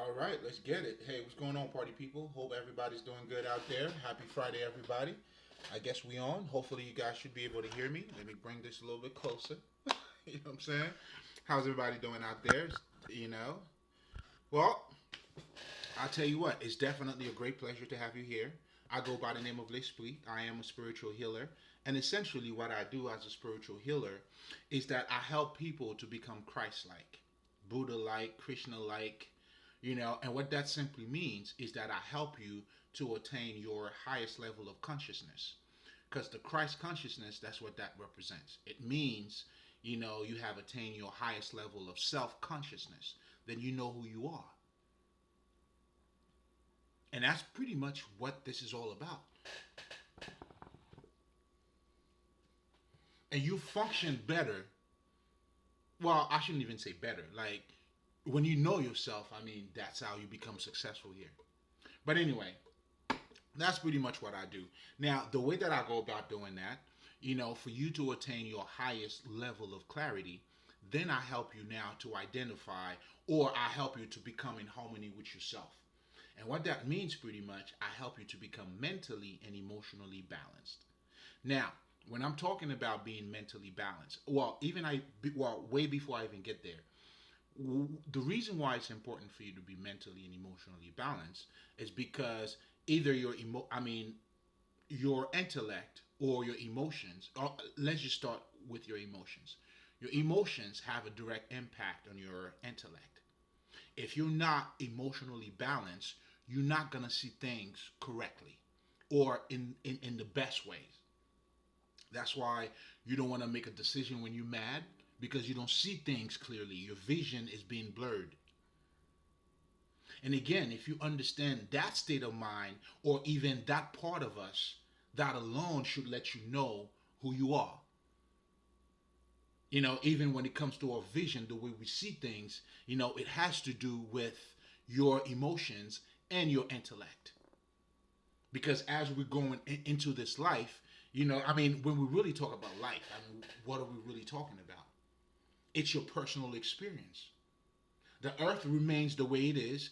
All right, let's get it. Hey, what's going on, party people? Hope everybody's doing good out there. Happy Friday, everybody. I guess we on. Hopefully, you guys should be able to hear me. Let me bring this a little bit closer. You know what I'm saying? How's everybody doing out there? You know? Well, I'll tell you what, it's definitely a great pleasure to have you here. I go by the name of L'Esprit. I am a spiritual healer. And essentially, what I do as a spiritual healer is that I help people to become Christ like, Buddha like, Krishna like, and what that simply means is that I help you to attain your highest level of consciousness. Because the Christ consciousness, that's what that represents. It means, you have attained your highest level of self consciousness. Then you know who you are. And that's pretty much what this is all about. And you function better. Well, I shouldn't even say better. Like, when you know yourself, I mean, that's how you become successful here. But anyway, that's pretty much what I do. Now, the way that I go about doing that, for you to attain your highest level of clarity, then I help you now to identify, or I help you to become in harmony with yourself. And what that means pretty much, I help you to become mentally and emotionally balanced. Now, when I'm talking about being mentally balanced, way before I even get there, the reason why it's important for you to be mentally and emotionally balanced is because either your intellect or your emotions, or let's just start with your emotions. Your emotions have a direct impact on your intellect. If you're not emotionally balanced, you're not going to see things correctly or in the best ways. That's why you don't want to make a decision when you're mad, because you don't see things clearly. Your vision is being blurred. And again, if you understand that state of mind, or even that part of us, that alone should let you know who you are. Even when it comes to our vision, the way we see things, it has to do with your emotions and your intellect. Because as we're going into this life, when we really talk about life, what are we really talking about? It's your personal experience. The earth remains the way it is.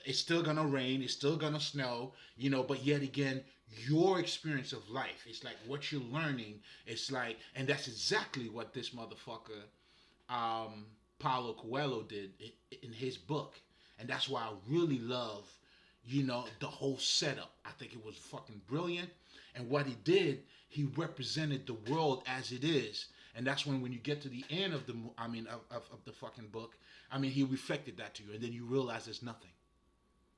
It's still gonna rain, it's still gonna snow, but yet again, your experience of life, it's like what you're learning, it's like, and that's exactly what this motherfucker, Paulo Coelho did in his book. And that's why I really love, the whole setup. I think it was fucking brilliant. And what he did, he represented the world as it is. And that's when you get to the end of of the fucking book, he reflected that to you, and then you realize there's nothing.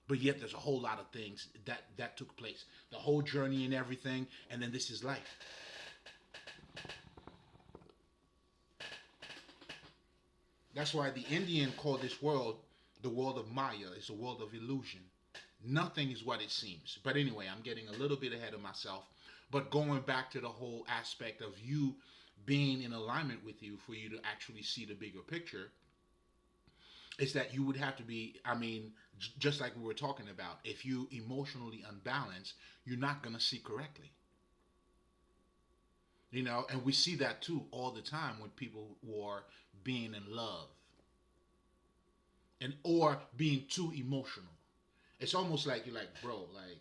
But yet there's a whole lot of things that took place. The whole journey and everything, and then this is life. That's why the Indian called this world the world of Maya. It's a world of illusion. Nothing is what it seems. But anyway, I'm getting a little bit ahead of myself. But going back to the whole aspect of you being in alignment with you, for you to actually see the bigger picture, is that you would have to be, just like we were talking about, if you emotionally unbalanced, you're not going to see correctly. And we see that too all the time when people who are being in love and or being too emotional. It's almost like you're like, bro, like,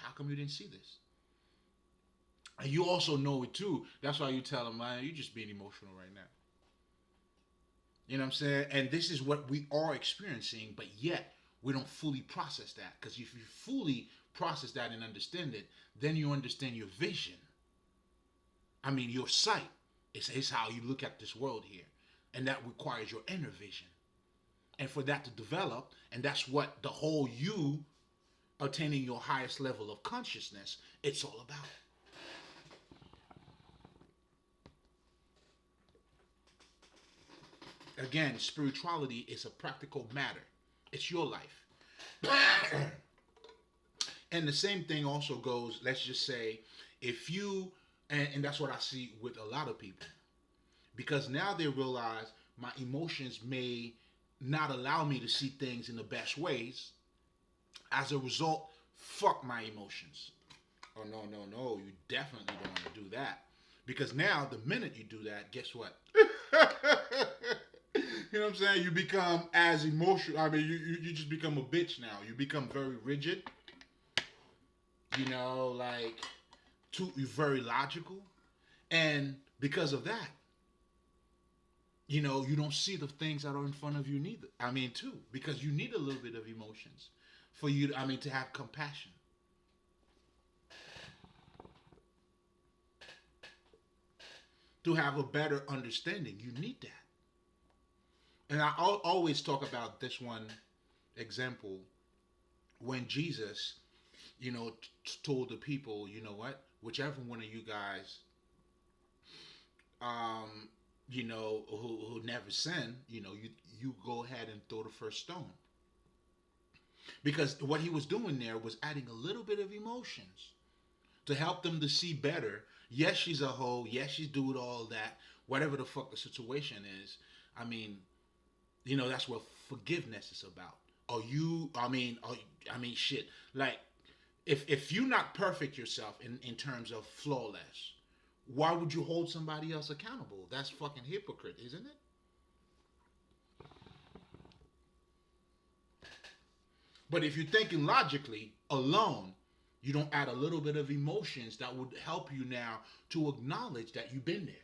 how come you didn't see this? And you also know it too. That's why you tell them, man, you're just being emotional right now. You know what I'm saying? And this is what we are experiencing, but yet we don't fully process that. Because if you fully process that and understand it, then you understand your vision. Your sight is how you look at this world here. And that requires your inner vision. And for that to develop, and that's what the whole you attaining your highest level of consciousness, it's all about. Again, spirituality is a practical matter. It's your life. And the same thing also goes, let's just say, if you, and that's what I see with a lot of people, because now they realize my emotions may not allow me to see things in the best ways. As a result, fuck my emotions. Oh, no, no, no, you definitely don't want to do that. Because now, the minute you do that, guess what? You know what I'm saying? You become as emotional. I mean, you just become a bitch now. You become very rigid. You know, like you're very logical, and because of that, you know, you don't see the things that are in front of you neither. I mean, too, because you need a little bit of emotions for you. I mean, to have compassion. To have a better understanding, you need that. And always talk about this one example when Jesus, you know, told the people, you know what, whichever one of you guys, um, you know, who never sin, you know, you go ahead and throw the first stone. Because what he was doing there was adding a little bit of emotions to help them to see better. Yes, she's a hoe. Yes, she's doing all that. Whatever the fuck the situation is. I mean, you know, that's what forgiveness is about. Are you? I mean, shit. Like, if you're not perfect yourself in terms of flawless, why would you hold somebody else accountable? That's fucking hypocrite, isn't it? But if you're thinking logically alone, you don't add a little bit of emotions that would help you now to acknowledge that you've been there.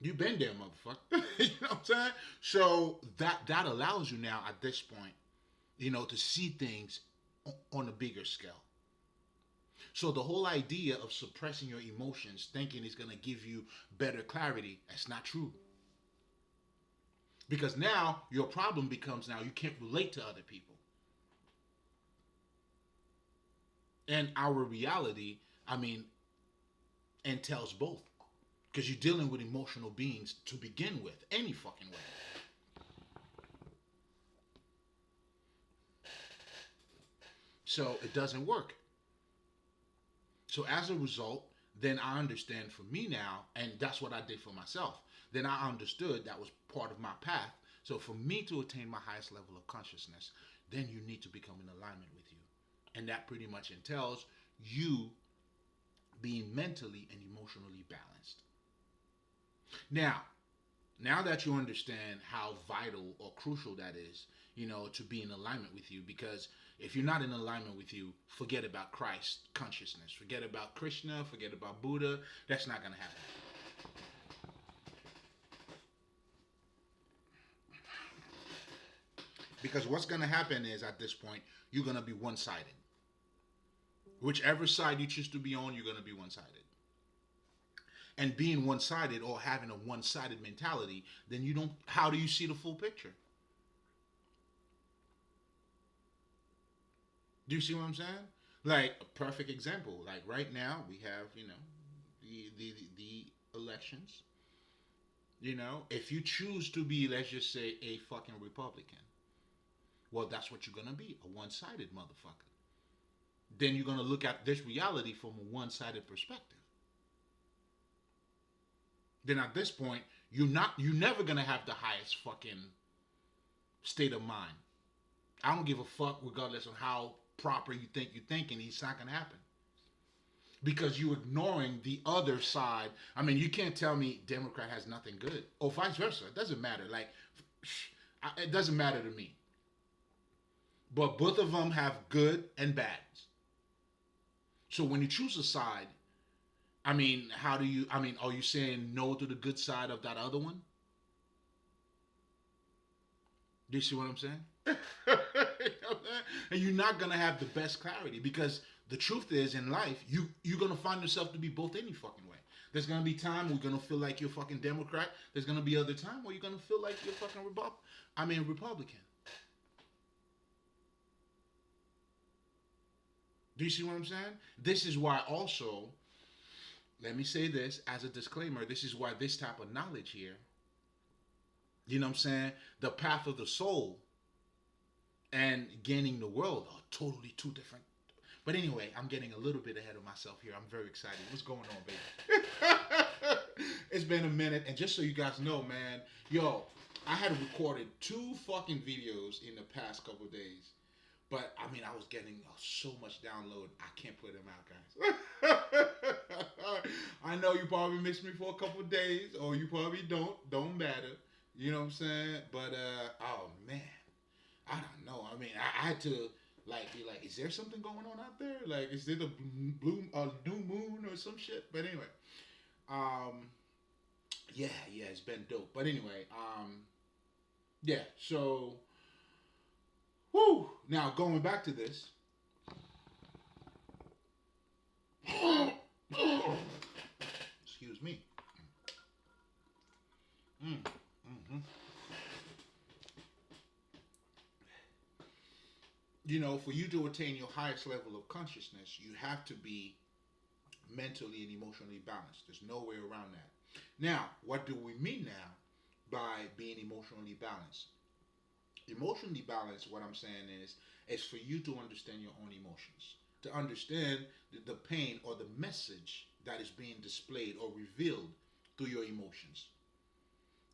You've been there, motherfucker. You know what I'm saying? So that allows you now at this point, you know, to see things on a bigger scale. So the whole idea of suppressing your emotions, thinking it's gonna give you better clarity, that's not true. Because now your problem becomes now you can't relate to other people. And our reality, I mean, entails both. Because you're dealing with emotional beings to begin with, any fucking way. So it doesn't work. So as a result, then I understand for me now, and that's what I did for myself. Then I understood that was part of my path. So for me to attain my highest level of consciousness, then you need to become in alignment with you. And that pretty much entails you being mentally and emotionally balanced. Now, now that you understand how vital or crucial that is, you know, to be in alignment with you, because if you're not in alignment with you, forget about Christ consciousness, forget about Krishna, forget about Buddha. That's not going to happen. Because what's going to happen is at this point, you're going to be one sided. Whichever side you choose to be on, you're going to be one sided. And being one sided or having a one sided mentality, then you don't, how do you see the full picture? Do you see what I'm saying? Like a perfect example. Like right now, we have, you know, the elections. You know, if you choose to be, let's just say, a fucking Republican, well, that's what you're gonna be, a one-sided motherfucker. Then you're gonna look at this reality from a one-sided perspective. Then at this point, you're never gonna have the highest fucking state of mind. I don't give a fuck regardless of how proper you think you're thinking. It's not gonna happen because you're ignoring the other side. I mean, you can't tell me Democrat has nothing good or vice versa. It doesn't matter. Like, it doesn't matter to me. But both of them have good and bads. So when you choose a side, I mean, how do you? I mean, are you saying no to the good side of that other one? Do you see what I'm saying? And you're not gonna have the best clarity because the truth is in life, you're gonna find yourself to be both any fucking way. There's gonna be time where you're gonna feel like you're a fucking Democrat. There's gonna be other time where you're gonna feel like you're fucking Republican. Do you see what I'm saying? This is why also, let me say this as a disclaimer, this is why this type of knowledge here, you know what I'm saying? The path of the soul and gaining the world are totally two different. But anyway, I'm getting a little bit ahead of myself here. I'm very excited. What's going on, baby? It's been a minute, and just so you guys know, man, yo, I had recorded 2 fucking videos in the past couple of days. But I mean, I was getting so much download. I can't put them out, guys. I know you probably missed me for a couple of days, or you probably don't. Don't matter. You know what I'm saying? But oh man, I don't know. I mean, I had to like be like, is there something going on out there? Like, is there a blue new moon or some shit? But anyway, um, yeah, it's been dope. But anyway, yeah. So, whoo. Now going back to this. Excuse me. Mm, hmm You know, for you to attain your highest level of consciousness, you have to be mentally and emotionally balanced. There's no way around that. Now, what do we mean now by being emotionally balanced? Emotionally balanced, what I'm saying is for you to understand your own emotions, to understand the pain or the message that is being displayed or revealed through your emotions.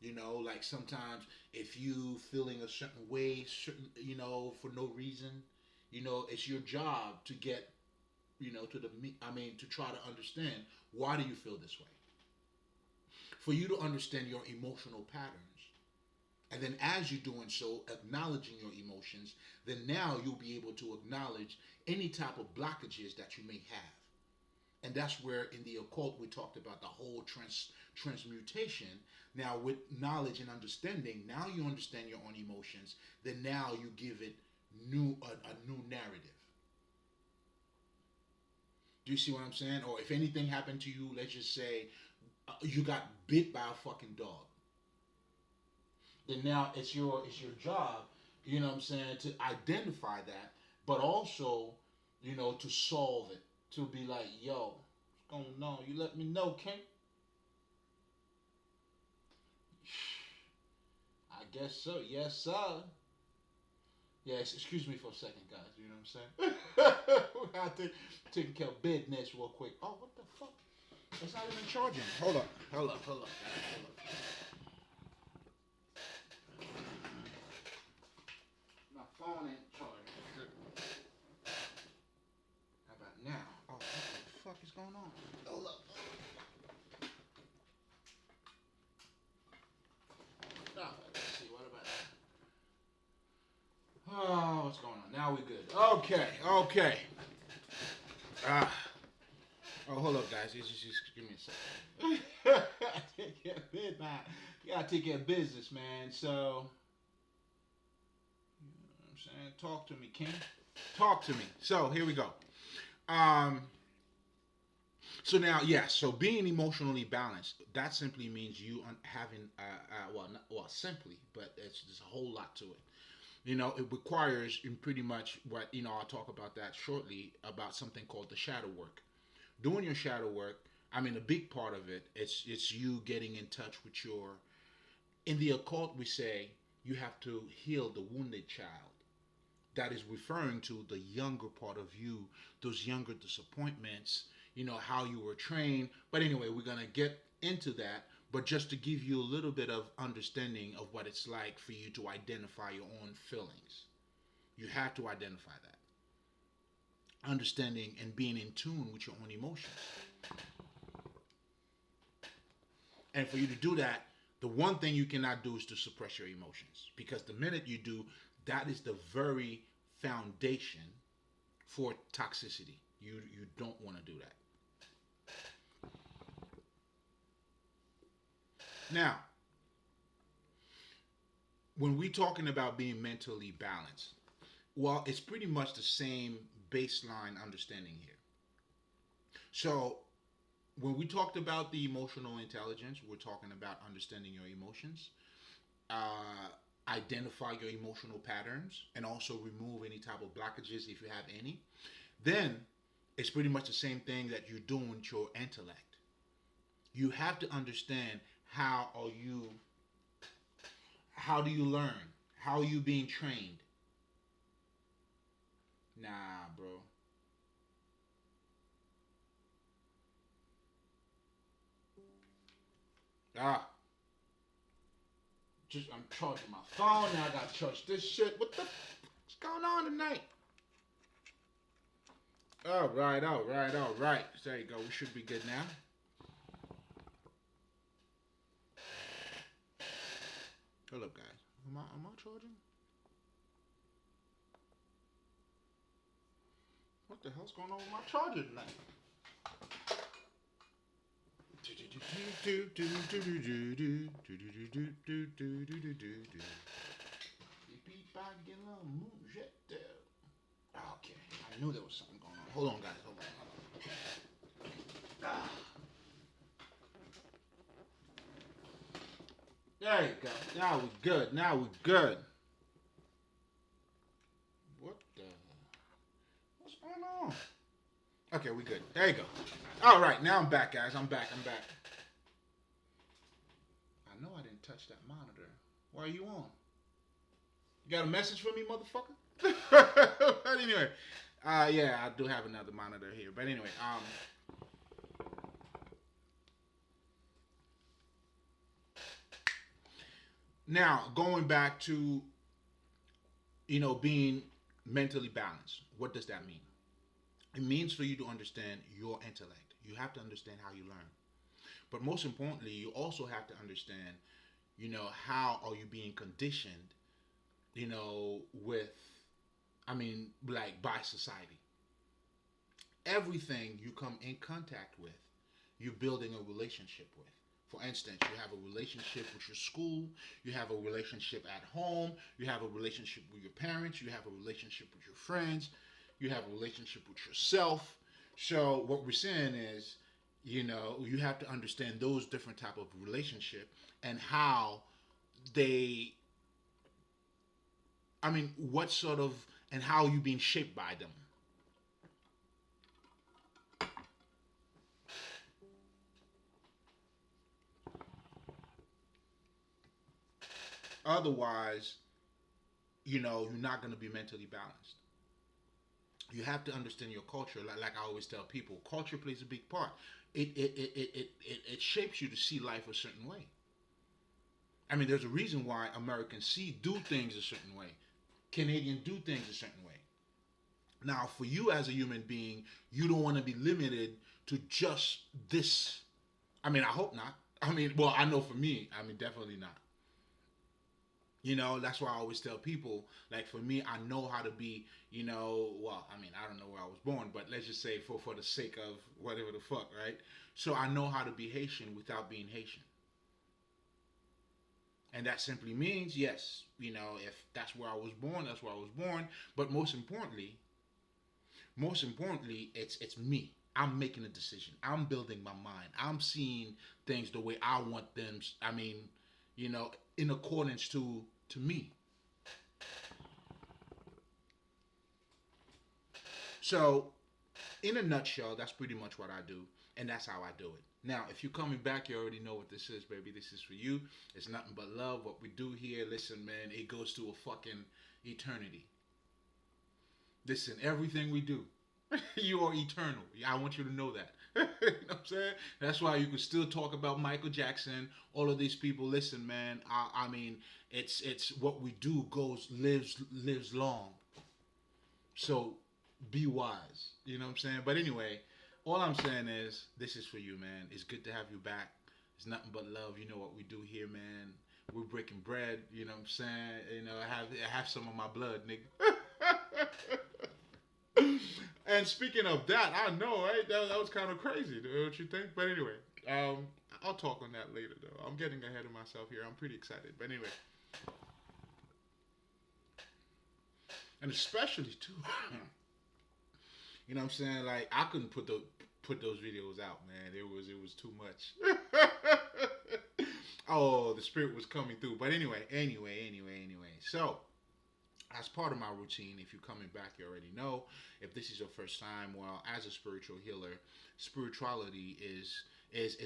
You know, like sometimes if you feeling a certain way, certain for no reason, it's your job to get to to try to understand why do you feel this way. For you to understand your emotional patterns, and then as you're doing so, acknowledging your emotions, then now you'll be able to acknowledge any type of blockages that you may have. And that's where in the occult we talked about the whole transmutation. Now with knowledge and understanding, now you understand your own emotions. Then now you give it a new narrative. Do you see what I'm saying? Or if anything happened to you, let's just say you got bit by a fucking dog. Then now it's your job, what I'm saying, to identify that, but also, to solve it. To be like, yo, what's going on? You let me know, King. I guess so. Yes, sir. Yes, excuse me for a second, guys. You know what I'm saying? We got to take care of business real quick. Oh, what the fuck? It's not even charging. Hold up, guys. Hold up. My phone ain't charging. How about now? Oh, what the fuck is going on? Hold up. Oh, let's see. What about that? Oh, what's going on? Now we're good. Okay. Ah. Oh, hold up, guys. Just give me a second. Take care of business, man. You gotta take care of business, man. So, you know what I'm saying? Talk to me, King. Talk to me. So, here we go. Um, so now, yeah. So being emotionally balanced, that simply means you having, well, not, well, simply, but there's a whole lot to it. It requires in pretty much what I'll talk about that shortly about something called the shadow work. Doing your shadow work, I mean, a big part of it, it's you getting in touch with your. In the occult, we say you have to heal the wounded child. That is referring to the younger part of you, those younger disappointments, how you were trained. But anyway, we're going to get into that. But just to give you a little bit of understanding of what it's like for you to identify your own feelings, you have to identify that. Understanding and being in tune with your own emotions. And for you to do that, the one thing you cannot do is to suppress your emotions. Because the minute you do, that is the very foundation for toxicity. You don't want to do that. Now, when we're talking about being mentally balanced, well, it's pretty much the same baseline understanding here. So, when we talked about the emotional intelligence, we're talking about understanding your emotions, identify your emotional patterns, and also remove any type of blockages if you have any. Then it's pretty much the same thing that you're doing with your intellect. You have to understand how do you learn? How are you being trained? Nah, bro. Ah, just I'm charging my phone now. I got to charge this shit. What's going on tonight? All right, all right, all right. There you go. We should be good now. Hold up, guys. Am I charging? What the hell's going on with my charger tonight? Okay, I knew there was something going on. Hold on, guys. Hold on. Ah, there you go. Now we good. Now we good. What the? What's going on? Okay, we good. There you go. All right, now I'm back, guys. I'm back. I'm back. I know I didn't touch that monitor. Why are you on? You got a message for me, motherfucker? But anyway, yeah, I do have another monitor here. But anyway, now going back to being mentally balanced. What does that mean? It means for you to understand your intellect. You have to understand how you learn. But most importantly, you also have to understand, how are you being conditioned, with, like by society. Everything you come in contact with, you're building a relationship with. For instance, you have a relationship with your school, you have a relationship at home, you have a relationship with your parents, you have a relationship with your friends, you have a relationship with yourself. So what we're saying is, you have to understand those different type of relationship and how they, what sort of, and how you being shaped by them. Otherwise, you're not going to be mentally balanced. You have to understand your culture. Like I always tell people, culture plays a big part. It shapes you to see life a certain way. There's a reason why Americans do things a certain way. Canadians do things a certain way. Now, for you as a human being, you don't want to be limited to just this. I hope not. Well, I know for me, definitely not. That's why I always tell people, like for me, I know how to be, well, I don't know where I was born, but let's just say for the sake of whatever the fuck, right? So I know how to be Haitian without being Haitian. And that simply means, yes, if that's where I was born, that's where I was born. But most importantly, it's me. I'm making a decision. I'm building my mind. I'm seeing things the way I want them. In accordance to me. So, in a nutshell, that's pretty much what I do, and that's how I do it. Now, if you're coming back, you already know what this is, baby. This is for you. It's nothing but love. What we do here, listen, man, it goes to a fucking eternity. Listen, everything we do, you are eternal. I want you to know that. You know what I'm saying? That's why you can still talk about Michael Jackson, all of these people. Listen, man. It's what we do lives long. So be wise. You know what I'm saying? But anyway, all I'm saying is this is for you, man. It's good to have you back. It's nothing but love. You know what we do here, man. We're breaking bread. You know what I'm saying? I have some of my blood, nigga. And speaking of that, I know, right? That was kind of crazy. Don't you think? But anyway, I'll talk on that later, though. I'm getting ahead of myself here. I'm pretty excited. But anyway, and especially too, you know what I'm saying? Like I couldn't put those videos out, man. It was too much. Oh, the spirit was coming through. But anyway. So as part of my routine, if you're coming back, you already know. If this is your first time, well, as a spiritual healer, spirituality is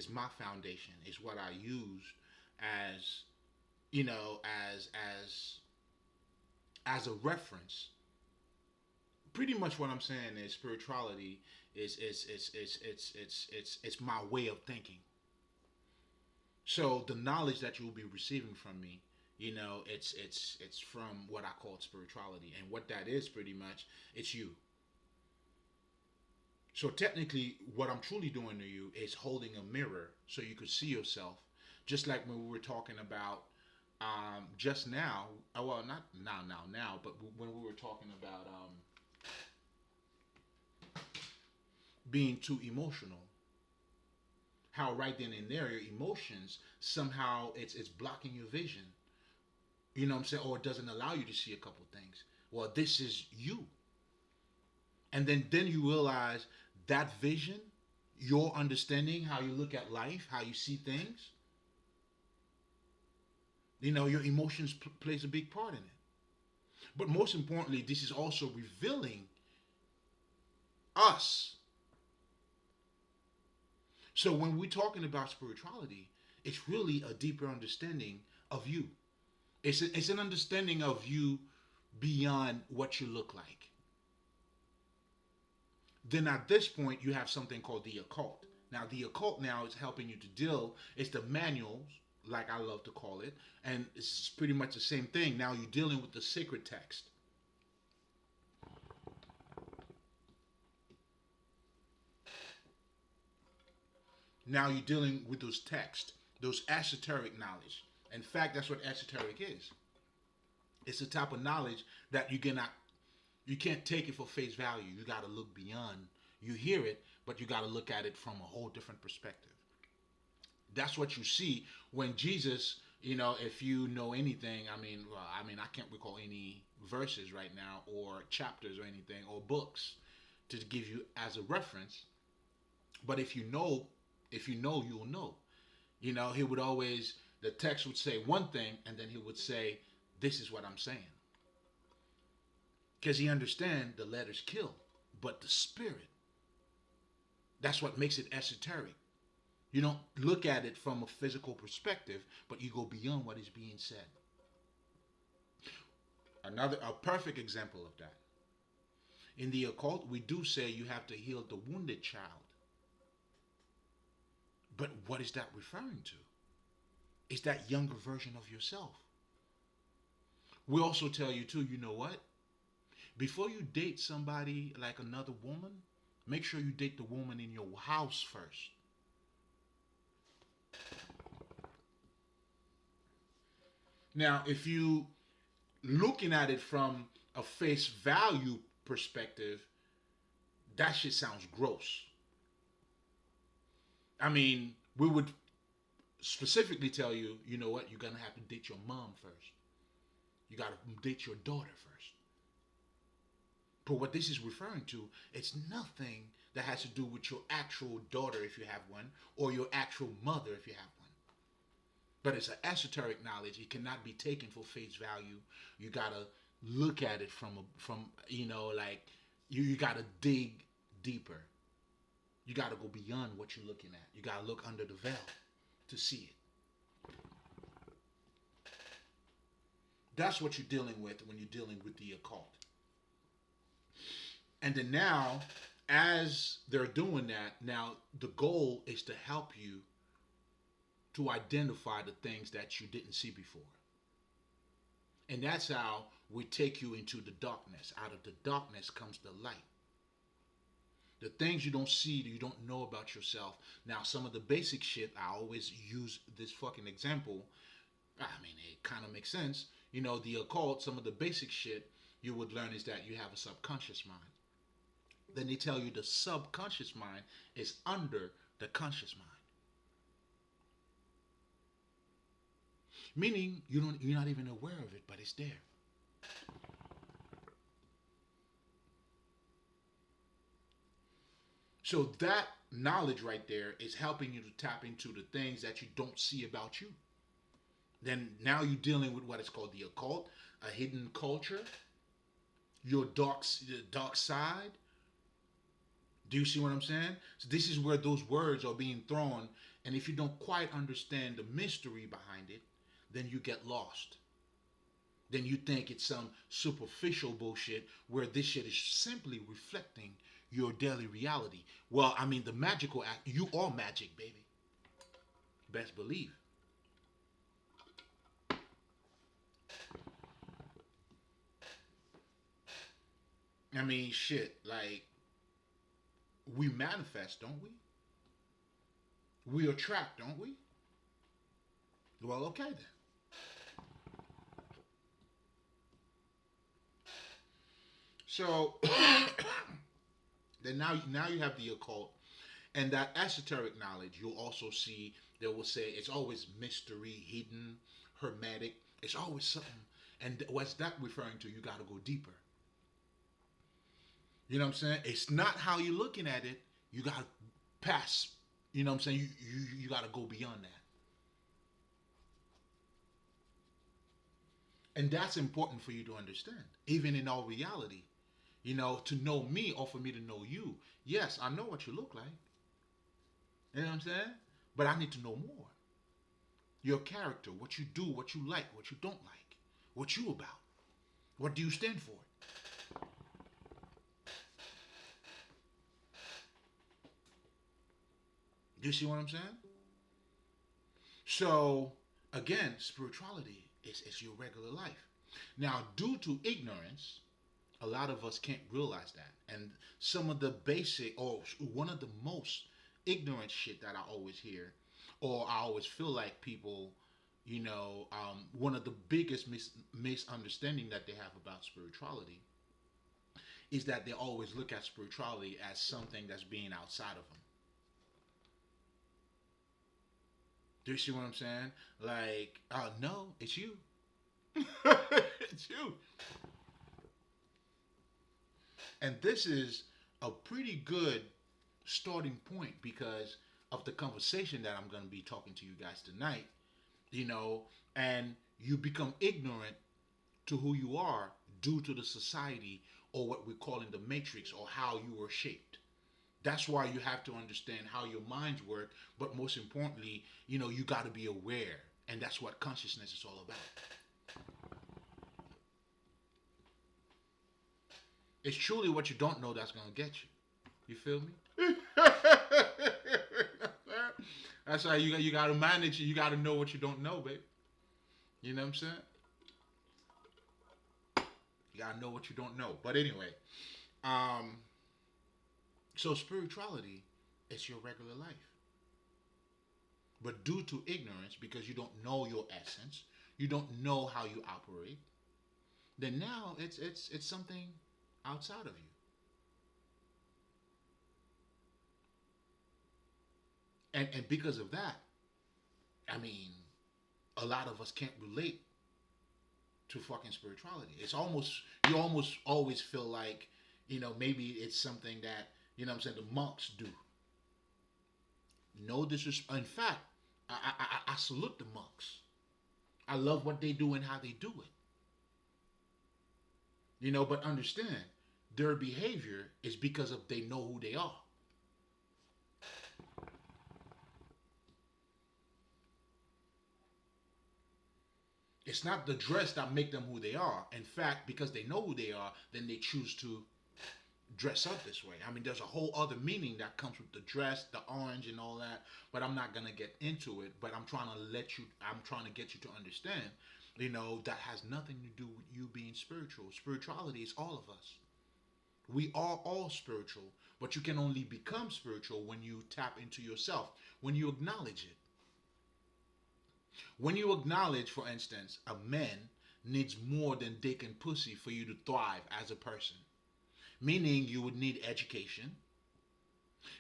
my foundation. Is what I use as as a reference. Pretty much what I'm saying is spirituality it's my way of thinking. So the knowledge that you'll be receiving from me, it's from what I call spirituality, and what that is pretty much it's you. So technically, what I'm truly doing to you is holding a mirror so you could see yourself, just like when we were talking about just now. Well, not now, but when we were talking about being too emotional, how right then and there your emotions somehow it's blocking your vision. You know what I'm saying? Or it doesn't allow you to see a couple things. Well, this is you, and then you realize that vision, your understanding, how you look at life, how you see things. You know, your emotions plays a big part in it. But most importantly, this is also revealing us. So when we're talking about spirituality, it's really a deeper understanding of you. It's an understanding of you beyond what you look like. Then at this point, you have something called the occult. Now, the occult now is helping you to deal. It's the manuals, like I love to call it, and it's pretty much the same thing. Now you're dealing with the sacred text. Now you're dealing with those texts, those esoteric knowledge. In fact, that's what esoteric is. It's the type of knowledge that you can't take it for face value. You got to look beyond. You hear it, but you got to look at it from a whole different perspective. That's what you see when Jesus, if you know anything, I can't recall any verses right now or chapters or anything or books to give you as a reference. But if you know, you'll know. He would always, the text would say one thing and then he would say, this is what I'm saying. Because he understands the letters kill, but the spirit, that's what makes it esoteric. You don't look at it from a physical perspective, but you go beyond what is being said. A perfect example of that. In the occult, we do say you have to heal the wounded child. But what is that referring to? It's that younger version of yourself. We also tell you too, you know what? Before you date somebody like another woman, make sure you date the woman in your house first. Now, if you looking at it from a face value perspective, that shit sounds gross. I mean, we would specifically tell you, you know what, you're gonna have to date your mom first. You gotta date your daughter first. But what this is referring to, it's nothing that has to do with your actual daughter if you have one, or your actual mother if you have one. But it's an esoteric knowledge. It cannot be taken for face value. You gotta look at it from like you gotta dig deeper. You gotta go beyond what you're looking at. You gotta look under the veil to see it. That's what you're dealing with when you're dealing with the occult. And then now, as they're doing that, now the goal is to help you to identify the things that you didn't see before. And that's how we take you into the darkness. Out of the darkness comes the light. The things you don't see, you don't know about yourself. Now, some of the basic shit, I always use this fucking example. I mean, it kind of makes sense. The occult, some of the basic shit you would learn is that you have a subconscious mind. Then they tell you the subconscious mind is under the conscious mind. Meaning you're not even aware of it, but it's there. So that knowledge right there is helping you to tap into the things that you don't see about you. Then now you're dealing with what is called the occult, a hidden culture, your dark side. Do you see what I'm saying? So this is where those words are being thrown, and if you don't quite understand the mystery behind it, then you get lost. Then you think it's some superficial bullshit where this shit is simply reflecting your daily reality. Well, I mean, the magical act, you are magic, baby. Best believe. I mean, shit, like, we manifest, don't we? We attract, don't we? Well, okay then. So then now you have the occult and that esoteric knowledge. You'll also see they will say it's always mystery, hidden, hermetic. It's always something. And what's that referring to? You got to go deeper. You know what I'm saying? It's not how you're looking at it. You got to pass. You know what I'm saying? You got to go beyond that. And that's important for you to understand, even in all reality. To know me or for me to know you. Yes, I know what you look like. You know what I'm saying? But I need to know more. Your character, what you do, what you like, what you don't like, what you about. What do you stand for? Do you see what I'm saying? So, again, spirituality is your regular life. Now, due to ignorance, a lot of us can't realize that. And some of the basic, or one of the most ignorant shit that I always hear, or I always feel like people, one of the biggest misunderstanding that they have about spirituality is that they always look at spirituality as something that's being outside of them. Do you see what I'm saying? Like, no, it's you. It's you. And this is a pretty good starting point because of the conversation that I'm going to be talking to you guys tonight, and you become ignorant to who you are due to the society or what we're calling the matrix or how you were shaped. That's why you have to understand how your minds work, but most importantly, you got to be aware, and that's what consciousness is all about. It's truly what you don't know that's going to get you. You feel me? That's why you got to manage. You got to know what you don't know, baby. You know what I'm saying? You got to know what you don't know. But anyway, so spirituality is your regular life. But due to ignorance, because you don't know your essence, you don't know how you operate, then now it's something outside of you. And because of that, I mean, a lot of us can't relate to fucking spirituality. It's almost you almost always feel like, maybe it's something that, I'm saying, the monks do. No disrespect. In fact, I salute the monks. I love what they do and how they do it. But understand, their behavior is because of they know who they are. It's not the dress that make them who they are. In fact, because they know who they are, then they choose to dress up this way. I mean, there's a whole other meaning that comes with the dress, the orange, and all that. But I'm not gonna get into it. But I'm trying to get you to understand. That has nothing to do with you being spiritual. Spirituality is all of us. We are all spiritual, but you can only become spiritual when you tap into yourself, when you acknowledge it. When you acknowledge, for instance, a man needs more than dick and pussy for you to thrive as a person. Meaning you would need education.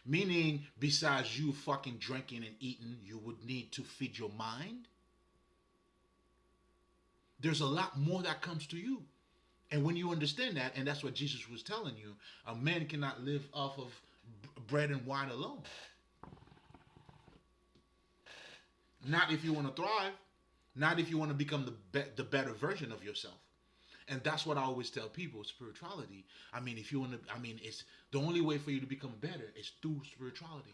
Meaning besides you fucking drinking and eating, you would need to feed your mind. There's a lot more that comes to you. And when you understand that, and that's what Jesus was telling you, a man cannot live off of bread and wine alone. Not if you want to thrive. Not if you want to become the better version of yourself. And that's what I always tell people, spirituality. I mean, if you want to, it's the only way for you to become better is through spirituality.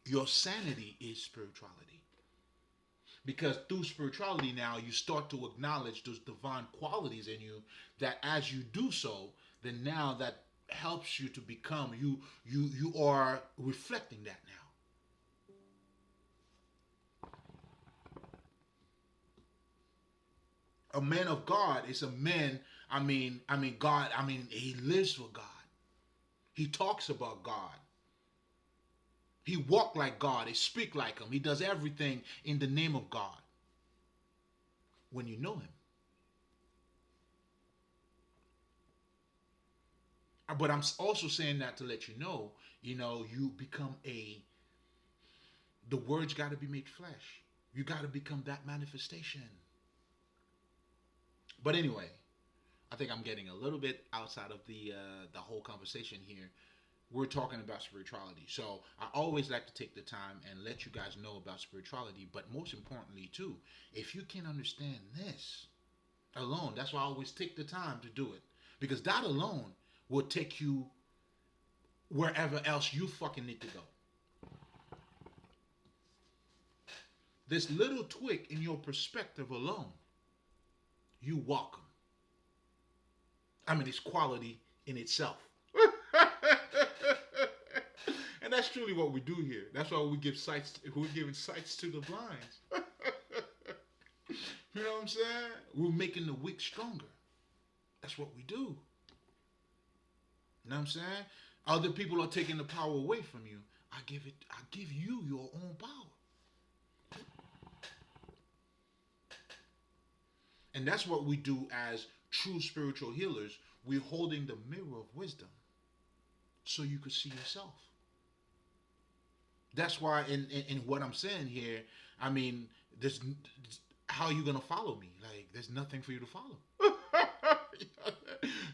Your sanity is spirituality. Because through spirituality now, you start to acknowledge those divine qualities in you that as you do so, then now that helps you to become, you are reflecting that now. A man of God is a man, God, he lives for God. He talks about God. He walk like God. He speak like him. He does everything in the name of God. When you know him. But I'm also saying that to let you know, you become the words got to be made flesh. You got to become that manifestation. But anyway, I think I'm getting a little bit outside of the whole conversation here. We're talking about spirituality. So I always like to take the time and let you guys know about spirituality. But most importantly, too, if you can understand this alone, that's why I always take the time to do it. Because that alone will take you wherever else you fucking need to go. This little tweak in your perspective alone, you welcome. I mean, it's quality in itself. And that's truly what we do here. That's why we give sights. We're giving sights to the blinds. You know what I'm saying? We're making the weak stronger. That's what we do. You know what I'm saying? Other people are taking the power away from you. I give you your own power. And that's what we do as true spiritual healers. We're holding the mirror of wisdom so you could see yourself. That's why in what I'm saying here, I mean, there's how are you gonna follow me? Like, there's nothing for you to follow.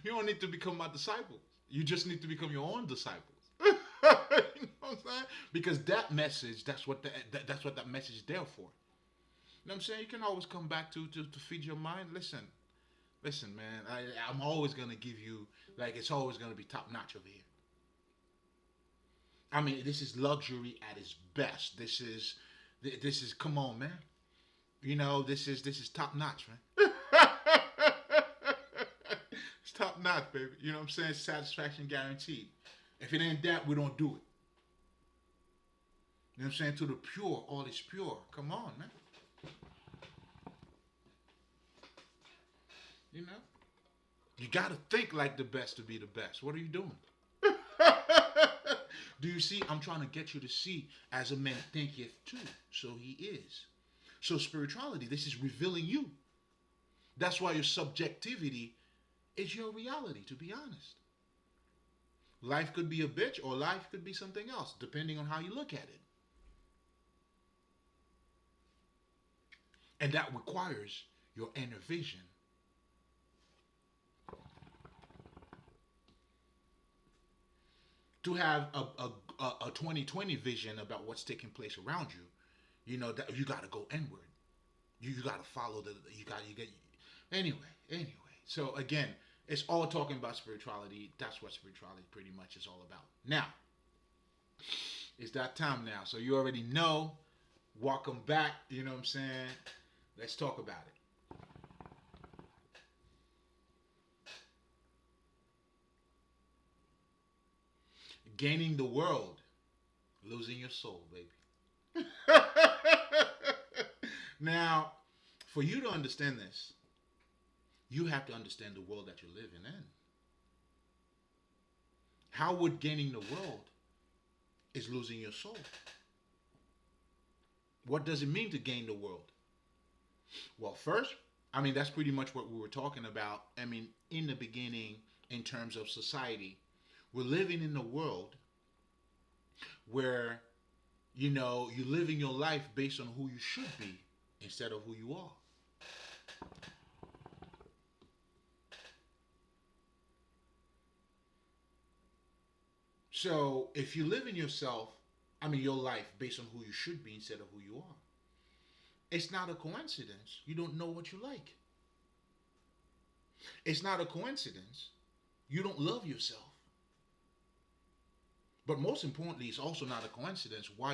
You don't need to become my disciples. You just need to become your own disciples. You know what I'm saying? Because that message, that's what that message is there for. You know what I'm saying? You can always come back to feed your mind. Listen, man. I'm always gonna give you, like, it's always gonna be top notch over here. I mean, this is luxury at its best. This is come on, man. You know, this is top notch, man. It's top notch, baby. You know what I'm saying? Satisfaction guaranteed. If it ain't that, we don't do it. You know what I'm saying? To the pure, all is pure. Come on, man. You know? You gotta think like the best to be the best. What are you doing? Do you see? I'm trying to get you to see as a man thinketh too, so he is. So spirituality, this is revealing you. That's why your subjectivity is your reality, to be honest. Life could be a bitch or life could be something else, depending on how you look at it. And that requires your inner vision. To have a 2020 vision about what's taking place around you, you know that you got to go inward. You got to follow you get anyway. So again, it's all talking about spirituality. That's what spirituality pretty much is all about. Now, it's that time now. So you already know. Welcome back. You know what I'm saying? Let's talk about it. Gaining the world, losing your soul, baby. Now, for you to understand this, you have to understand the world that you're living in. How would gaining the world is losing your soul? What does it mean to gain the world? Well, first, I mean, that's pretty much what we were talking about. I mean, in the beginning, in terms of society, we're living in a world where, you know, you're living your life based on who you should be instead of who you are. So if you live in yourself, I mean, your life based on who you should be instead of who you are, it's not a coincidence you don't know what you like. It's not a coincidence you don't love yourself. But most importantly, it's also not a coincidence why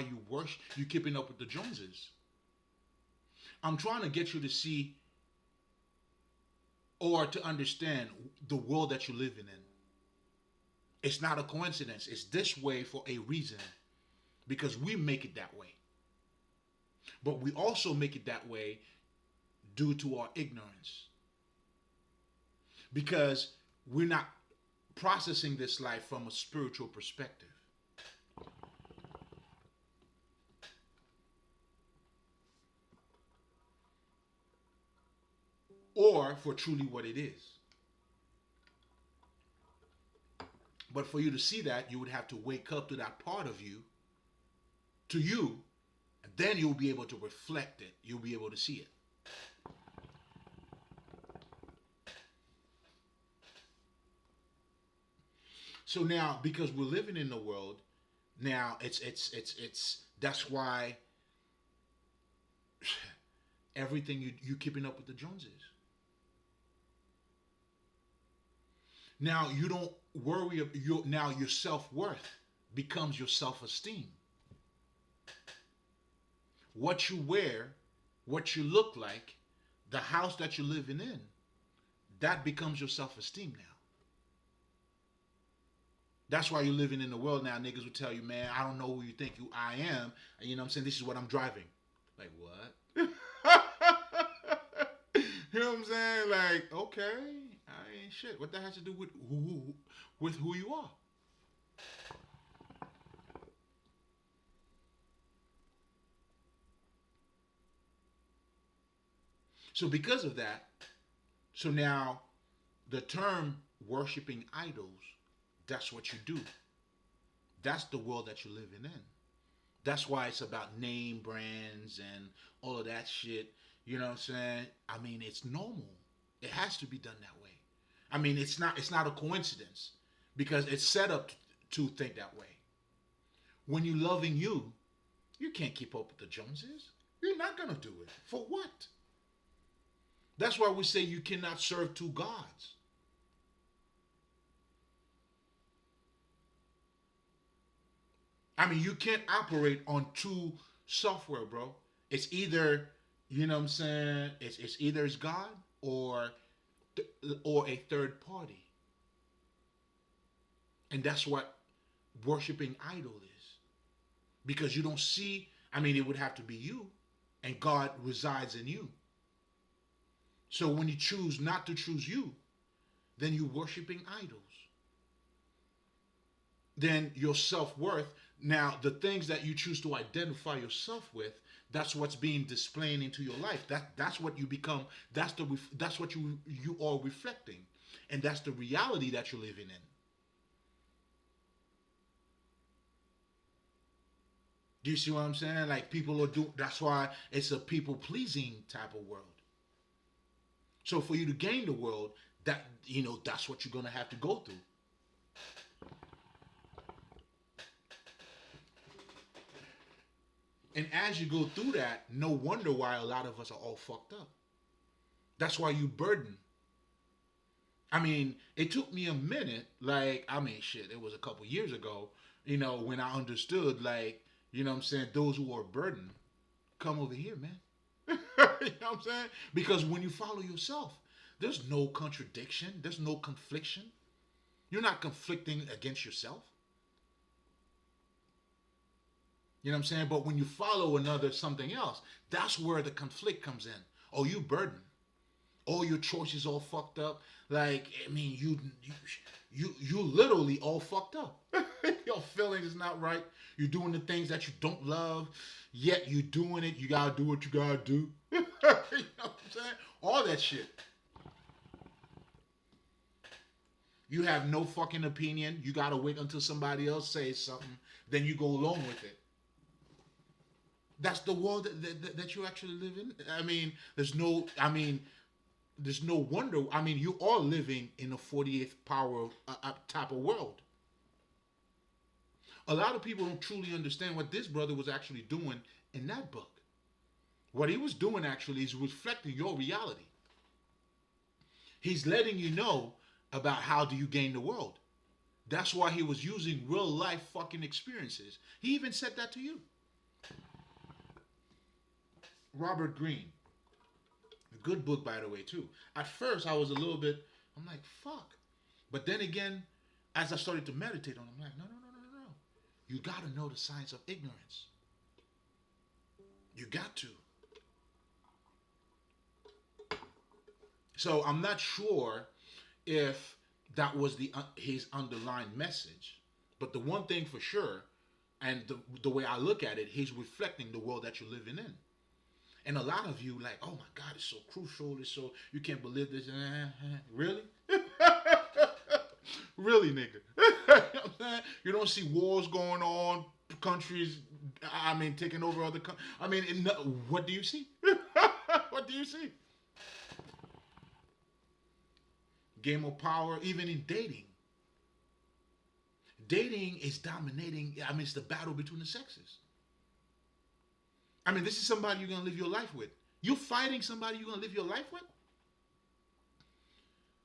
you keeping up with the Joneses. I'm trying to get you to see or to understand the world that you're living in. It's not a coincidence. It's this way for a reason. Because we make it that way. But we also make it that way due to our ignorance. Because we're not processing this life from a spiritual perspective, or for truly what it is. But for you to see that, you would have to wake up to that part of you, to you, and then you'll be able to reflect it. You'll be able to see it. So now, because we're living in the world, now it's that's why everything you keeping up with the Joneses. Now you don't worry. Now your self worth becomes your self esteem. What you wear, what you look like, the house that you're living in, that becomes your self esteem now. That's why you're living in the world now. Niggas will tell you, man, I don't know who you think I am. And you know what I'm saying? This is what I'm driving. Like, what? You know what I'm saying? Like, okay, I ain't shit. What that has to do with who you are? So because of that, so now the term worshiping idols, that's what you do. That's the world that you're living in. That's why it's about name brands and all of that shit. You know what I'm saying? I mean, it's normal. It has to be done that way. I mean, it's not a coincidence because it's set up to think that way. When you're loving you can't keep up with the Joneses. You're not gonna do it. For what? That's why we say you cannot serve two gods. I mean, you can't operate on two software, bro. It's either, you know what I'm saying, it's either it's God or or a third party. And that's what worshiping idol is. Because you don't see, I mean, it would have to be you and God resides in you. So when you choose not to choose you, then you're worshiping idols. Then your self-worth, now the things that you choose to identify yourself with, that's what's being displayed into your life. That's what you become. That's what you are reflecting, and that's the reality that you're living in. Do you see what I'm saying? Like people are do. That's why it's a people pleasing type of world. So for you to gain the world, that's what you're gonna have to go through. And as you go through that, no wonder why a lot of us are all fucked up. That's why you burden. I mean, it took me a minute. Like, I mean, shit, it was a couple years ago, when I understood, like, what I'm saying, those who are burdened, come over here, man. You know what I'm saying? Because when you follow yourself, there's no contradiction, there's no confliction. You're not conflicting against yourself. You know what I'm saying? But when you follow another something else, that's where the conflict comes in. Oh, you burden. All your choices all fucked up. Like, I mean, you literally all fucked up. Your feelings is not right. You're doing the things that you don't love, yet you're doing it. You gotta do what you gotta do. You know what I'm saying? All that shit. You have no fucking opinion. You gotta wait until somebody else says something, then you go along with it. That's the world that you actually live in. There's no wonder. I mean, you are living in a 48th power type of world. A lot of people don't truly understand what this brother was actually doing in that book. What he was doing actually is reflecting your reality. He's letting you know about how do you gain the world. That's why he was using real life fucking experiences. He even said that to you. Robert Greene. A good book, by the way, too. At first, I was a little bit, I'm like, fuck. But then again, as I started to meditate on it, I'm like, no, no, no, no, no, no. You got to know the science of ignorance. You got to. So I'm not sure if that was his underlying message. But the one thing for sure, and the way I look at it, he's reflecting the world that you're living in. And a lot of you like, oh my God, it's so crucial. It's so, you can't believe this. Really? Really, nigga? You know what I'm saying? You don't see wars going on, countries, I mean, taking over other countries. I mean, what do you see? What do you see? Game of power, even in dating. Dating is dominating. I mean, it's the battle between the sexes. I mean, this is somebody you're going to live your life with. You're fighting somebody you're going to live your life with?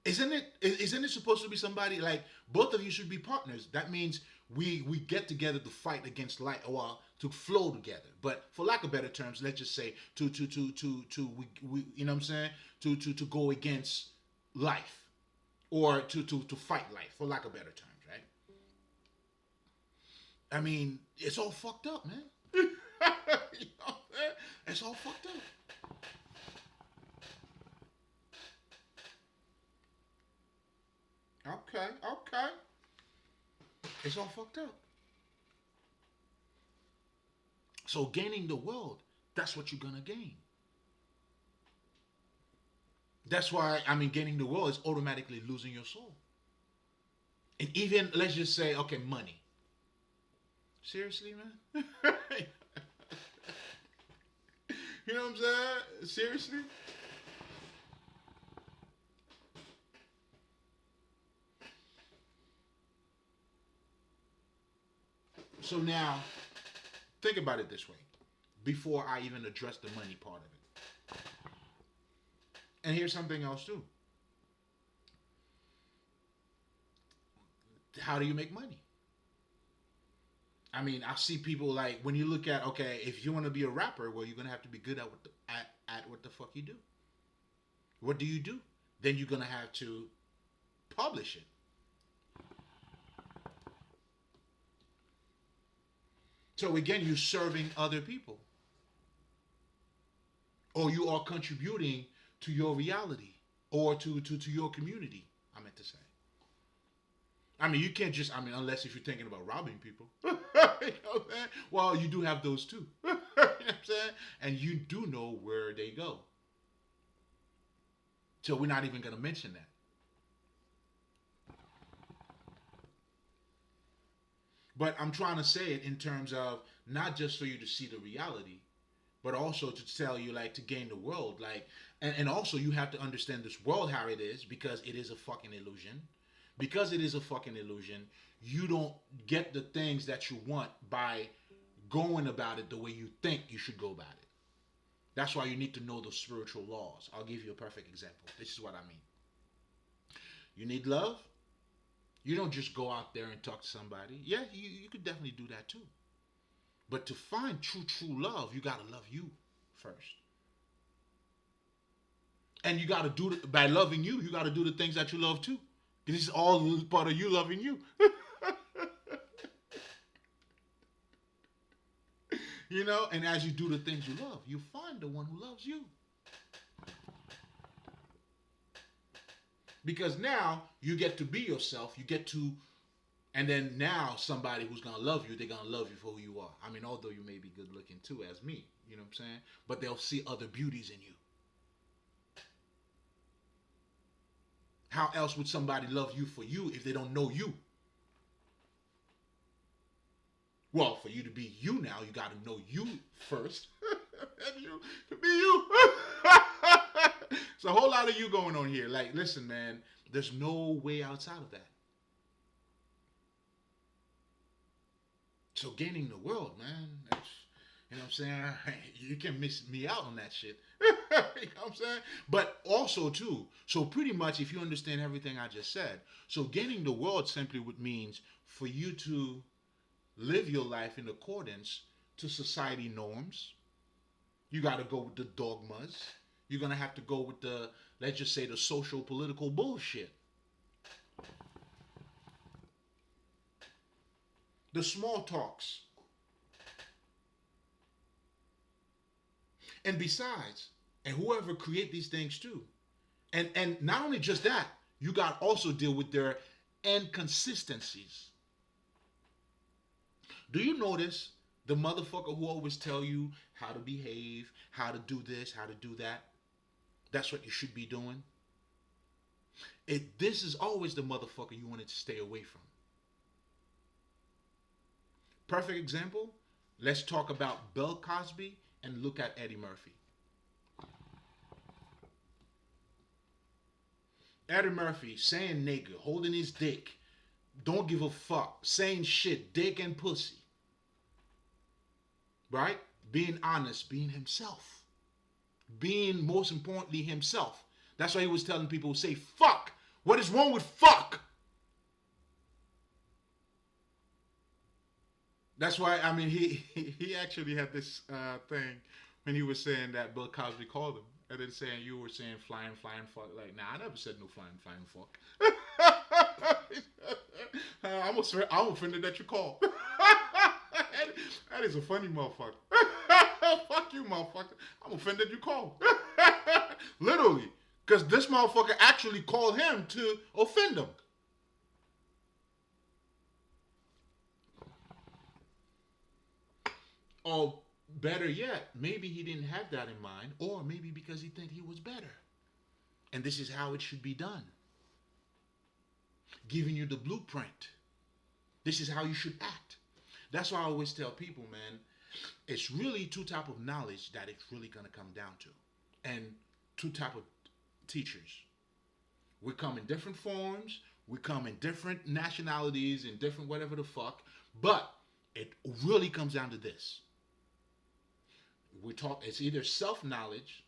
Isn't it supposed to be somebody like both of you should be partners? That means we get together to fight against light, or to flow together. But for lack of better terms, let's just say we you know what I'm saying, to go against life, or to fight life, for lack of better terms, right? I mean, it's all fucked up, man. You know what I'm saying? It's all fucked up. Okay, okay. It's all fucked up. So gaining the world, that's what you're gonna gain. That's why, I mean, gaining the world is automatically losing your soul. And even, let's just say, okay, money. Seriously, man? You know what I'm saying? Seriously? So now, think about it this way, before I even address the money part of it. And here's something else too. How do you make money? I mean, I see people like, when you look at, okay, if you want to be a rapper, well, you're gonna have to be good at what the fuck you do. What do you do? Then you're gonna have to publish it. So again, you're serving other people, or you are contributing to your reality, or to your community. I meant to say. I mean, you can't just, I mean, unless if you're thinking about robbing people. You know what I'm saying? Well, you do have those too. You know what I'm saying? And you do know where they go. So we're not even going to mention that. But I'm trying to say it in terms of not just for you to see the reality, but also to tell you, like, to gain the world. Like, and also you have to understand this world how it is, because it is a fucking illusion. Because it is a fucking illusion, you don't get the things that you want by going about it the way you think you should go about it. That's why you need to know the spiritual laws. I'll give you a perfect example. This is what I mean. You need love. You don't just go out there and talk to somebody. Yeah, you could definitely do that too. But to find true love, you got to love you first. And you got to do it by loving you. You got to do the things that you love too. This is all part of you loving you. You know, and as you do the things you love, you find the one who loves you. Because now you get to be yourself. You get to, and then now somebody who's going to love you, they're going to love you for who you are. I mean, although you may be good looking too, as me, you know what I'm saying? But they'll see other beauties in you. How else would somebody love you for you if they don't know you? Well, for you to be you now, you got to know you first. And you to be you. It's a whole lot of you going on here. Like, listen, man, there's no way outside of that. So gaining the world, man, that's, you know what I'm saying? You can miss me out on that shit. You know what I'm saying? But also, too, so pretty much if you understand everything I just said, so gaining the world simply would means for you to live your life in accordance to society norms. You got to go with the dogmas. You're going to have to go with the, let's just say, the social political bullshit. The small talks. And besides, and whoever create these things too, and not only just that, you got to also deal with their inconsistencies. Do you notice the motherfucker who always tell you how to behave, how to do this, how to do that? That's what you should be doing. This is always the motherfucker you wanted to stay away from. Perfect example. Let's talk about Bill Cosby and look at Eddie Murphy. Eddie Murphy saying nigga, holding his dick, don't give a fuck, saying shit, dick and pussy. Right? Being honest, being himself. Being, most importantly, himself. That's why he was telling people, say fuck. What is wrong with fuck? That's why, I mean, he actually had this thing when he was saying that Bill Cosby called him. And then saying you were saying flying, fuck. Like, nah, I never said no flying, fuck. I'm offended that you called. That is a funny motherfucker. Fuck you, motherfucker. I'm offended you called. Literally. Because this motherfucker actually called him to offend him. Or better yet, maybe he didn't have that in mind, or maybe because he think he was better. And this is how it should be done. Giving you the blueprint. This is how you should act. That's why I always tell people, man, it's really two type of knowledge that it's really gonna come down to. And two type of teachers. We come in different forms, we come in different nationalities and different whatever the fuck, but it really comes down to this. We talk, it's either self-knowledge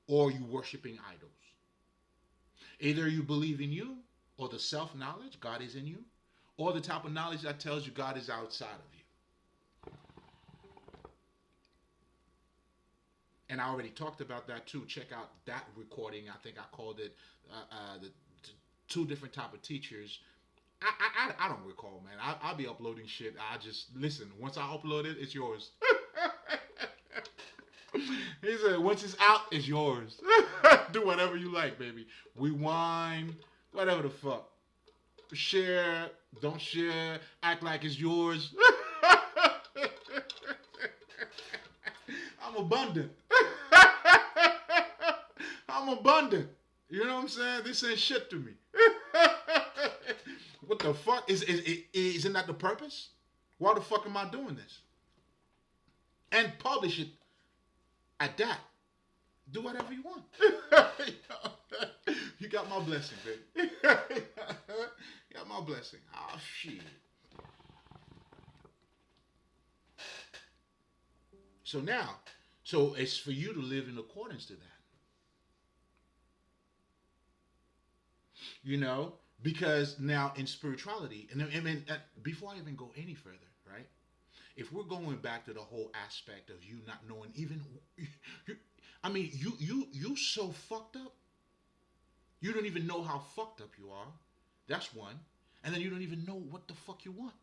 or you worshiping idols. Either you believe in you or the self-knowledge, God is in you, or the type of knowledge that tells you God is outside of you. And I already talked about that too. Check out that recording. I think I called it the two different type of teachers. I don't recall, man. I'll be uploading shit. I just listen. Once I upload it, it's yours. He said, once it's out, it's yours. Do whatever you like, baby. Rewind, whatever the fuck. Share, don't share, act like it's yours. I'm abundant. I'm abundant. You know what I'm saying? This ain't shit to me. What the fuck? Isn't that the purpose? Why the fuck am I doing this? And publish it at that. Do whatever you want. You got my blessing, baby. You got my blessing. Oh, shit. So it's for you to live in accordance to that. You know? Because now in spirituality, and I mean, before I even go any further, right? If we're going back to the whole aspect of you not knowing even, I mean, you so fucked up. You don't even know how fucked up you are. That's one. And then you don't even know what the fuck you want.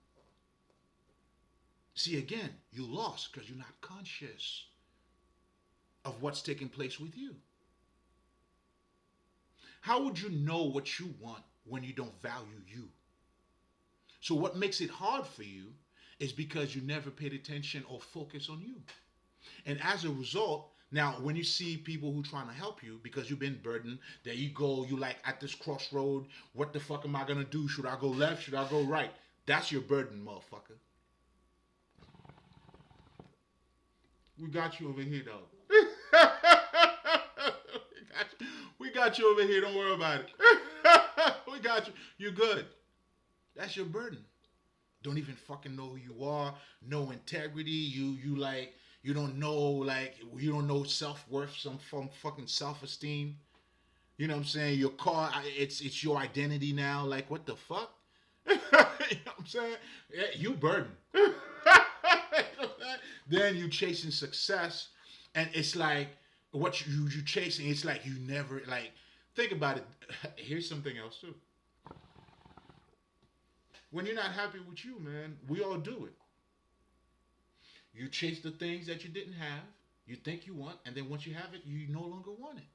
See, again, you lost because you're not conscious of what's taking place with you. How would you know what you want when you don't value you? So what makes it hard for you is because you never paid attention or focus on you. And as a result, now when you see people who trying to help you because you've been burdened, there you go, you like at this crossroad, what the fuck am I gonna do? Should I go left? Should I go right? That's your burden, motherfucker. We got you over here, though. We got you over here. Don't worry about it. We got you. You good. That's your burden. Don't even fucking know who you are. No integrity. You like, you don't know, like, you don't know self-worth, some fucking self-esteem. You know what I'm saying? Your car, it's your identity now. Like, what the fuck? You know what I'm saying? Yeah, you burden. Then you chasing success, and it's like what you chasing. It's like you never like. Think about it. Here's something else too. When you're not happy with you, man, we all do it. You chase the things that you didn't have, you think you want, and then once you have it, you no longer want it.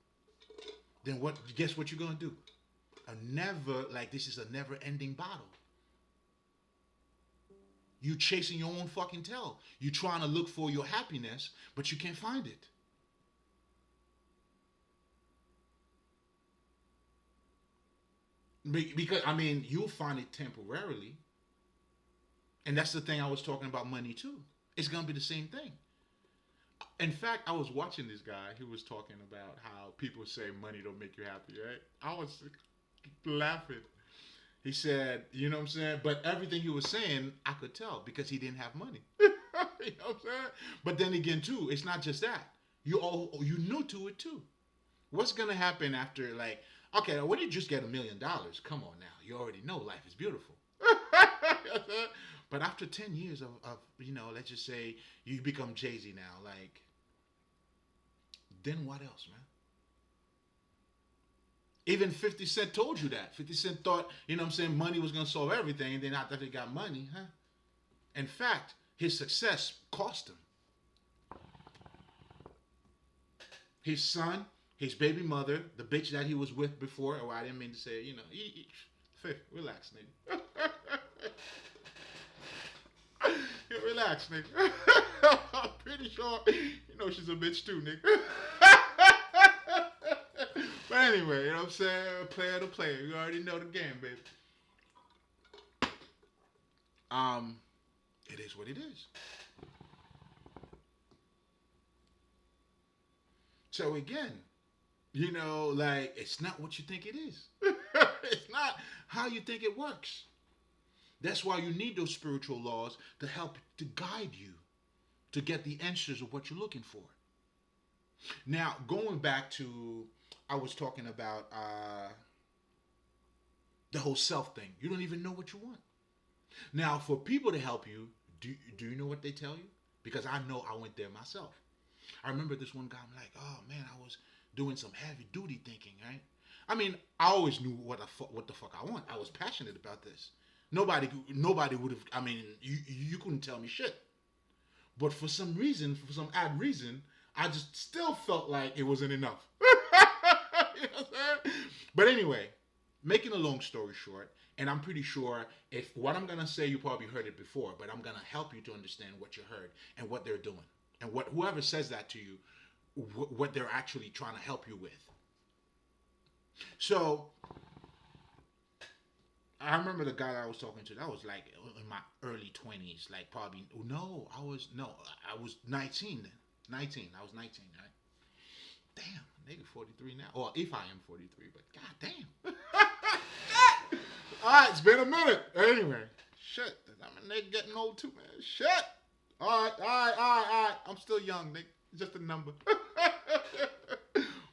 Then what? Guess what you're gonna do? never, like, this is a never ending battle. You chasing your own fucking tail. You trying to look for your happiness, but you can't find it. Because I mean, you'll find it temporarily, and that's the thing I was talking about money too. It's gonna be the same thing. In fact, I was watching this guy. He was talking about how people say money don't make you happy, right? I was laughing. He said, you know what I'm saying? But everything he was saying, I could tell because he didn't have money. You know what I'm saying? But then again, too, it's not just that. You new to it too. What's gonna happen after, like, okay, when you just get $1 million, come on now, you already know life is beautiful. But after 10 years of let's just say you become Jay-Z now, like, then what else, man? Even 50 Cent told you that. 50 Cent thought, you know what I'm saying, money was going to solve everything. And then after he got money, huh? In fact, his success cost him. His son, his baby mother, the bitch that he was with before, or I didn't mean to say, relax, nigga. Yeah, relax, nigga. I'm pretty sure she's a bitch too, nigga. But anyway, you know what I'm saying? Player to player. You already know the game, baby. It is what it is. So again, like, it's not what you think it is. It's not how you think it works. That's why you need those spiritual laws to help to guide you to get the answers of what you're looking for. Now, going back to, I was talking about the whole self thing. You don't even know what you want. Now, for people to help you, do you know what they tell you? Because I know I went there myself. I remember this one guy, I'm like, oh man, I was doing some heavy duty thinking, right? I mean, I always knew what the fuck I want. I was passionate about this. Nobody would have, I mean, you couldn't tell me shit. But for some reason, for some odd reason, I just still felt like it wasn't enough. You know what I'm saying? But anyway, making a long story short, and I'm pretty sure if what I'm going to say, you probably heard it before, but I'm going to help you to understand what you heard and what they're doing. And what whoever says that to you, what they're actually trying to help you with. So, I remember the guy that I was talking to, that was like in my early 20s, like probably, I was 19 then. 19, I was 19, right? Damn, nigga 43 now. Or if I am 43, but god damn. Alright, it's been a minute. Anyway, shit, I'm a nigga getting old too, man. Shit. Alright. I'm still young, nigga. Just a number.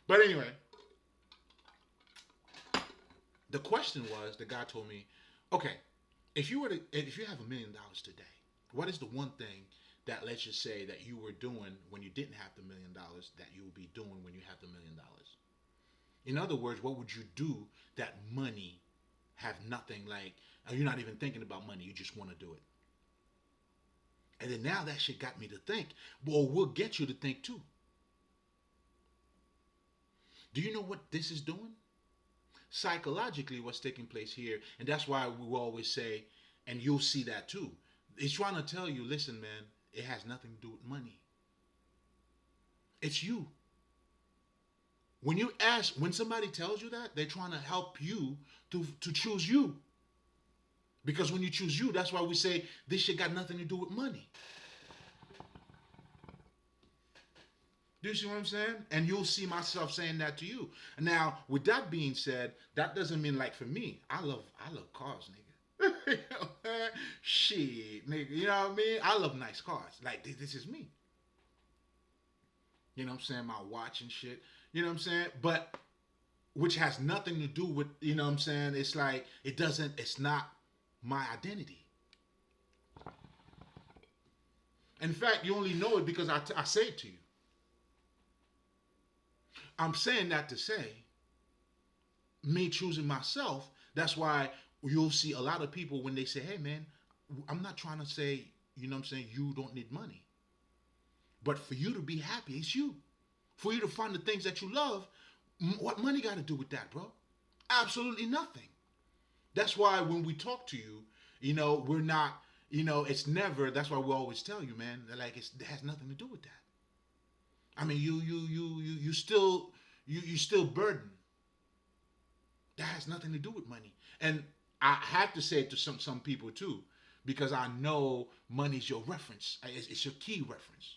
But anyway, the question was, the guy told me, okay, if you have $1 million today, what is the one thing that, let's just say, that you were doing when you didn't have the $1 million that you will be doing when you have the $1 million? In other words, what would you do that money have nothing, like, you're not even thinking about money, you just want to do it? And then now that shit got me to think. Well, we'll get you to think too. Do you know what this is doing? Psychologically, what's taking place here, and that's why we always say, and you'll see that too, it's trying to tell you, listen, man, it has nothing to do with money. It's you. When somebody tells you that, they're trying to help you to choose you. Because when you choose you, that's why we say this shit got nothing to do with money. Do you see what I'm saying? And you'll see myself saying that to you. Now, with that being said, that doesn't mean, like, for me, I love cars, nigga. You know, shit, nigga. You know what I mean? I love nice cars. Like, this is me. You know what I'm saying? My watch and shit. You know what I'm saying? But, which has nothing to do with, you know what I'm saying? It's like, it's not my identity. In fact, you only know it because I say it to you. I'm saying that to say, me choosing myself, that's why you'll see a lot of people when they say, hey man, I'm not trying to say, you know what I'm saying, you don't need money. But for you to be happy, it's you. For you to find the things that you love, what money got to do with that, bro? Absolutely nothing. That's why when we talk to you, we're not, it's never. That's why we always tell you, man, that like it has nothing to do with that. I mean, you still burden. That has nothing to do with money. And I have to say it to some people too, because I know money's your reference. It's your key reference.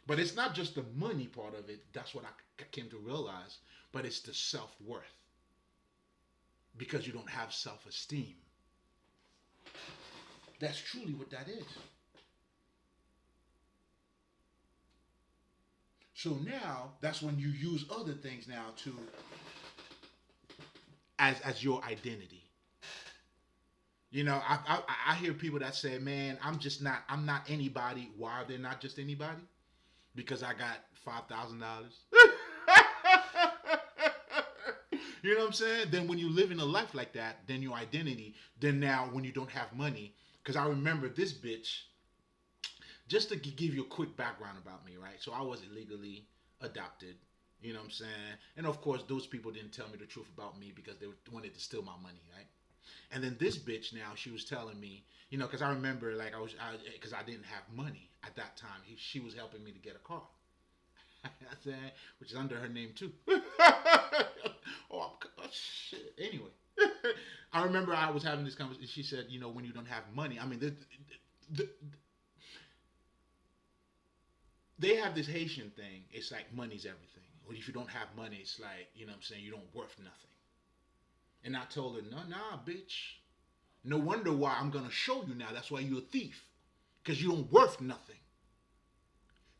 But it's not just the money part of it. That's what I came to realize. But it's the self worth, because you don't have self esteem. That's truly what that is. So now that's when you use other things now to as your identity. I hear people that say, "Man, I'm not anybody." Why are they not just anybody? Because I got $5,000. You know what I'm saying? Then when you live in a life like that, then your identity. Then now when you don't have money, because I remember this bitch. Just to give you a quick background about me, right? So I was illegally adopted. You know what I'm saying? And of course, those people didn't tell me the truth about me because they wanted to steal my money, right? And then this bitch now, she was telling me, because I remember like because I didn't have money at that time. She was helping me to get a car, which is under her name too. Oh shit. Anyway, I remember I was having this conversation. She said, when you don't have money, I mean, the, they have this Haitian thing. It's like money's everything. Or if you don't have money, it's like, what I'm saying, you don't worth nothing. And I told her, no, nah, bitch. No wonder why I'm gonna show you now. That's why you're a thief. Because you don't worth nothing.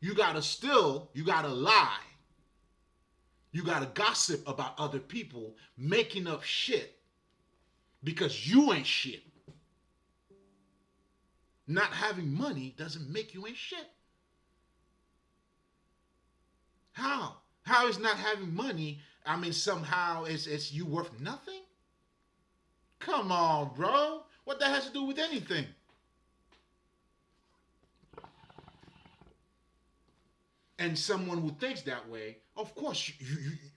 You gotta steal, you gotta lie. You gotta gossip about other people, making up shit. Because you ain't shit. Not having money doesn't make you ain't shit. How? How is not having money? I mean, somehow it's you worth nothing? Come on, bro. What that has to do with anything? And someone who thinks that way, of course,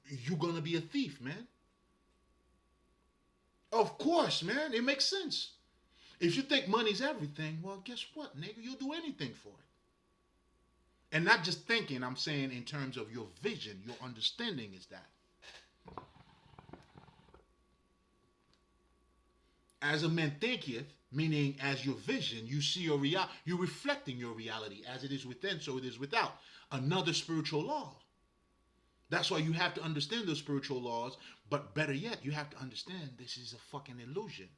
you're gonna be a thief, man. Of course, man. It makes sense. If you think money's everything, well, guess what, nigga? You'll do anything for it. And not just thinking, I'm saying in terms of your vision, your understanding is that. As a man thinketh, meaning as your vision, you see your reality, you're reflecting your reality. As it is within, so it is without. Another spiritual law. That's why you have to understand those spiritual laws, but better yet, you have to understand this is a fucking illusion.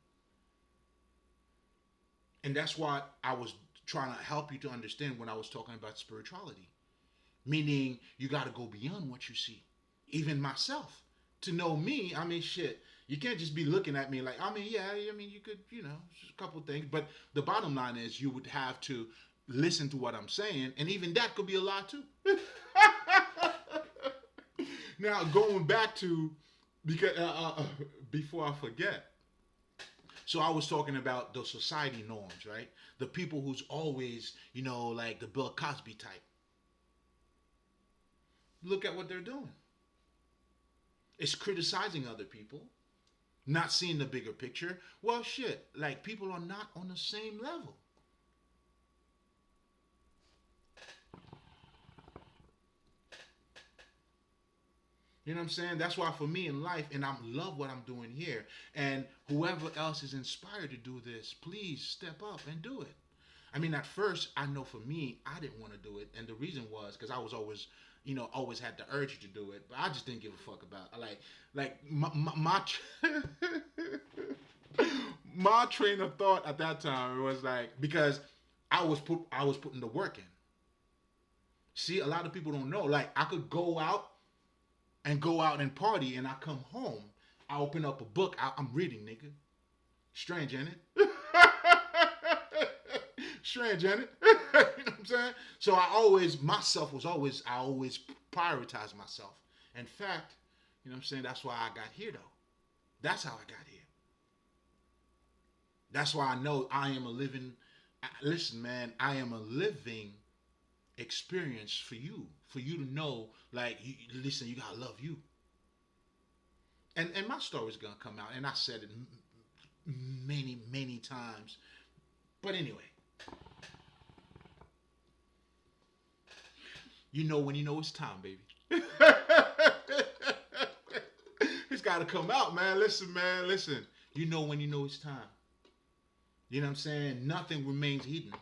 And that's why I was trying to help you to understand when I was talking about spirituality. Meaning, you got to go beyond what you see. Even myself. To know me, I mean, shit. You can't just be looking at me like, I mean, yeah, I mean, you could, just a couple of things. But the bottom line is you would have to listen to what I'm saying. And even that could be a lie, too. Now, going back to, because before I forget, so I was talking about the society norms, right? The people who's always, like the Bill Cosby type. Look at what they're doing. It's criticizing other people, not seeing the bigger picture. Well, shit, like people are not on the same level. You know what I'm saying? That's why for me in life, and I love what I'm doing here, and whoever else is inspired to do this, please step up and do it. I mean, at first, I know for me, I didn't want to do it, and the reason was because I was always, always had the urge to do it, but I just didn't give a fuck about it. Like my my train of thought at that time was like because I was putting the work in. See, a lot of people don't know. Like I could go out and party, and I come home, I open up a book, I'm reading, nigga. Strange, ain't it? Strange, ain't it? You know what I'm saying? So I always prioritize myself. In fact, you know what I'm saying? That's why I got here, though. That's how I got here. That's why I know I am a living, listen, man, I am a living experience for you to know, like, listen, you gotta love you. and my story's gonna come out, and I said it many times. But anyway, you know when you know it's time, baby. It's got to come out, man. Listen, man. Listen. You know when you know it's time. You know what I'm saying? Nothing remains hidden.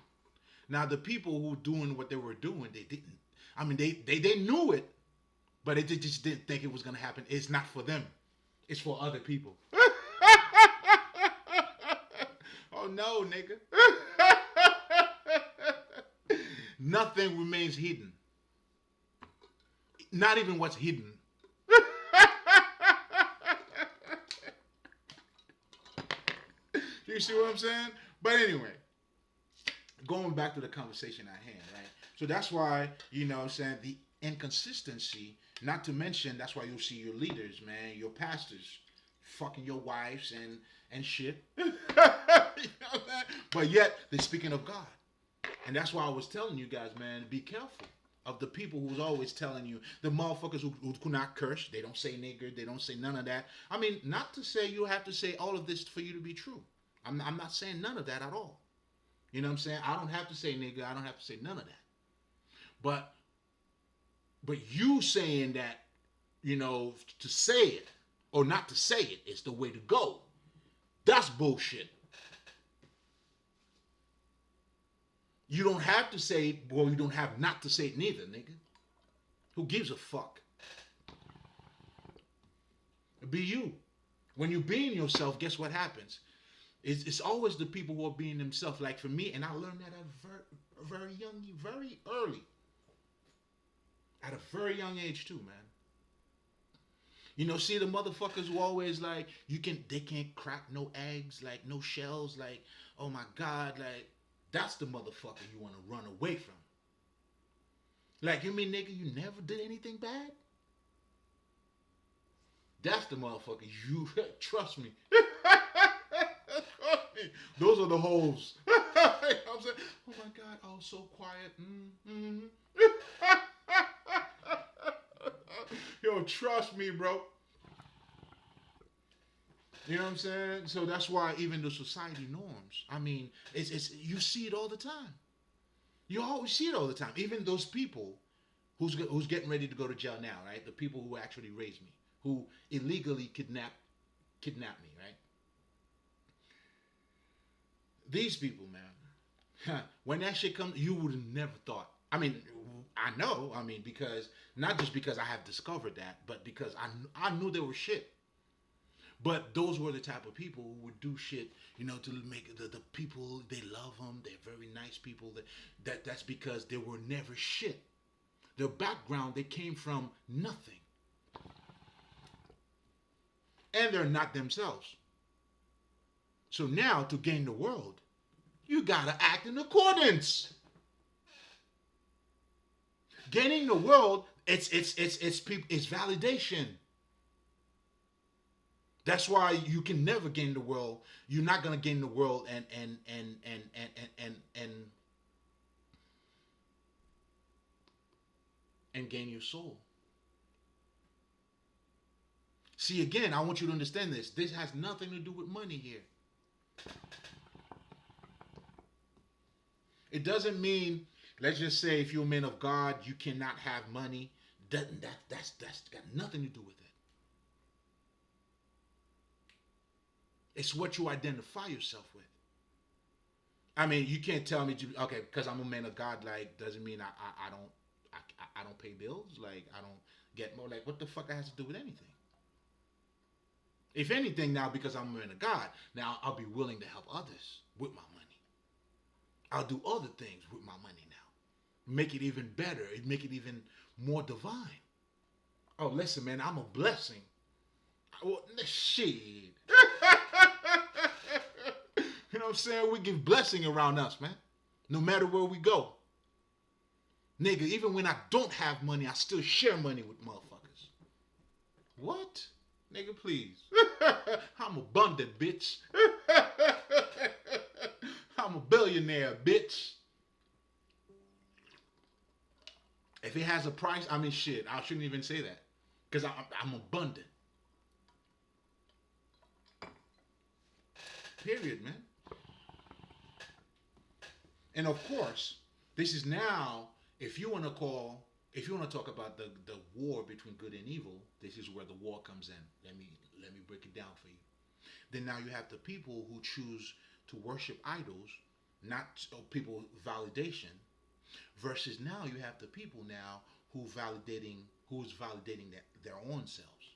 Now, the people who were doing what they were doing, they didn't. I mean, they knew it, but they just didn't think it was going to happen. It's not for them. It's for other people. Oh, no, nigga. Nothing remains hidden. Not even what's hidden. You see what I'm saying? But anyway, going back to the conversation at hand, right? So that's why, you know what I'm saying, the inconsistency, not to mention, that's why you'll see your leaders, man, your pastors, fucking your wives and shit. You know what I'm saying? But yet, they're speaking of God. And that's why I was telling you guys, man, be careful of the people who's always telling you, the motherfuckers who could not curse, they don't say nigger, they don't say none of that. I mean, not to say you have to say all of this for you to be true. I'm not saying none of that at all. You know what I'm saying? I don't have to say nigga, I don't have to say none of that. But you saying that, you know, to say it or not to say it is the way to go. That's bullshit. You don't have to say it, well, you don't have not to say it neither, nigga. Who gives a fuck? Be you. When you being yourself, guess what happens? It's always the people who are being themselves. Like for me, and I learned that at very early. At a very young age too, man. You know, see the motherfuckers who always like, they can't crack no eggs, like no shells, like, oh my God, like, that's the motherfucker you want to run away from. Like, you mean, nigga, you never did anything bad? That's the motherfucker you, trust me. Those are the hoes. You know I'm saying, oh my God, oh, so quiet. Mm-hmm. Yo, trust me, bro. You know what I'm saying? So that's why even the society norms, I mean, it's you see it all the time. You always see it all the time. Even those people who's getting ready to go to jail now, right? The people who actually raised me, who illegally kidnapped me, right? These people, man, when that shit comes, you would have never thought. I mean, I know. I mean, because not just because I have discovered that, but because I knew they were shit. But those were the type of people who would do shit, you know, to make the people, they love them. They're very nice people. That's because they were never shit. Their background, they came from nothing. And they're not themselves. So now, to gain the world, you gotta act in accordance. Gaining the world, it's validation. That's why you can never gain the world. You're not gonna gain the world and gain your soul. See, again, I want you to understand this. This has nothing to do with money here. It doesn't mean, let's just say, if you're a man of God, you cannot have money. That's got nothing to do with it. It's what you identify yourself with. I mean, you can't tell me okay, because I'm a man of God, like, doesn't mean I don't pay bills, like I don't get more. Like, what the fuck that has to do with anything? If anything, now because I'm a man of God, now I'll be willing to help others with my money. I'll do other things with my money now. Make it even better. Make it even more divine. Oh, listen, man, I'm a blessing. Well, shit. You know what I'm saying? We give blessing around us, man. No matter where we go. Nigga, even when I don't have money, I still share money with motherfuckers. What? Nigga, please. I'm abundant, bitch. I'm a billionaire, bitch. If it has a price, I mean, shit, I shouldn't even say that. Because I'm abundant. Period, man. And of course, this is now, if you want to call, if you want to talk about the war between good and evil, this is where the war comes in. Let me break it down for you. Then now you have the people who choose to worship idols, not people validation, versus now you have the people now who's validating their own selves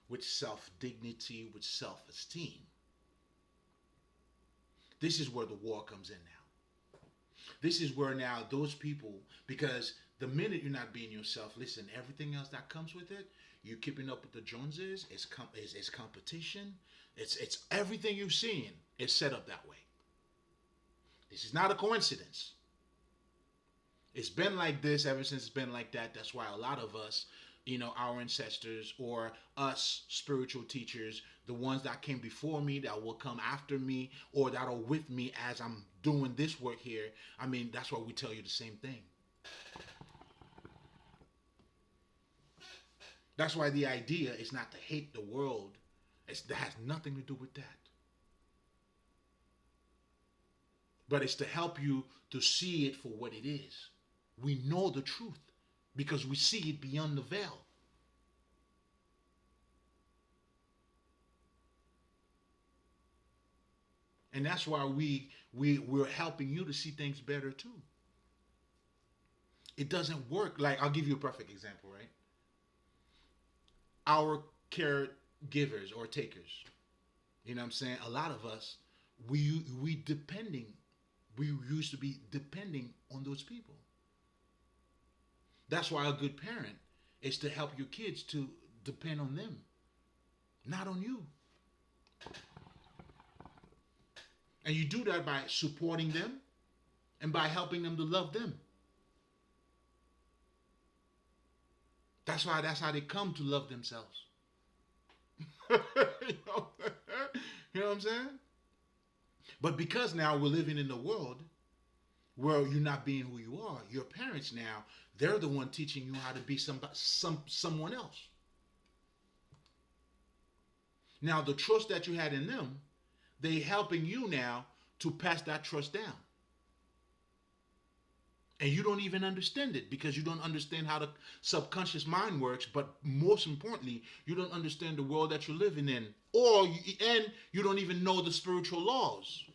with self dignity, with self esteem. This is where the war comes in now. This is where now those people, because the minute you're not being yourself, listen, everything else that comes with it, you keeping up with the Joneses, it's competition, it's everything you're seeing is set up that way. This is not a coincidence. It's been like this ever since it's been like that. That's why a lot of us, our ancestors or us spiritual teachers, the ones that came before me, that will come after me, or that are with me as I'm doing this work here. I mean, that's why we tell you the same thing. That's why the idea is not to hate the world. That has nothing to do with that. But it's to help you to see it for what it is. We know the truth because we see it beyond the veil. And that's why we're helping you to see things better too. It doesn't work. Like, I'll give you a perfect example, right? Our caregivers or takers, you know what I'm saying? A lot of us, we depending, we used to be depending on those people. That's why a good parent is to help your kids to depend on them, not on you. And you do that by supporting them and by helping them to love them. That's how they come to love themselves. you, know? You know what I'm saying? But because now we're living in a world where you're not being who you are, your parents now, they're the one teaching you how to be someone else. Now the trust that you had in them, they helping you now to pass that trust down. And you don't even understand it because you don't understand how the subconscious mind works. But most importantly, you don't understand the world that you're living in, and you don't even know the spiritual laws.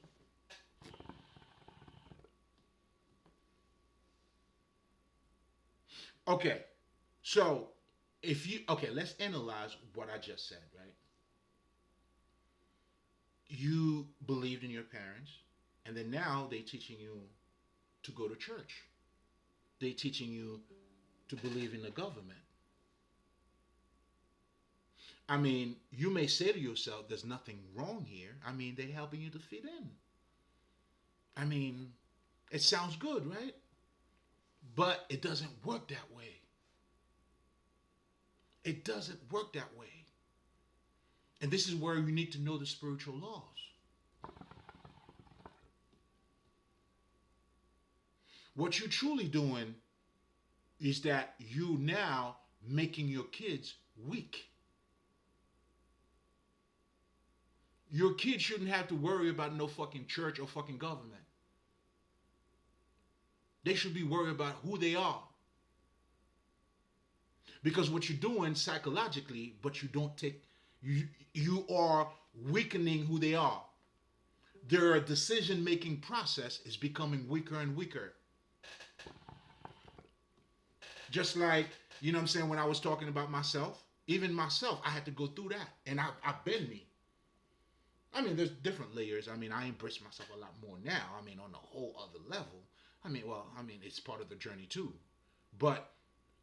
Okay, so let's analyze what I just said. Right, you believed in your parents, and then now they teaching you to go to church. They teaching you to believe in the government. I mean, you may say to yourself, there's nothing wrong here. I mean, they're helping you to fit in. I mean, it sounds good, right? But it doesn't work that way. It doesn't work that way. And this is where you need to know the spiritual laws. What you're truly doing is that you now making your kids weak. Your kids shouldn't have to worry about no fucking church or fucking government. They should be worried about who they are. Because what you're doing psychologically, but you don't take, you are weakening who they are. Their decision-making process is becoming weaker and weaker. Just like, you know what I'm saying, when I was talking about myself, even myself, I had to go through that. And I've been me. I mean, there's different layers. I mean, I embrace myself a lot more now. I mean, on a whole other level. It's part of the journey too. But,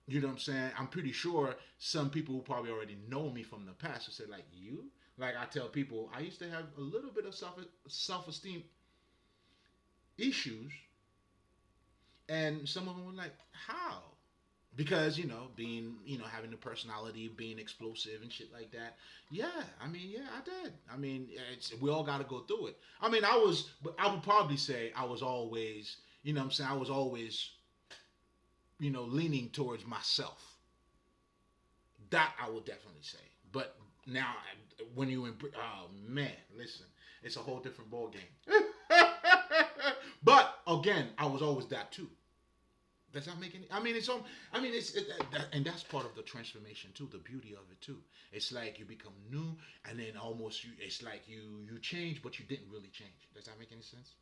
you know what I'm saying? I'm pretty sure some people who probably already know me from the past will say, like, you? Like, I tell people, I used to have a little bit of self-esteem issues. And some of them were like, how? Because, having a personality, being explosive and shit like that. Yeah, I did. We all got to go through it. I would probably say I was always, I was always, leaning towards myself. That I would definitely say. But now, when you oh man, listen, it's a whole different ball game. But again, I was always that too. Does that make any? I mean, it's on. I mean, and that's part of the transformation too. The beauty of it too. It's like you become new, and then almost you. It's like you change, but you didn't really change. Does that make any sense?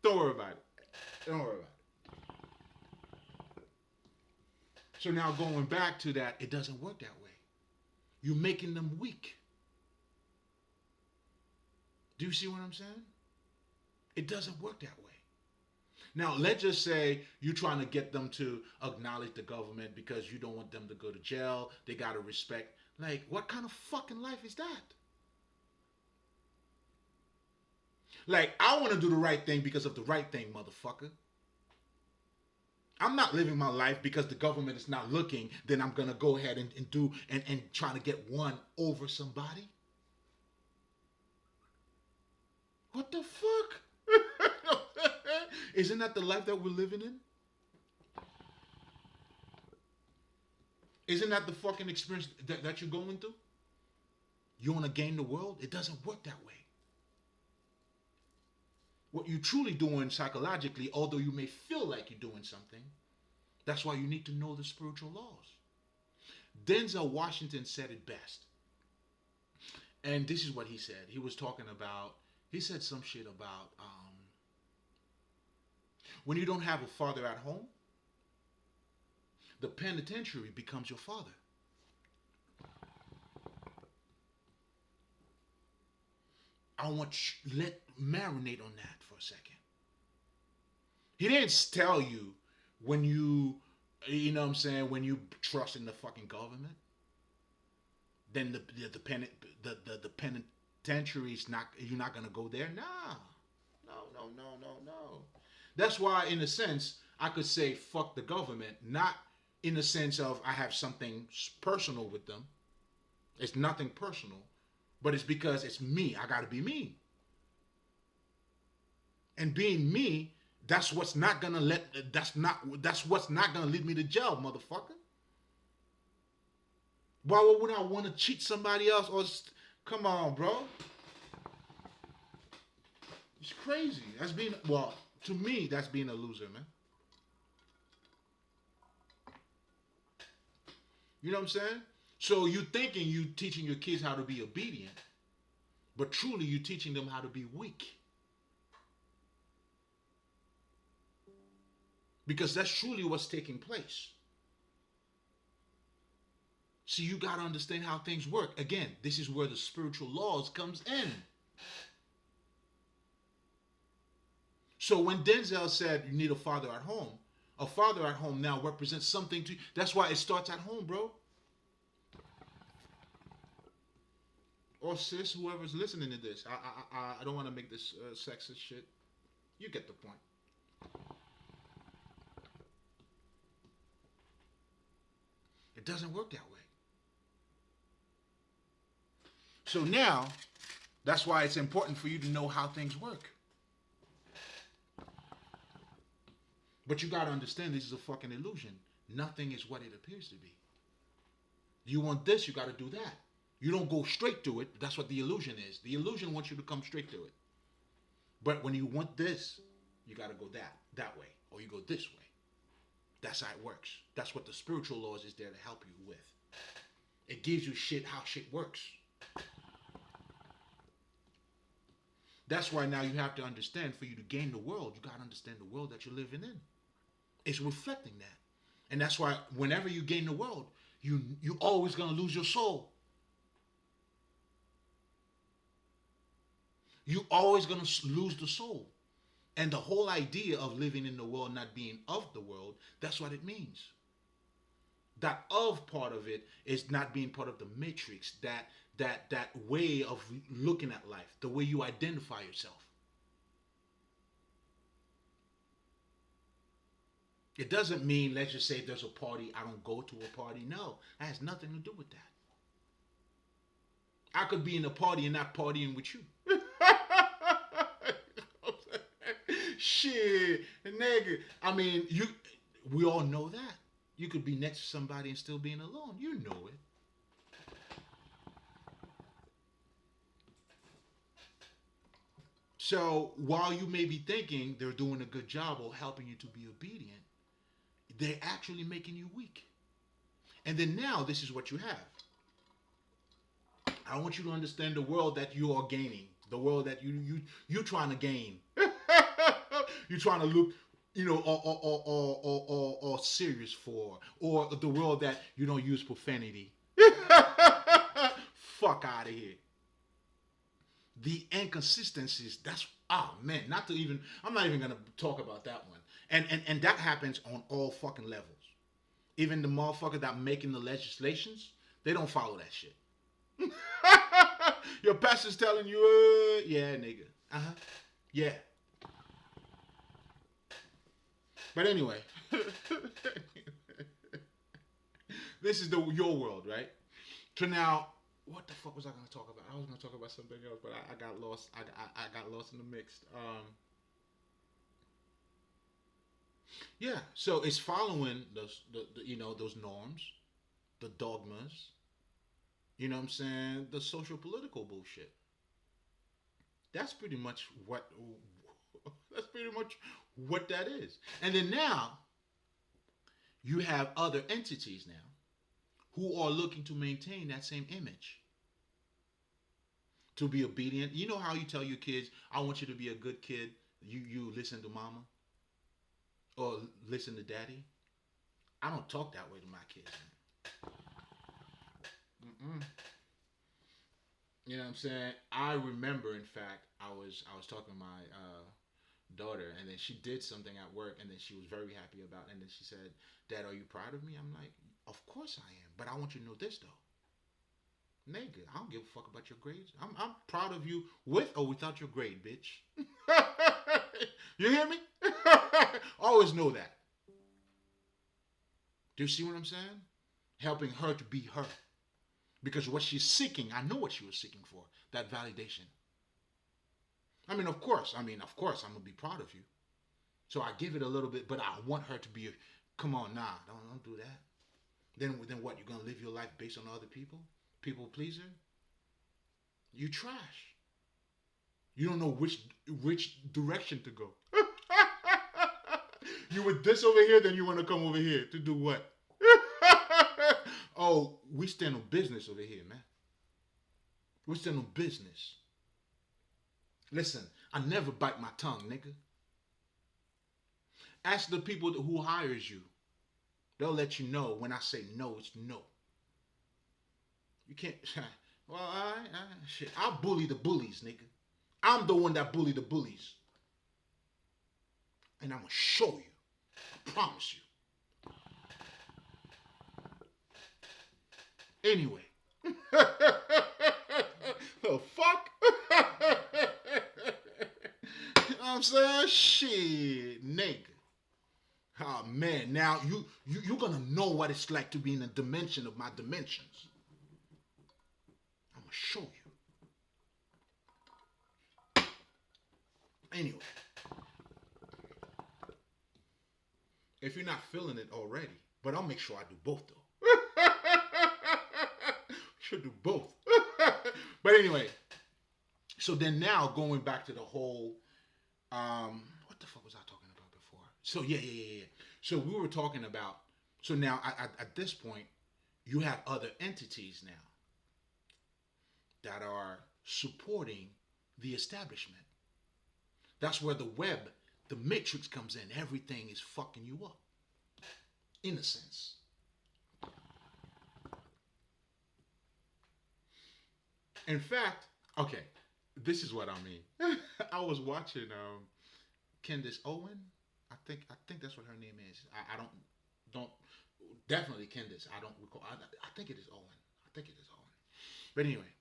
Don't worry about it. Don't worry about it. So now going back to that, it doesn't work that way. You're making them weak. Do you see what I'm saying? It doesn't work that way. Now, let's just say you're trying to get them to acknowledge the government because you don't want them to go to jail. They got to respect. Like, what kind of fucking life is that? Like, I want to do the right thing because of the right thing, motherfucker. I'm not living my life because the government is not looking. Then I'm going to go ahead and do and trying to get one over somebody. What the fuck? Isn't that the life that we're living in? Isn't that the fucking experience that you're going through? You want to gain the world? It doesn't work that way. What you're truly doing psychologically, although you may feel like you're doing something, that's why you need to know the spiritual laws. Denzel Washington said it best. And this is what he said. He was talking about, he said some shit about when you don't have a father at home, the penitentiary becomes your father. I want let marinate on that for a second. He didn't tell you when you know what I'm saying, when you trust in the fucking government, then the penitentiary is not, you're not gonna go there. Nah, no. That's why, in a sense, I could say fuck the government, not in the sense of I have something personal with them. It's nothing personal, but it's because it's me. I gotta be me. And being me, that's what's not gonna lead me to jail, motherfucker. Why would I want to cheat somebody else come on, bro? It's crazy. That's being, well, to me, that's being a loser, man. You know what I'm saying? So you thinking you teaching your kids how to be obedient, but truly you teaching them how to be weak. Because that's truly what's taking place. See, you got to understand how things work. Again, this is where the spiritual laws comes in. So when Denzel said you need a father at home now represents something to you. That's why it starts at home, bro. Or sis, whoever's listening to this. I don't want to make this sexist shit. You get the point. It doesn't work that way. So now, that's why it's important for you to know how things work. But you got to understand this is a fucking illusion. Nothing is what it appears to be. You want this, you got to do that. You don't go straight to it. That's what the illusion is. The illusion wants you to come straight to it. But when you want this, you got to go that way. Or you go this way. That's how it works. That's what the spiritual laws is there to help you with. It gives you how shit works. That's why now you have to understand, for you to gain the world, you got to understand the world that you're living in. It's reflecting that. And that's why whenever you gain the world, you're always going to lose your soul. You're always going to lose the soul. And the whole idea of living in the world, not being of the world, that's what it means. That of part of it is not being part of the matrix, that way of looking at life, the way you identify yourself. It doesn't mean, let's just say there's a party, I don't go to a party. No, that has nothing to do with that. I could be in a party and not partying with you. Shit, nigga. I mean, we all know that. You could be next to somebody and still being alone. You know it. So while you may be thinking they're doing a good job or helping you to be obedient, they're actually making you weak. And then now this is what you have. I want you to understand the world that you are gaining, the world that you're trying to gain. You're trying to look, all serious for, or the world that you don't use profanity. Fuck out of here. The inconsistencies. That's man. Not to even. I'm not even gonna talk about that one. And that happens on all fucking levels. Even the motherfucker that making the legislations, they don't follow that shit. Your pastor's telling you, yeah, nigga. Yeah. But anyway, this is your world, right? So now, what the fuck was I gonna talk about? I was gonna talk about something else, but I got lost. I got lost in the mix. Yeah. So it's following those norms, the dogmas. You know what I'm saying? The social political bullshit. That's pretty much what. That's pretty much what that is. And then now you have other entities now who are looking to maintain that same image, to be obedient. You know how you tell your kids, "I want you to be a good kid." You listen to mama or listen to daddy. I don't talk that way to my kids. Mm-mm. You know what I'm saying? I remember, in fact, I was talking to my daughter, and then she did something at work, and then she was very happy about it, and then she said, "Dad, are you proud of me?" I'm like, "Of course I am, but I want you to know this though, nigga. I don't give a fuck about your grades. I'm proud of you with or without your grade, bitch." You hear me? Always know that. Do you see what I'm saying? Helping her to be her. Because what she's seeking, I know what she was seeking for, that validation. Of course, I'm gonna be proud of you. So I give it a little bit, but I want her to be. Come on, nah, don't do that. Then what? You're gonna live your life based on other people, people pleaser. You trash. You don't know which direction to go. You were this over here, then you want to come over here to do what? Oh, we stand on business over here, man. We stand on business. Listen, I never bite my tongue, nigga. Ask the people who hires you. They'll let you know when I say no, it's no. You can't. Well, shit. I'll bully the bullies, nigga. I'm the one that bully the bullies. And I'm going to show you. I promise you. Anyway. The fuck? You know what I'm saying? Shit, nigga. Oh man, now you're gonna know what it's like to be in a dimension of my dimensions. I'm gonna show you. Anyway, if you're not feeling it already, but I'll make sure I do both though. Should do both. But anyway, so then now going back to the whole, what the fuck was I talking about before? So yeah. So we were talking about. So now at this point, you have other entities now that are supporting the establishment. That's where the web, the matrix comes in. Everything is fucking you up. In a sense. In fact, okay, this is what I mean. I was watching Candace Owen. I think that's what her name is. I don't definitely Candace. I don't recall. I think it is Owen. I think it is Owen. But anyway,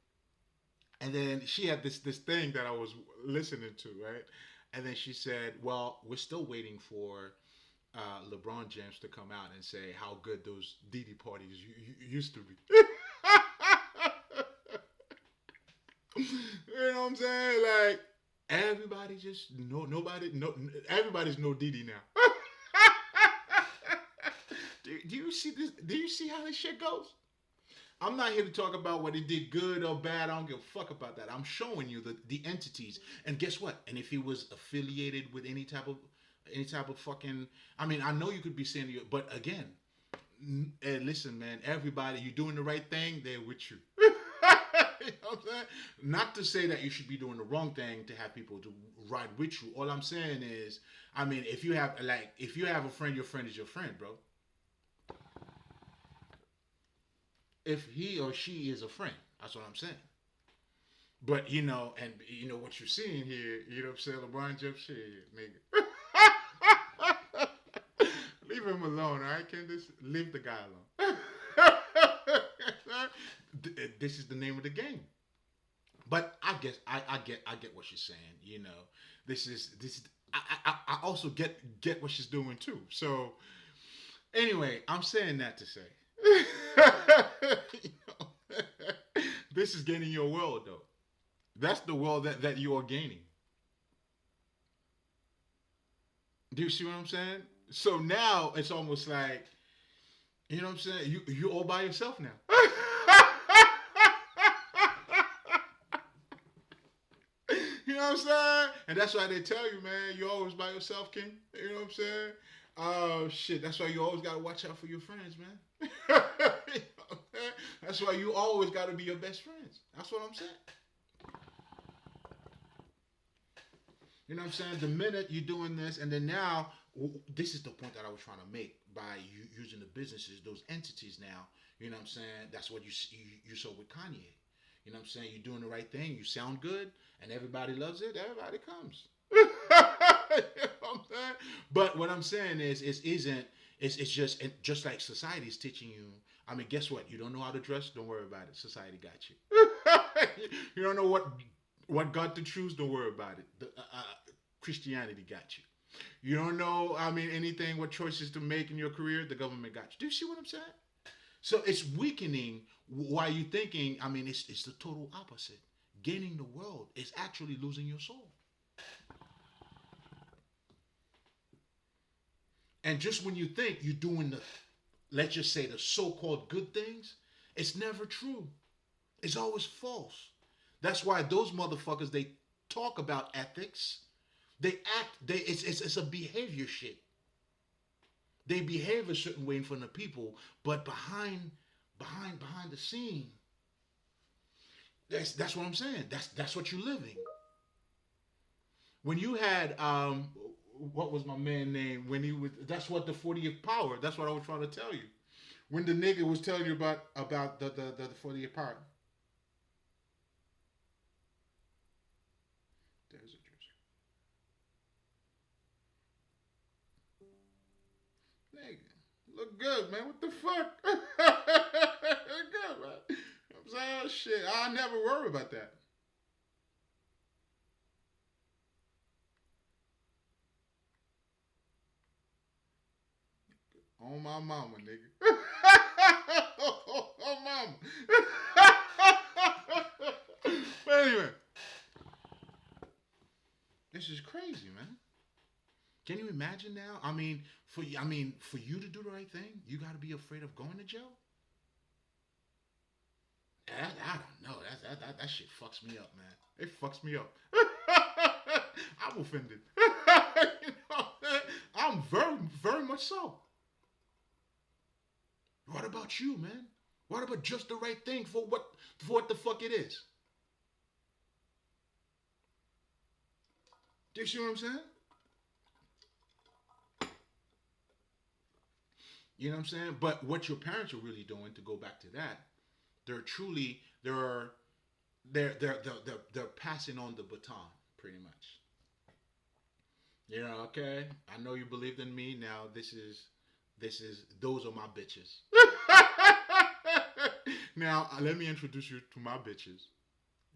and then she had this thing that I was listening to, right? And then she said, "Well, we're still waiting for LeBron James to come out and say how good those Didi parties used to be." You know what I'm saying? Like everybody just everybody's no Didi now. Do you see this? Do you see how this shit goes? I'm not here to talk about what he did good or bad. I don't give a fuck about that. I'm showing you the entities. And guess what? And if he was affiliated with any type of fucking, I mean, I know you could be saying, but again, hey, listen, man, everybody, you're doing the right thing, they're with you. You know what I'm saying? Not to say that you should be doing the wrong thing to have people to ride with you. All I'm saying is, I mean, if you have a friend, your friend is your friend, bro. If he or she is a friend, that's what I'm saying. But and what you're seeing here, you know what I'm saying? LeBron James, shit, nigga. Leave him alone, all right? Can this leave the guy alone? This is the name of the game. But I get what she's saying. This is. I also get what she's doing too. So anyway, I'm saying that to say, you know, this is gaining your world though. That's the world that you are gaining. Do you see what I'm saying? So now it's almost like, you know what I'm saying? You all by yourself now. You know what I'm saying? And that's why they tell you, man, you're always by yourself, King. You know what I'm saying? Oh shit. That's why you always gotta watch out for your friends, man. You know what I'm saying? That's why you always gotta be your best friends. That's what I'm saying. You know what I'm saying? The minute you're doing this, and then now, this is the point that I was trying to make by using the businesses, those entities now. You know what I'm saying? That's what you saw with Kanye. You know what I'm saying? You're doing the right thing. You sound good, and everybody loves it. Everybody comes. You know what I'm saying? But what I'm saying is, it's just like society is teaching you. I mean, guess what? You don't know how to dress? Don't worry about it. Society got you. You don't know what God to choose? Don't worry about it. Christianity got you. You don't know, I mean, anything, what choices to make in your career? The government got you. Do you see what I'm saying? So it's weakening while you thinking, I mean, it's the total opposite. Gaining the world is actually losing your soul. And just when you think you're doing let's just say, the so called good things, it's never true. It's always false. That's why those motherfuckers, they talk about ethics. It's a behavior shit. They behave a certain way in front of people, but behind the scene, that's what I'm saying. That's what you're living. When you had what was my man name? When he was, that's what the 40th power. That's what I was trying to tell you. When the nigga was telling you about the 40th power. There's a nigga, look good, man. What the fuck? Look good, man. You know what I'm saying? Shit, I never worry about that. On my mama, nigga. On mama. But anyway, this is crazy, man. Can you imagine now? I mean, for you to do the right thing, you got to be afraid of going to jail. I don't know. That shit fucks me up, man. It fucks me up. I'm offended. You know, I'm very, very much so. What about you, man? What about just the right thing for what the fuck it is? Do you see what I'm saying? You know what I'm saying? But what your parents are really doing, to go back to that, they're truly they're passing on the baton, pretty much. Okay. I know you believed in me. Now this is those are my bitches. Now let me introduce you to my bitches.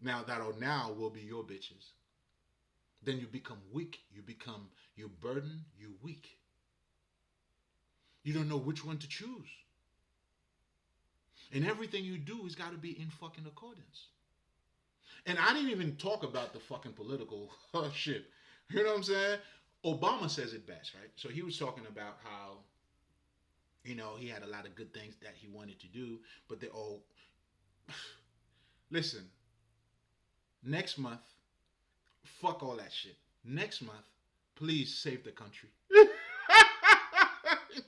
Now now will be your bitches. Then you become weak. You burden. You weak. You don't know which one to choose. And everything you do has got to be in fucking accordance. And I didn't even talk about the fucking political shit. You know what I'm saying? Obama says it best, right? So he was talking about how, he had a lot of good things that he wanted to do, but they all, Listen, next month, fuck all that shit. Next month, please save the country. You know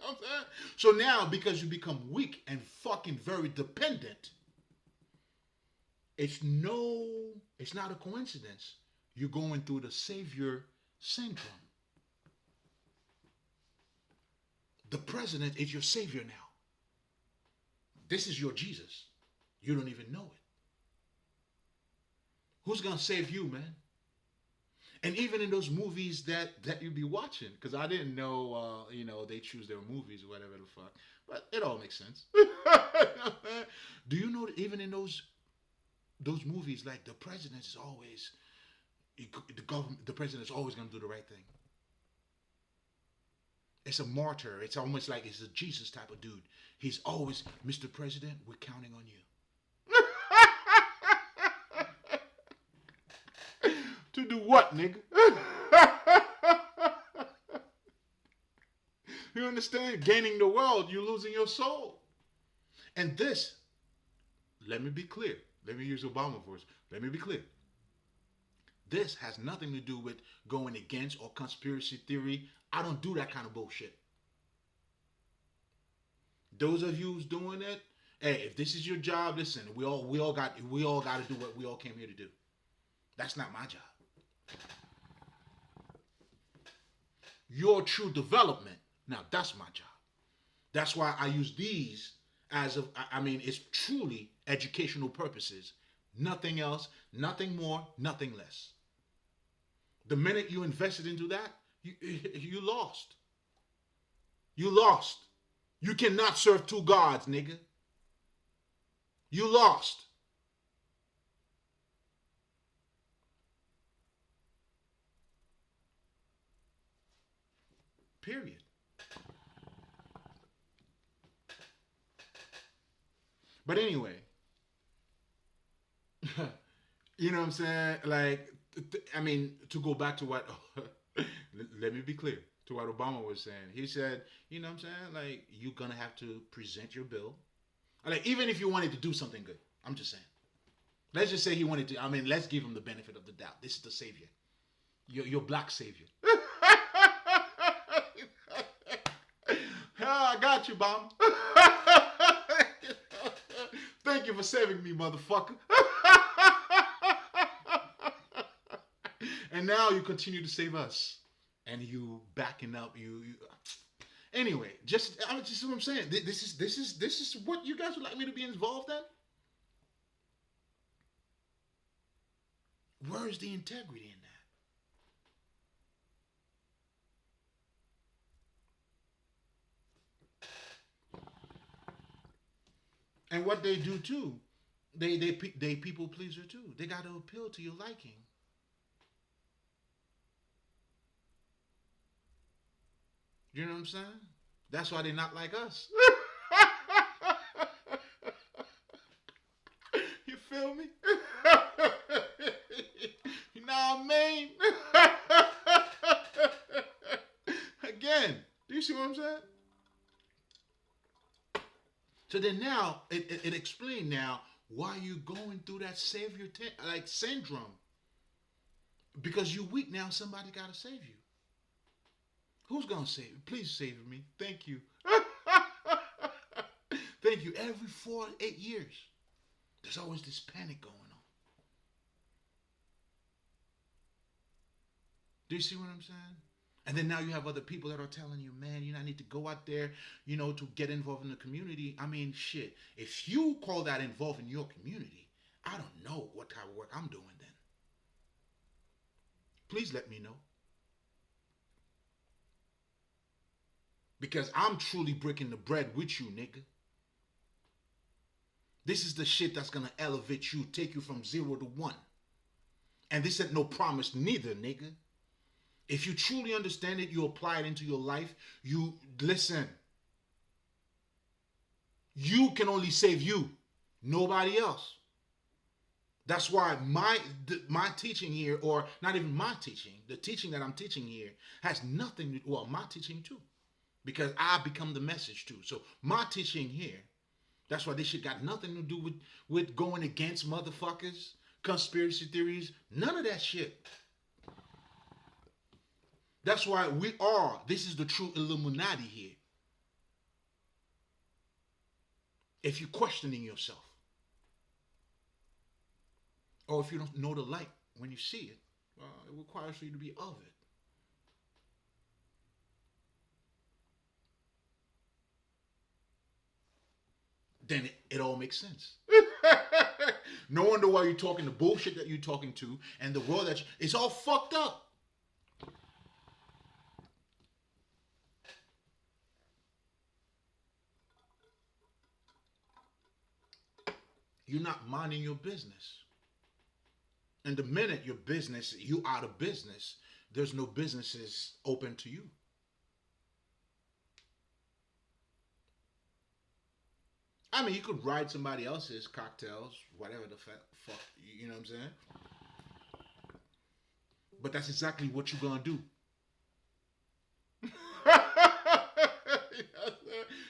what I'm saying? So now, because you become weak and fucking very dependent, it's not a coincidence. You're going through the savior syndrome. The president is your savior now. This is your Jesus. You don't even know it. Who's gonna save you, man? And even in those movies that you be watching, because I didn't know, they choose their movies or whatever the fuck, but it all makes sense. Do you know that even in those movies, like the president is always the president is always gonna do the right thing. It's a martyr. It's almost like it's a Jesus type of dude. He's always, Mr. President, we're counting on you. To do what, nigga? You understand? Gaining the world, you're losing your soul. And this, let me be clear. Let me use Obama voice. Let me be clear. This has nothing to do with going against or conspiracy theory. I don't do that kind of bullshit. Those of you who's doing it, hey, if this is your job, listen, we all got to do what we all came here to do. That's not my job. Your true development, now that's my job. That's why I use these it's truly educational purposes. Nothing else, nothing more, nothing less. The minute you invested into that, you lost. You lost. You cannot serve two gods, nigga. You lost. Period. But anyway, you know what I'm saying? Like, to go back to what, let me be clear, to what Obama was saying. He said, you know what I'm saying? Like, you're going to have to present your bill. Like, even if you wanted to do something good, I'm just saying. Let's just say he wanted to, let's give him the benefit of the doubt. This is the savior. Your black savior. I got you, Obama. Thank you for saving me, motherfucker. And now you continue to save us. And you backing up anyway, just what I'm saying. This is what you guys would like me to be involved in? Where is the integrity in that? And what they do too, they people pleaser too. They got to appeal to your liking. You know what I'm saying? That's why they're not like us. You feel me? You know what I mean? Again, do you see what I'm saying? So then now, it explained now why you going through that savior syndrome. Because you're weak now, somebody got to save you. Who's going to save you? Please save me. Thank you. Thank you. Every 4 to 8 years, there's always this panic going on. Do you see what I'm saying? And then now you have other people that are telling you, man, you need to go out there, to get involved in the community. Shit. If you call that involved in your community, I don't know what type of work I'm doing then. Please let me know. Because I'm truly breaking the bread with you, nigga. This is the shit that's going to elevate you, take you from 0 to 1. And this ain't no promise neither, nigga. If you truly understand it, you apply it into your life, you listen. You can only save you, nobody else. That's why my teaching here, or not even my teaching, the teaching that I'm teaching here has nothing to, my teaching too. Because I become the message too. So my teaching here That's why this shit got nothing to do with going against motherfuckers, conspiracy theories, none of that shit. That's why this is the true Illuminati here. If you're questioning yourself, or if you don't know the light when you see it, it requires for you to be of it. Then it all makes sense. No wonder why you're talking the bullshit that you're talking to and the world it's all fucked up. You're not minding your business. And the minute you out of business, there's no businesses open to you. I mean, you could ride somebody else's cocktails, whatever the fuck, you know what I'm saying? But that's exactly what you're gonna do.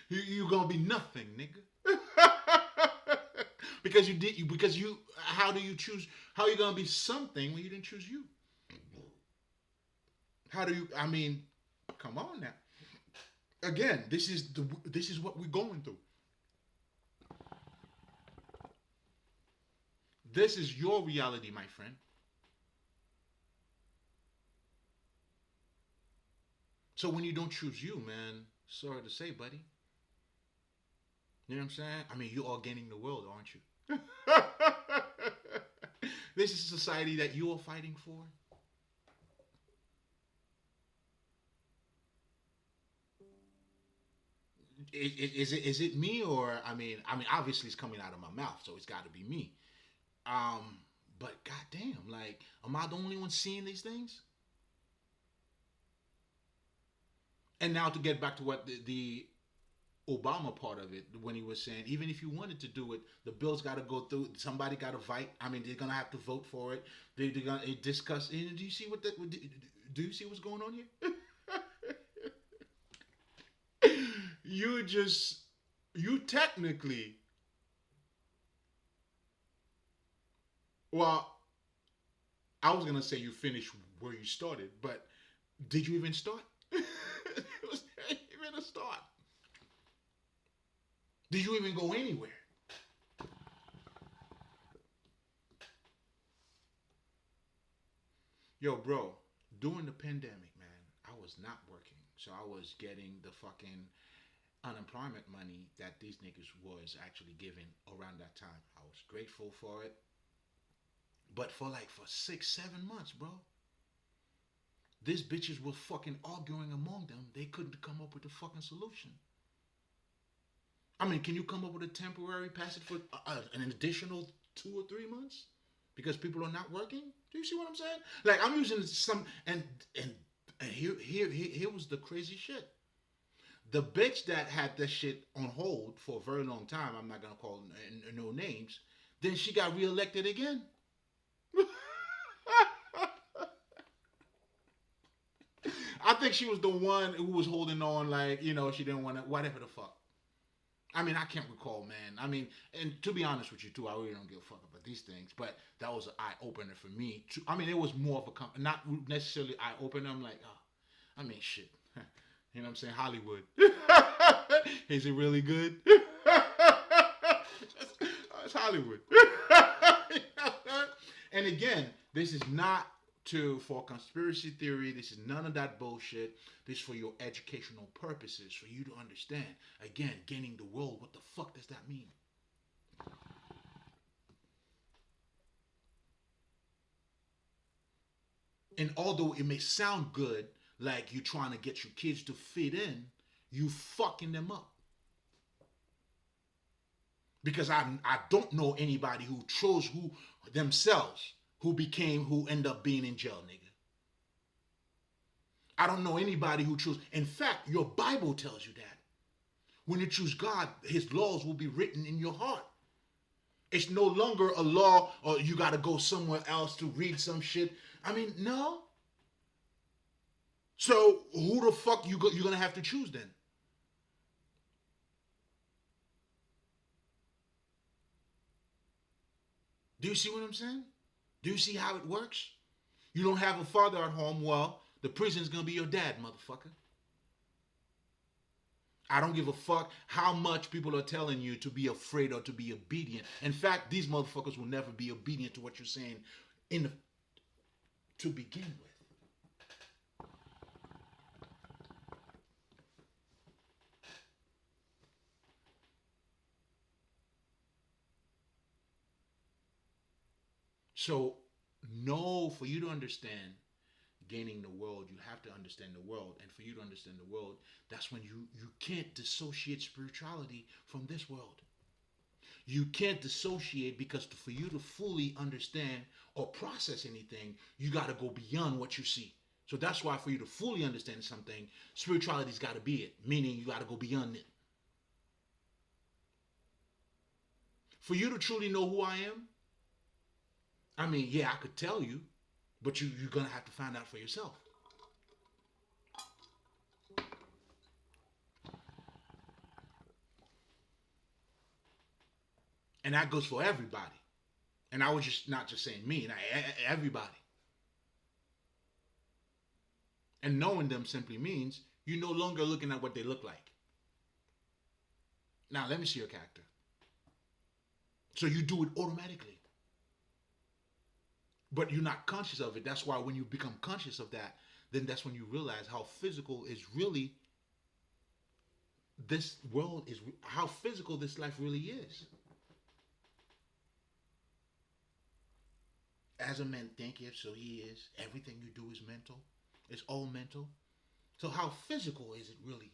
You're gonna be nothing, nigga. Because you how do you choose how are you gonna be something when you didn't choose you? How do you I mean, come on now. Again, this is what we're going through. This is your reality, my friend. So when you don't choose you, man, sorry to say, buddy. You know what I'm saying? I mean, you are gaining the world, aren't you? This is a society that you are fighting for. Is it me or I mean obviously it's coming out of my mouth, so it's got to be me. Um, but goddamn, like, am I the only one seeing these things? And now to get back to what the Obama part of it, when he was saying, even if you wanted to do it, the bill's got to go through. Somebody got to fight. I mean, they're gonna have to vote for it. They're gonna discuss. Do you see Do you see what's going on here? you just you technically well, I was gonna say you finished where you started, but did you even start? It was even a start. Did you even go anywhere? Yo, bro, during the pandemic, man, I was not working. So I was getting the fucking unemployment money that these niggas was actually giving around that time. I was grateful for it. But for 6, 7 months, bro, these bitches were fucking arguing among them. They couldn't come up with a fucking solution. I mean, can you come up with a temporary passage for an additional 2 or 3 months because people are not working? Do you see what I'm saying? Like I'm using some and here was the crazy shit. The bitch that had this shit on hold for a very long time. I'm not gonna call no names. Then she got reelected again. I think she was the one who was holding on, like, she didn't want to, whatever the fuck. I mean, I can't recall, man. I mean, and to be honest with you, too, I really don't give a fuck about these things, but that was an eye opener for me. I mean, it was more of a, not necessarily eye opener. I'm like, oh, I mean, shit. You know what I'm saying? Hollywood. Is it really good? It's Hollywood. And again, this is not for conspiracy theory. This is none of that bullshit. This is for your educational purposes, for you to understand. Again, gaining the world. What the fuck does that mean? And although it may sound good, like you're trying to get your kids to fit in, you fucking them up. Because I don't know anybody who chose who themselves who end up being in jail, nigga. I don't know anybody who chose. In fact, your Bible tells you that. When you choose God, his laws will be written in your heart. It's no longer a law or you got to go somewhere else to read some shit. I mean, no. So who the fuck you're going to have to choose then? Do you see what I'm saying? Do you see how it works? You don't have a father at home, well, the prison's gonna be your dad, motherfucker. I don't give a fuck how much people are telling you to be afraid or to be obedient. In fact, these motherfuckers will never be obedient to what you're saying in the, to begin with. So, no, for you to understand gaining the world, you have to understand the world. And for you to understand the world, that's when you can't dissociate spirituality from this world. You can't dissociate because for you to fully understand or process anything, you got to go beyond what you see. So that's why for you to fully understand something, spirituality's got to be it, meaning you got to go beyond it. For you to truly know who I am, I mean, yeah, I could tell you, but you're going to have to find out for yourself. And that goes for everybody. And I was just not just saying me, everybody. And knowing them simply means you're no longer looking at what they look like. Now, let me see your character. So you do it automatically. But you're not conscious of it. That's why when you become conscious of that, then that's when you realize how physical is really this world is, how physical this life really is. As a man thinketh, so he is. Everything you do is mental. It's all mental. So how physical is it really?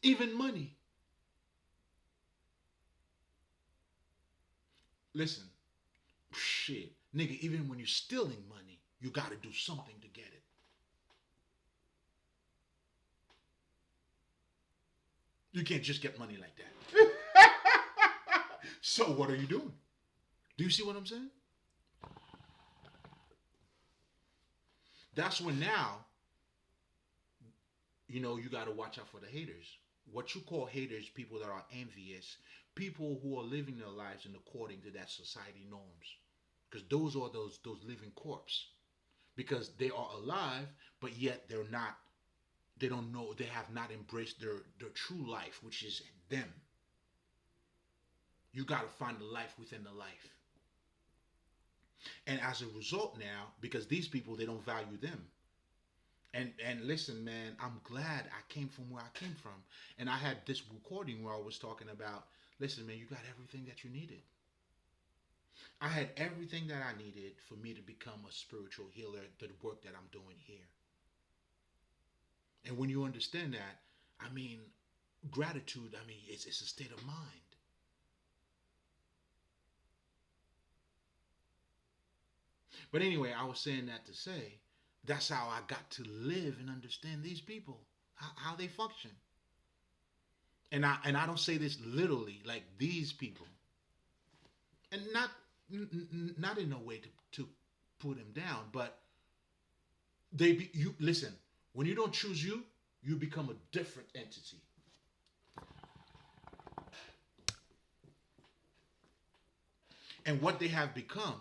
Even money. Listen, shit, nigga, even when you're stealing money, you gotta do something to get it. You can't just get money like that. So what are you doing? Do you see what I'm saying? That's when now, you got to watch out for the haters. What you call haters, people that are envious, people who are living their lives in according to that society norms. Because those are those living corpse. Because they are alive, but yet they don't know, they have not embraced their true life, which is them. You got to find the life within the life. And as a result now, because these people, they don't value them. And listen, man, I'm glad I came from where I came from. And I had this recording where I was talking about, listen, man, you got everything that you needed. I had everything that I needed for me to become a spiritual healer, the work that I'm doing here. And when you understand that, I mean, gratitude, I mean, it's a state of mind. But anyway, I was saying that to say, that's how I got to live and understand these people, how they function. And I don't say this literally, like these people, and not in a way to put them down, but you listen. When you don't choose you, you become a different entity. And what they have become,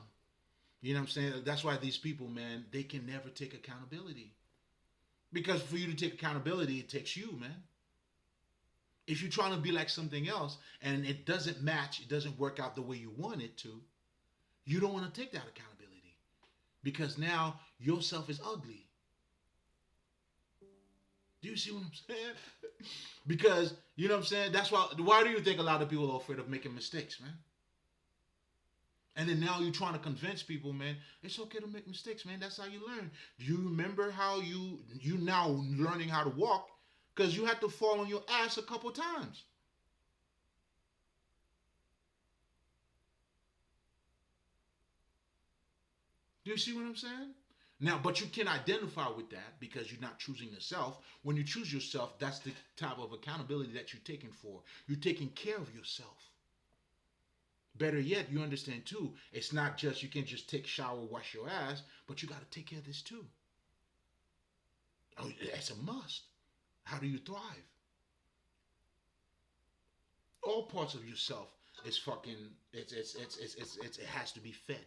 you know what I'm saying? That's why these people, man, they can never take accountability. Because for you to take accountability, it takes you, man. If you're trying to be like something else and it doesn't match, it doesn't work out the way you want it to, you don't want to take that accountability. Because now yourself is ugly. Do you see what I'm saying? Because, you know what I'm saying? That's why do you think a lot of people are afraid of making mistakes, man? And then now you're trying to convince people, man, it's okay to make mistakes, man. That's how you learn. Do you remember how you now learning how to walk? Because you had to fall on your ass a couple times. Do you see what I'm saying? Now, but you can identify with that because you're not choosing yourself. When you choose yourself, that's the type of accountability that you're taking for. You're taking care of yourself. Better yet, you understand too, it's not just you can't just take shower, wash your ass, but you got to take care of this too. Oh, it's a must. How do you thrive? All parts of yourself is fucking. It has to be fed.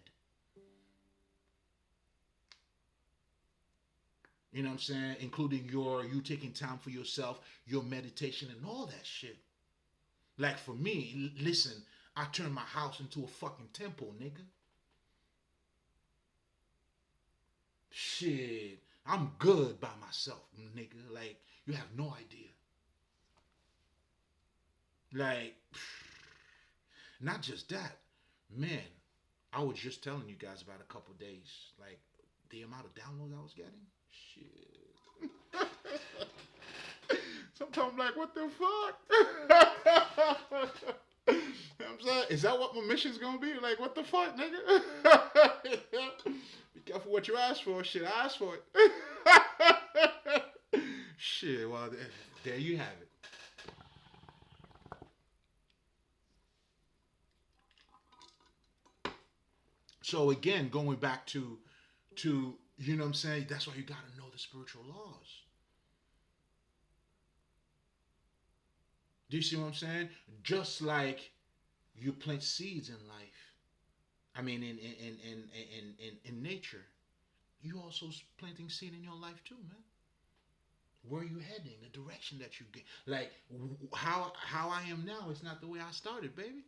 You know what I'm saying? Including you taking time for yourself, your meditation, and all that shit. Like for me, listen, I turned my house into a fucking temple, nigga. Shit, I'm good by myself, nigga. Like you have no idea. Like, not just that, man. I was just telling you guys about a couple days, like the amount of downloads I was getting. Shit. Sometimes I'm like, what the fuck? You know what I'm saying? Is that what my mission's gonna be? Like, what the fuck, nigga? Be careful what you ask for. Shit, I asked for it. Shit, well, there you have it. So again, going back to you know what I'm saying, that's why you gotta know the spiritual laws. Do you see what I'm saying? Just like you plant seeds in life. I mean in nature. You also planting seed in your life too, man. Where you heading, the direction that you get. Like how I am now is not the way I started, baby.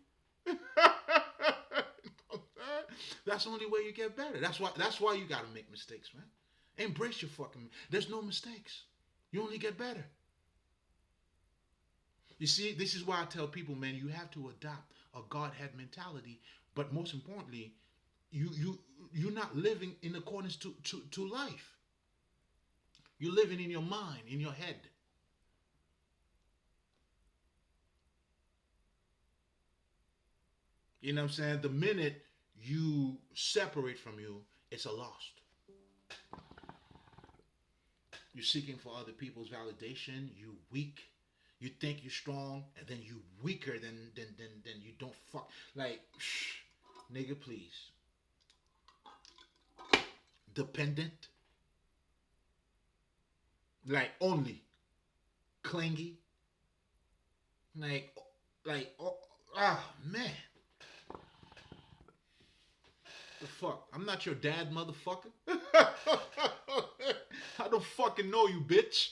That's the only way you get better. That's why you gotta make mistakes, man. Embrace your fucking. There's no mistakes. You only get better. You see, this is why I tell people, man, you have to adopt a Godhead mentality. But most importantly, you're not living in accordance to life. You're living in your mind, in your head. You know what I'm saying? The minute you separate from you, it's a lost. You're seeking for other people's validation. You weak. You think you're strong, and then you weaker than you don't fuck. Like, shh, nigga, please. Dependent. Like only clingy. Like, oh, man. The fuck? I'm not your dad, motherfucker. I don't fucking know you, bitch.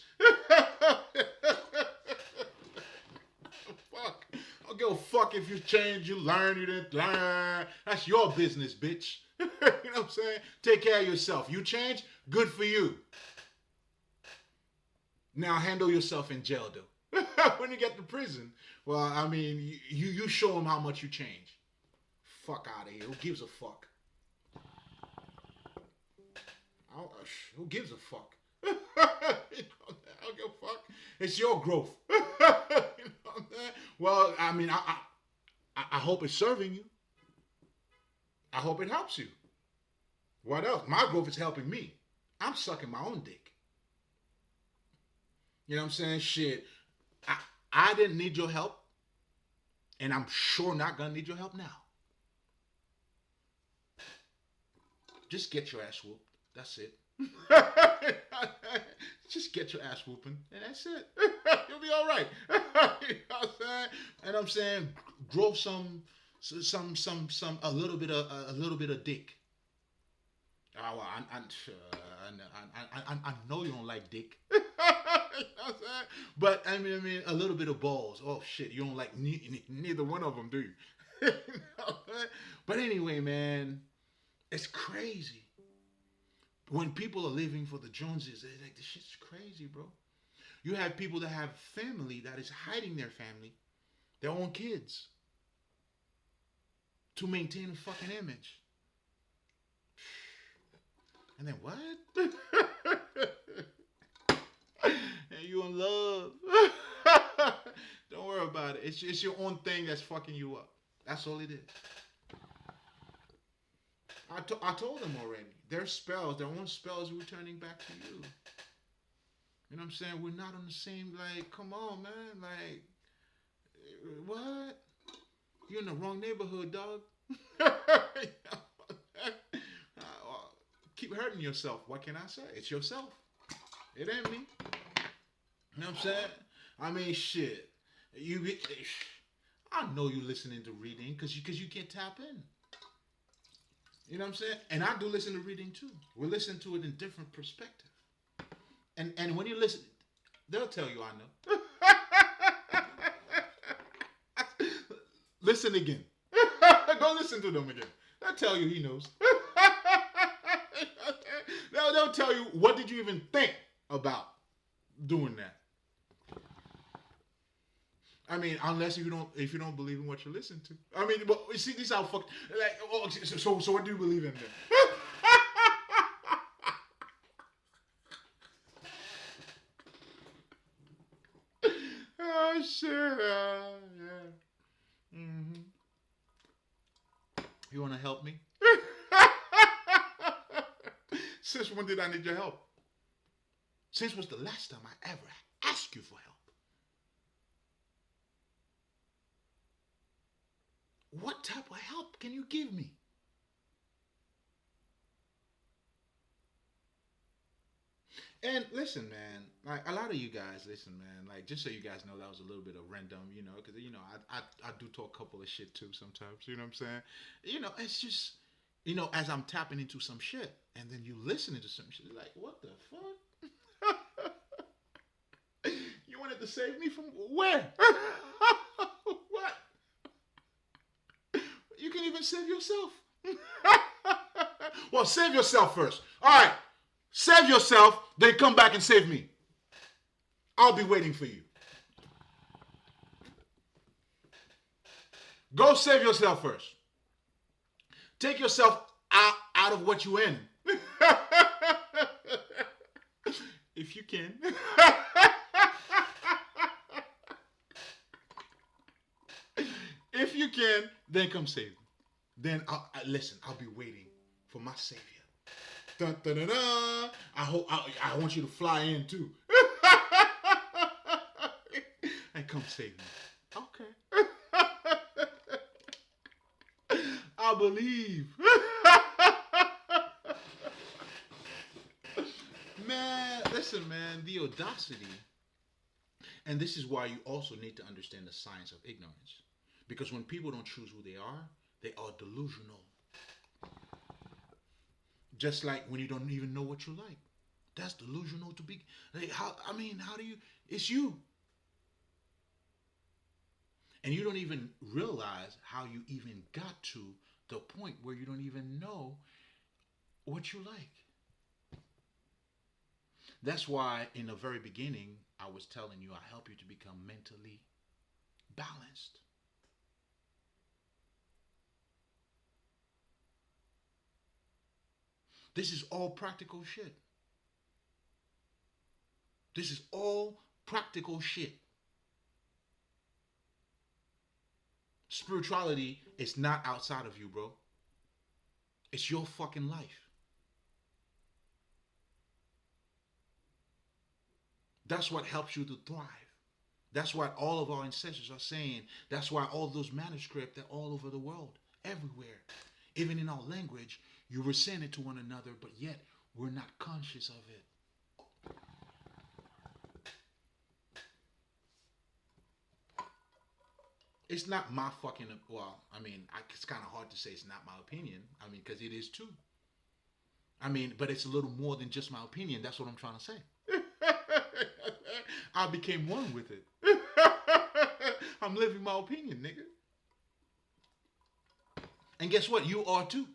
Fuck. I don't give a fuck if you change, you learn, you didn't learn. That's your business, bitch. You know what I'm saying? Take care of yourself. You change, good for you. Now handle yourself in jail, though. When you get to prison, well, I mean, you show them how much you change. Fuck out of here. Who gives a fuck? Who gives a fuck? You know, I don't give a fuck. It's your growth. You know, well, I mean, I hope it's serving you. I hope it helps you. What else? My growth is helping me. I'm sucking my own dick. You know what I'm saying? Shit. I didn't need your help, and I'm sure not gonna need your help now. Just get your ass whooped. That's it. Just get your ass whooping, and that's it. You'll be all right. You know what I'm saying? And I'm saying, grow some, a little bit of dick. Oh, well, I know you don't like dick. You know what I'm saying? But I mean, a little bit of balls. Oh shit, you don't like neither one of them, do you? You know, but anyway, man, it's crazy. When people are living for the Joneses, they're like, this shit's crazy, bro. You have people that have family that is hiding their family, their own kids, to maintain a fucking image. And then what? And you in love. Don't worry about it. It's your own thing that's fucking you up. That's all it is. I told them already. Their spells, their own spells returning back to you. You know what I'm saying? We're not on the same, like, come on, man. Like, what? You're in the wrong neighborhood, dog. Keep hurting yourself. What can I say? It's yourself. It ain't me. You know what I'm saying? I mean, shit. I know you listening to reading because you can't tap in. You know what I'm saying? And I do listen to reading too. We listen to it in different perspective. And when you listen, they'll tell you I know. Listen again. Go listen to them again. They'll tell you he knows. They'll tell you what did you even think about doing that. I mean, unless if you don't believe in what you listen to. I mean, but you see, this how fucked. Like, oh, so what do you believe in then? Oh shit! Yeah. Mm-hmm. You want to help me? Since when did I need your help? Since was the last time I ever asked you for help? What type of help can you give me? And listen, man, like a lot of you guys, listen, man, like just so you guys know, that was a little bit of random, because I do talk a couple of shit too sometimes. You know what I'm saying? It's just, as I'm tapping into some shit, and then you listening to some shit, like, what the fuck? You wanted to save me from where? What? You can even save yourself. Well, save yourself first. All right. Save yourself, then come back and save me. I'll be waiting for you. Go save yourself first. Take yourself out of what you're in. If you can. If you can, then come save me. Then listen, I'll be waiting for my savior. Dun, dun, dun, dun. I want you to fly in too. And come save me. Okay. I believe. Man, listen, man, the audacity. And this is why you also need to understand the science of ignorance. Because when people don't choose who they are delusional. Just like when you don't even know what you like. That's delusional to be. Like, how do you. It's you. And you don't even realize how you even got to the point where you don't even know what you like. That's why in the very beginning, I was telling you I help you to become mentally balanced. This is all practical shit. This is all practical shit. Spirituality is not outside of you, bro. It's your fucking life. That's what helps you to thrive. That's what all of our ancestors are saying. That's why all those manuscripts are all over the world, everywhere. Even in our language, you were saying it to one another, but yet we're not conscious of it. It's not my fucking, it's kind of hard to say it's not my opinion. Because it is too. But it's a little more than just my opinion. That's what I'm trying to say. I became one with it. I'm living my opinion, nigga. And guess what? You are too.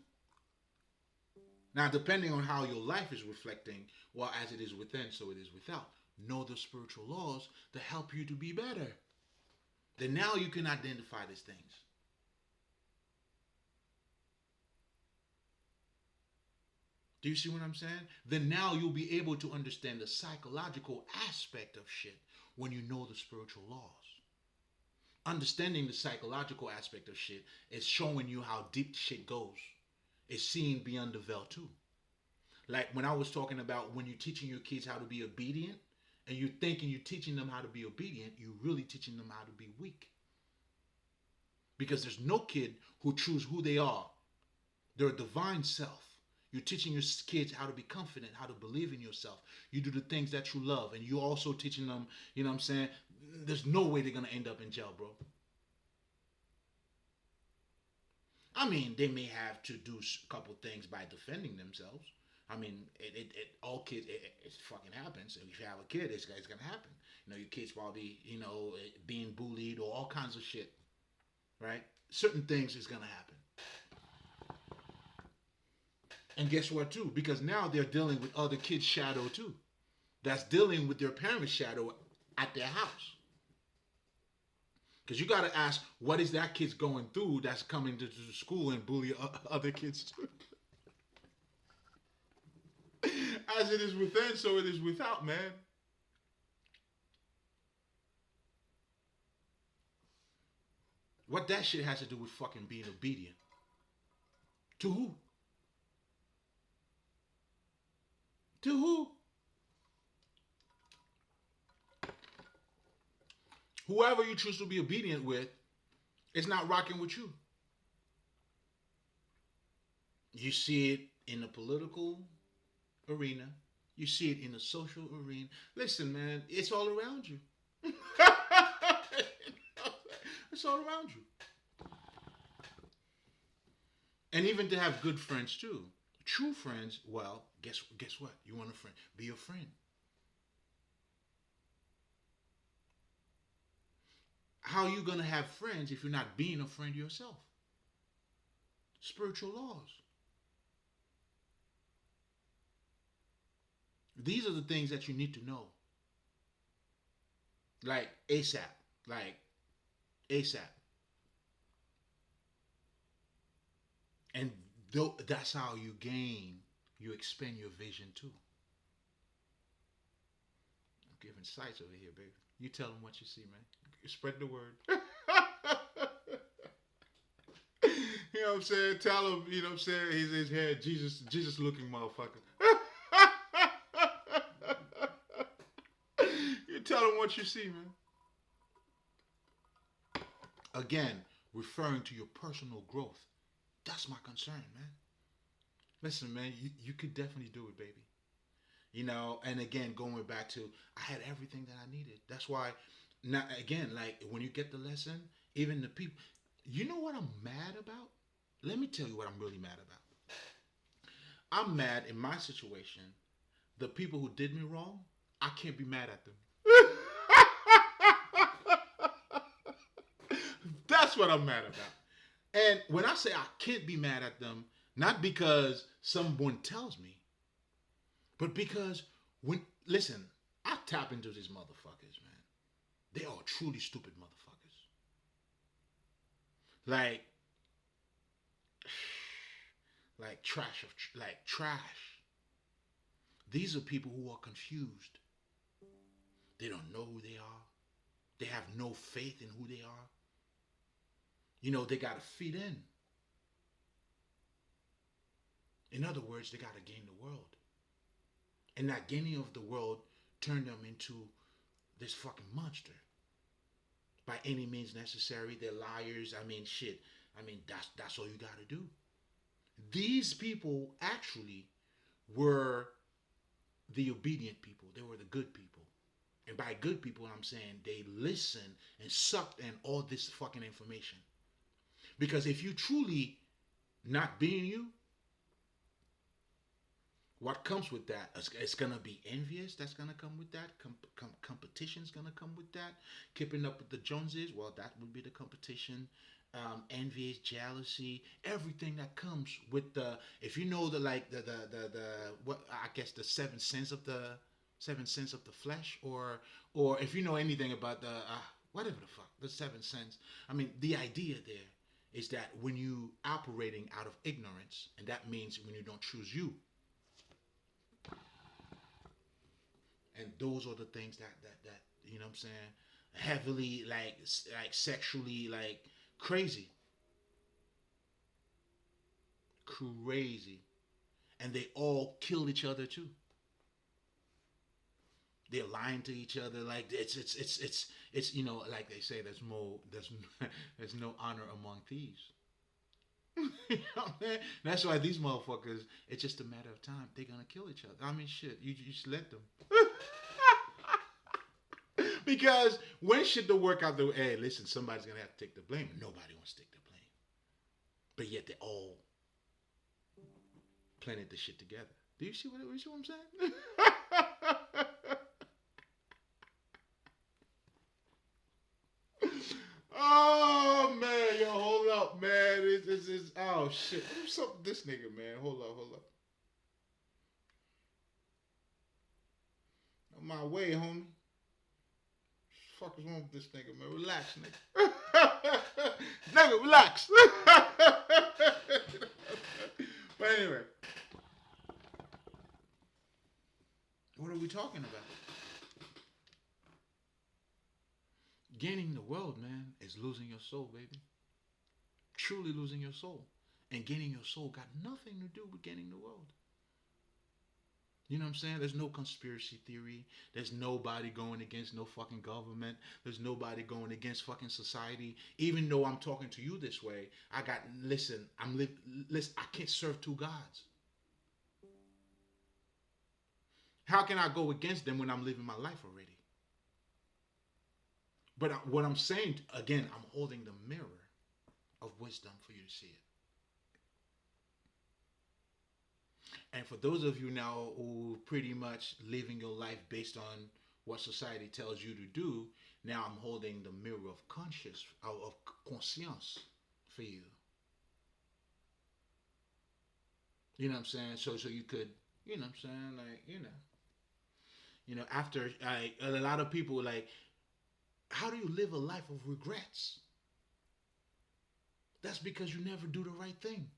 Now, depending on how your life is reflecting, well, as it is within, so it is without. Know the spiritual laws to help you to be better. Then now you can identify these things. Do you see what I'm saying? Then now you'll be able to understand the psychological aspect of shit when you know the spiritual laws. Understanding the psychological aspect of shit is showing you how deep shit goes. It's seeing beyond the veil too. Like when I was talking about when you're teaching your kids how to be obedient, and you're thinking you're teaching them how to be obedient, you're really teaching them how to be weak. Because there's no kid who chooses who they are. They're a divine self. You're teaching your kids how to be confident, how to believe in yourself. You do the things that you love. And you're also teaching them, you know what I'm saying? There's no way they're going to end up in jail, bro. I mean, they may have to do a couple things by defending themselves. I mean, all kids, it fucking happens. If you have a kid, it's gonna happen. You know, your kid's probably, being bullied or all kinds of shit, right? Certain things is gonna happen. And guess what, too? Because now they're dealing with other kids' shadow, too. That's dealing with their parents' shadow at their house. Because you got to ask, what is that kid's going through that's coming to school and bully other kids too? As it is within, so it is without, man. What that shit has to do with fucking being obedient. To who? To who? Whoever you choose to be obedient with is not rocking with you. You see it in the political arena. You see it in the social arena. Listen, man, it's all around you. It's all around you. And even to have good friends too. True friends, well, guess what? You want a friend. Be a friend. How are you going to have friends if you're not being a friend yourself? Spiritual laws. These are the things that you need to know. Like ASAP. Like ASAP. And that's how you expand your vision too. I'm giving sights over here, baby. You tell them what you see, man. Spread the word. You know what I'm saying? Tell him, you know what I'm saying? He's his head, Jesus looking motherfucker. You tell him what you see, man. Again, referring to your personal growth. That's my concern, man. Listen, man, you could definitely do it, baby. And again, going back to, I had everything that I needed. That's why, now, again, like, when you get the lesson, even the people, you know what I'm mad about? Let me tell you what I'm really mad about. I'm mad in my situation. The people who did me wrong, I can't be mad at them. That's what I'm mad about. And when I say I can't be mad at them, not because someone tells me, but because listen, I tap into these motherfuckers, man. They are truly stupid motherfuckers. Like, like trash. These are people who are confused. They don't know who they are. They have no faith in who they are. They got to fit in. In other words, they got to gain the world. And that gaining of the world turned them into this fucking monster. By any means necessary, they're liars. I mean, shit. I mean, that's all you got to do. These people actually were the obedient people. They were the good people. And by good people, I'm saying they listened and sucked in all this fucking information. Because if you truly not being you, what comes with that? It's going to be envious. That's going to come with that. Competition's going to come with that. Keeping up with the Joneses. Well, that would be the competition. Envious, jealousy, everything that comes with the. If you know the like the what I guess the seven sense of the flesh, or if you know anything about the whatever the fuck the seven sense. I mean, the idea there is that when you operating out of ignorance, and that means when you don't choose you. And those are the things that you know what I'm saying, heavily like sexually like crazy, and they all kill each other too. They're lying to each other like it's like they say there's no honor among thieves. You know what I mean? That's why these motherfuckers, it's just a matter of time. They're gonna kill each other. I mean, shit, you just let them. Because when shit don't work out, hey, listen, somebody's gonna have to take the blame. Nobody wants to take the blame. but yet they all planted this shit together. Do you see what I'm saying? Oh man, yo, hold up, man. It's oh shit. What's up with this nigga, man? Hold up. On my way, homie. What the fuck is wrong with this nigga, man? Relax, nigga. Nigga, relax. But anyway, what are we talking about? Gaining the world, man, is losing your soul, baby. Truly losing your soul. And gaining your soul got nothing to do with gaining the world. You know what I'm saying? There's no conspiracy theory. There's nobody going against no fucking government. There's nobody going against fucking society. Even though I'm talking to you this way, listen, I can't serve two gods. How can I go against them when I'm living my life already? But what I'm saying, again, I'm holding the mirror of wisdom for you to see it. And for those of you now who pretty much living your life based on what society tells you to do, now I'm holding the mirror of conscience for you. You know what I'm saying? So you could, you know what I'm saying? Like, after a lot of people like, how do you live a life of regrets? That's because you never do the right thing.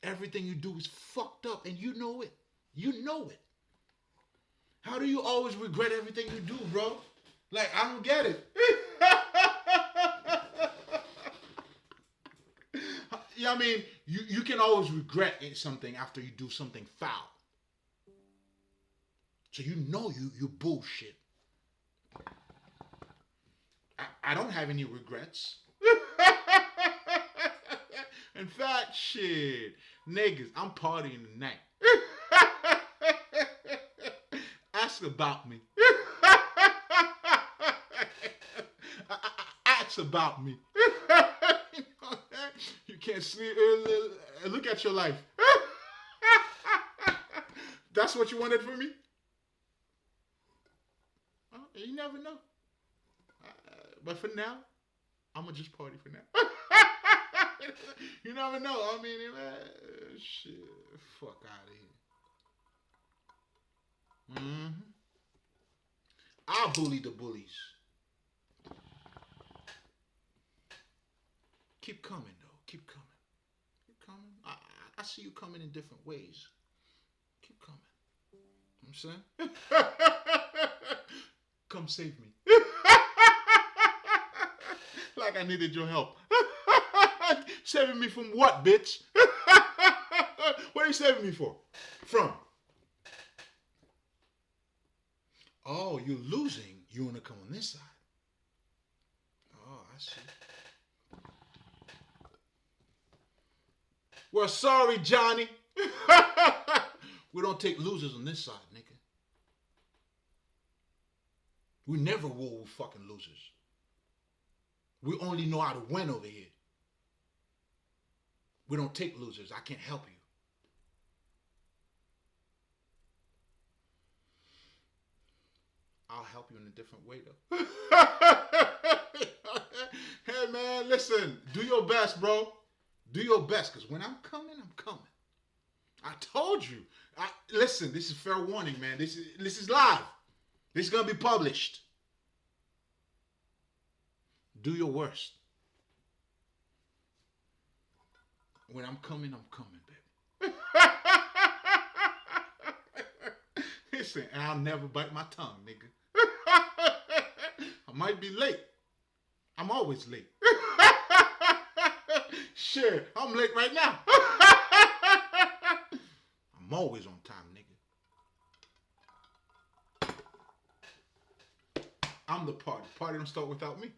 Everything you do is fucked up and you know it. You know it. How do you always regret everything you do, bro? Like, I don't get it. Yeah, I mean, you can always regret something after you do something foul. So you know you bullshit. I don't have any regrets. In fact, shit, niggas, I'm partying tonight. Ask about me. Ask about me. You can't sleep. Look at your life. That's what you wanted from me? You never know. But for now, I'm going to just party for now. You never know. I mean, shit. Fuck out of here. I'll bully the bullies. Keep coming, though. Keep coming. Keep coming. I see you coming in different ways. Keep coming. You know what I'm saying? Come save me. Like I needed your help. Saving me from what, bitch? What are you saving me from? Oh, you're losing. You want to come on this side. Oh, I see. Well, sorry, Johnny. We don't take losers on this side, nigga. We never roll with fucking losers. We only know how to win over here. We don't take losers. I can't help you. I'll help you in a different way, though. Hey, man, listen. Do your best, bro. Do your best, because when I'm coming, I'm coming. I told you. Listen, this is fair warning, man. This is live. This is going to be published. Do your worst. When I'm coming, baby. Listen, and I'll never bite my tongue, nigga. I might be late. I'm always late. Shit, I'm late right now. I'm always on time, nigga. I'm the party. Party don't start without me.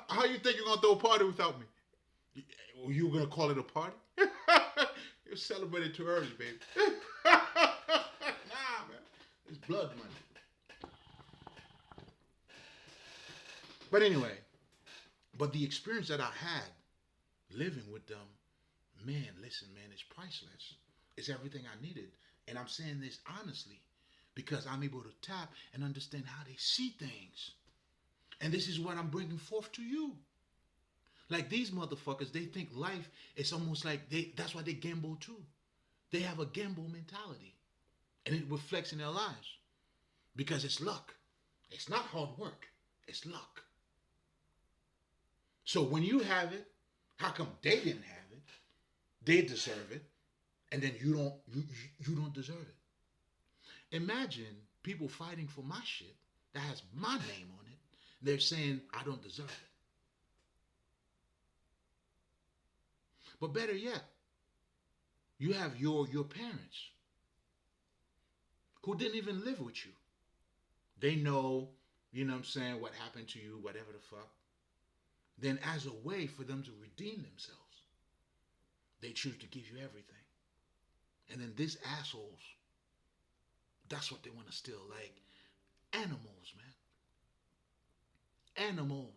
How you think you're going to throw a party without me? You going to call it a party? You celebrated too early, baby. Nah, man. It's blood money. But anyway, But the experience that I had living with them, man, listen, man, it's priceless. It's everything I needed. And I'm saying this honestly because I'm able to tap and understand how they see things. And this is what I'm bringing forth to you. Like these motherfuckers, they think life is almost like that's why they gamble too. They have a gamble mentality. And it reflects in their lives. Because it's luck. It's not hard work. It's luck. So when you have it, how come they didn't have it? They deserve it, and then you don't deserve it. Imagine people fighting for my shit that has my name on it. They're saying I don't deserve it. But better yet, you have your parents who didn't even live with you. They know, you know what I'm saying, what happened to you, whatever the fuck. Then as a way for them to redeem themselves, they choose to give you everything. And then these assholes, that's what they want to steal. Like animals, man. Animals.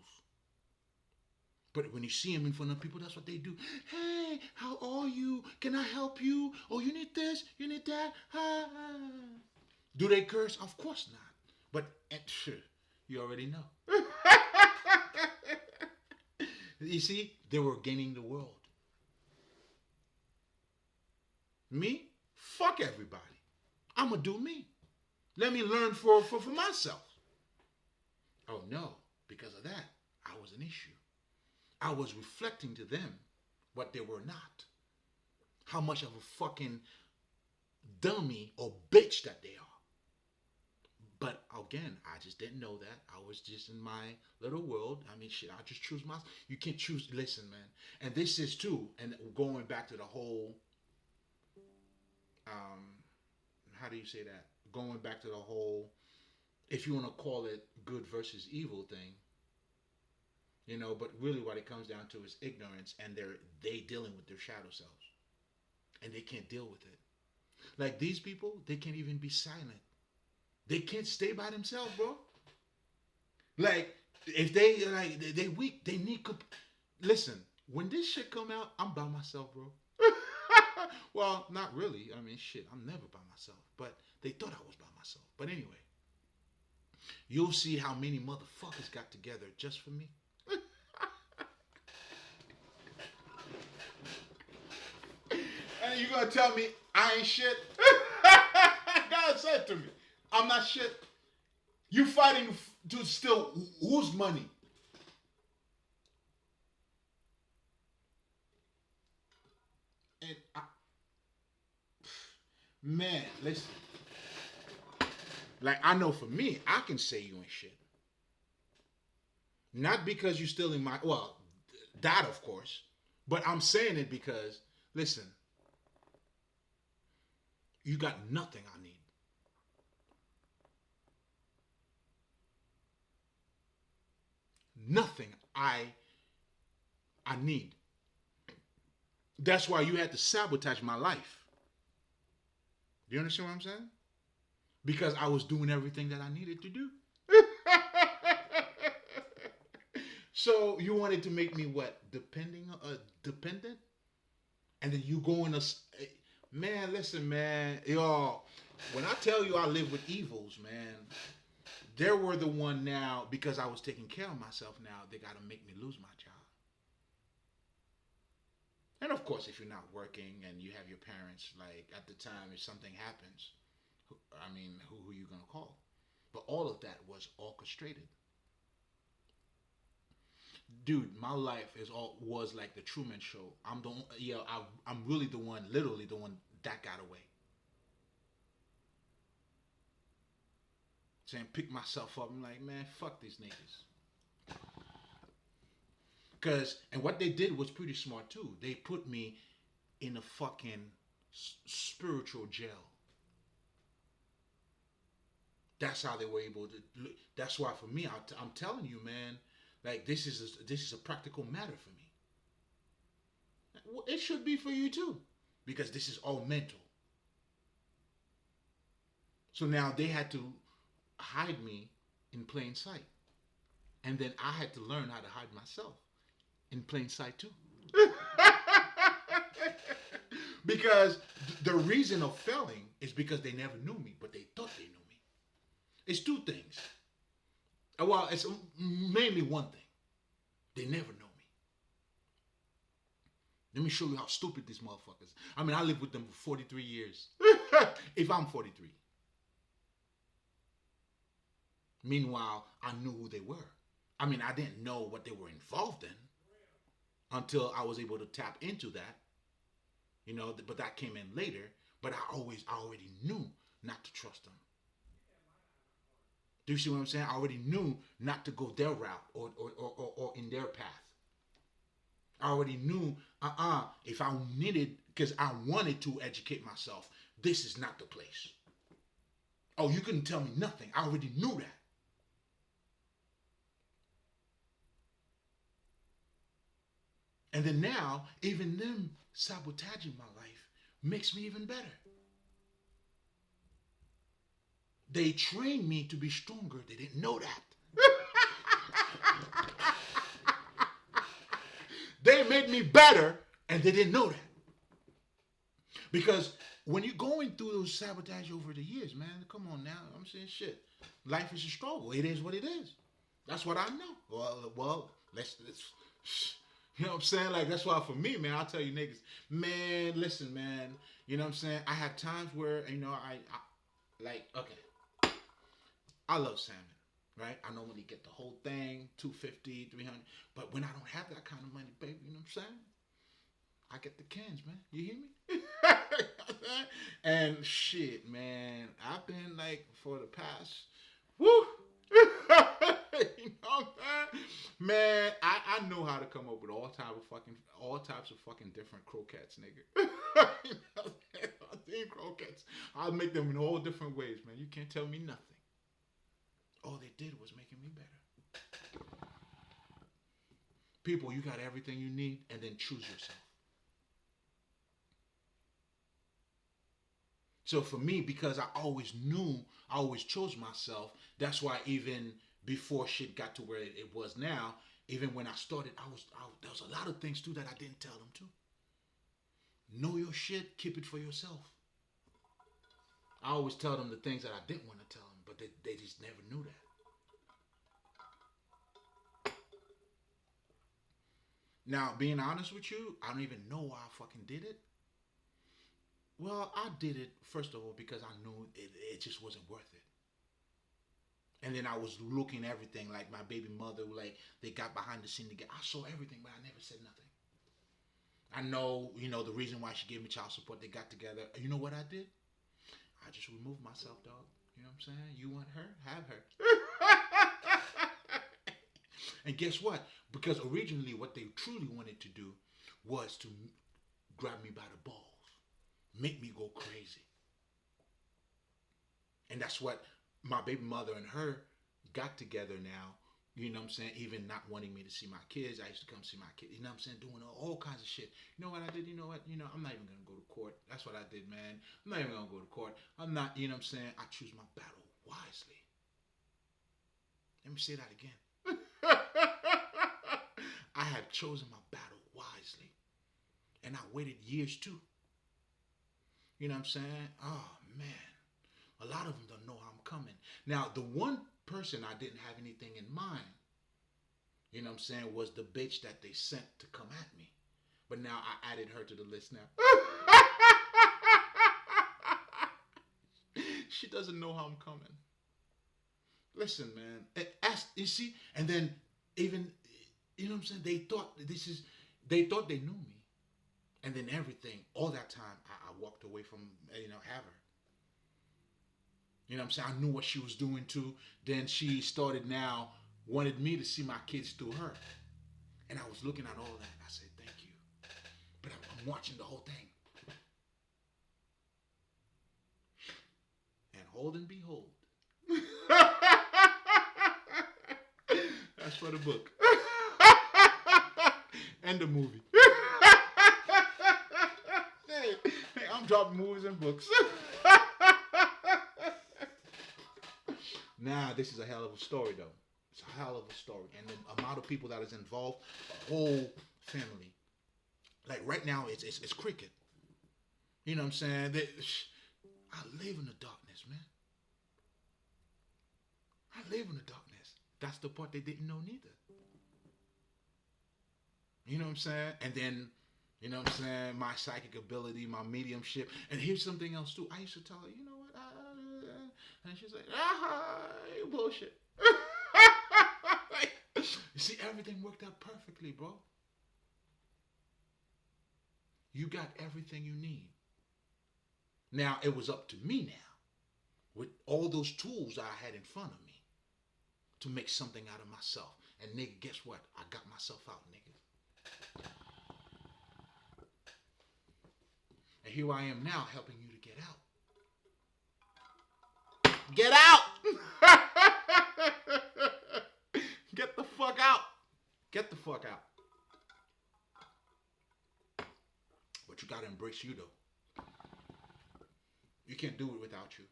But when you see them in front of people, that's what they do. Hey, how are you? Can I help you? Oh, you need this? You need that? Do they curse? Of course not. But you already know. You see, they were gaining the world. Me? Fuck everybody. I'm going to do me. Let me learn for myself. Oh no, because of that, I was an issue. I was reflecting to them what they were not. How much of a fucking dummy or bitch that they are. But again, I just didn't know that. I was just in my little world. I mean, shit, I just choose myself. You can't choose. Listen, man. And this is too, and going back to the whole, how do you say that? Going back to the whole, if you want to call it good versus evil thing, you know, but really what it comes down to is ignorance, and they dealing with their shadow selves. And they can't deal with it. Like these people, they can't even be silent. They can't stay by themselves, bro. Like if they weak, they need. Listen, when this shit come out, I'm by myself, bro. Well, not really. I mean, shit, I'm never by myself. But they thought I was by myself. But anyway, you'll see how many motherfuckers got together just for me. And you gonna tell me I ain't shit? God said to me, I'm not shit. You fighting to steal whose money? And man, listen. Like I know for me, I can say you ain't shit. Not because you're stealing my that of course, but I'm saying it because listen, you got nothing I need. Nothing I need. That's why you had to sabotage my life. Do you understand what I'm saying? Because I was doing everything that I needed to do. So you wanted to make me what? Dependent? And then you go in a man, listen, man, y'all. When I tell you I live with evils, man, they were the one now because I was taking care of myself. Now they got to make me lose my job. And of course, if you're not working and you have your parents, like at the time, if something happens, I mean, who are you gonna call? But all of that was orchestrated. Dude, my life was like the Truman Show. I'm really the one, literally the one that got away. Saying pick myself up. I'm like, man, fuck these niggas. And what they did was pretty smart too. They put me in a fucking spiritual jail. That's how they were able to. That's why for me, I'm telling you, man, like this is a practical matter for me. It should be for you too, because this is all mental. So now they had to hide me in plain sight, and then I had to learn how to hide myself. in plain sight too. Because the reason of failing is because they never knew me, but they thought they knew me. It's two things. Well, it's mainly one thing. They never know me. Let me show you how stupid these motherfuckers. I mean, I lived with them for 43 years. If I'm 43. Meanwhile, I knew who they were. I mean, I didn't know what they were involved in until I was able to tap into that. You know, but that came in later. But I already knew not to trust them. Do you see what I'm saying? I already knew not to go their route or in their path. I already knew, if I needed, because I wanted to educate myself, this is not the place. Oh, you couldn't tell me nothing. I already knew that. And then now, even them sabotaging my life makes me even better. They trained me to be stronger. They didn't know that. They made me better, and they didn't know that. Because when you're going through those sabotage over the years, man, come on now. I'm saying shit. Life is a struggle. It is what it is. That's what I know. Well, let's you know what I'm saying? Like, that's why for me, man, I'll tell you niggas, man, listen, man. You know what I'm saying? I have times where, you know, I like, okay, I love salmon, right? I know when you get the whole thing, 250, 300, but when I don't have that kind of money, baby, you know what I'm saying? I get the cans, man. You hear me? And shit, man, I've been like for the past, woo, you know what I'm saying? Man, I know how to come up with all types of fucking different croquettes, nigga. You know what I'm saying? Croquettes. I'll make them in all different ways, man. You can't tell me nothing. All they did was making me better. People, you got everything you need, and then choose yourself. So for me, because I always chose myself, that's why even before shit got to where it was now, even when I started, there was a lot of things too that I didn't tell them too. Know your shit, keep it for yourself. I always tell them the things that I didn't want to tell them, but they just never knew that. Now, being honest with you, I don't even know why I fucking did it. Well, I did it, first of all, because I knew it just wasn't worth it. And then I was looking everything, like my baby mother, like they got behind the scene together. I saw everything, but I never said nothing. I know, you know, the reason why she gave me child support, they got together. You know what I did? I just removed myself, dog. You know what I'm saying? You want her? Have her. And guess what? Because originally what they truly wanted to do was to grab me by the balls. Make me go crazy. And that's what my baby mother and her got together now. You know what I'm saying? Even not wanting me to see my kids. I used to come see my kids. You know what I'm saying? Doing all kinds of shit. You know what I did? You know what? You know, I'm not even going to go to court. That's what I did, man. I'm not even going to go to court. I'm not, you know what I'm saying? I choose my battle wisely. Let me say that again. I have chosen my battle wisely. And I waited years too. You know what I'm saying? Oh, man. A lot of them don't know how I'm coming. Now, the one person I didn't have anything in mind, you know what I'm saying, was the bitch that they sent to come at me. But now I added her to the list now. She doesn't know how I'm coming. Listen, man. You see? And then even, you know what I'm saying, they thought they knew me. And then everything, all that time, I walked away from, you know, have her. You know what I'm saying? I knew what she was doing too. Then she started now, wanted me to see my kids through her. And I was looking at all that. I said, thank you. But I'm watching the whole thing. And hold and behold. That's for the book. And the movie. Hey, I'm dropping movies and books. Nah, this is a hell of a story though. It's It's a hell of a story, and the amount of people that is involved, the whole family. Like right now, it's cricket. You know what I'm saying? I live in the darkness, man. I live in the darkness. That's the part they didn't know neither. You know what I'm saying? And then, you know what I'm saying? My psychic ability, my mediumship. And here's something else too. I used to tell her, you know what? And she's like, you bullshit. You see, everything worked out perfectly, bro. You got everything you need. Now, it was up to me now, with all those tools I had in front of me, to make something out of myself. And nigga, guess what? I got myself out, nigga. And here I am now helping you to get out. Get out! Get the fuck out. Get the fuck out. But you gotta embrace you though. You can't do it without you.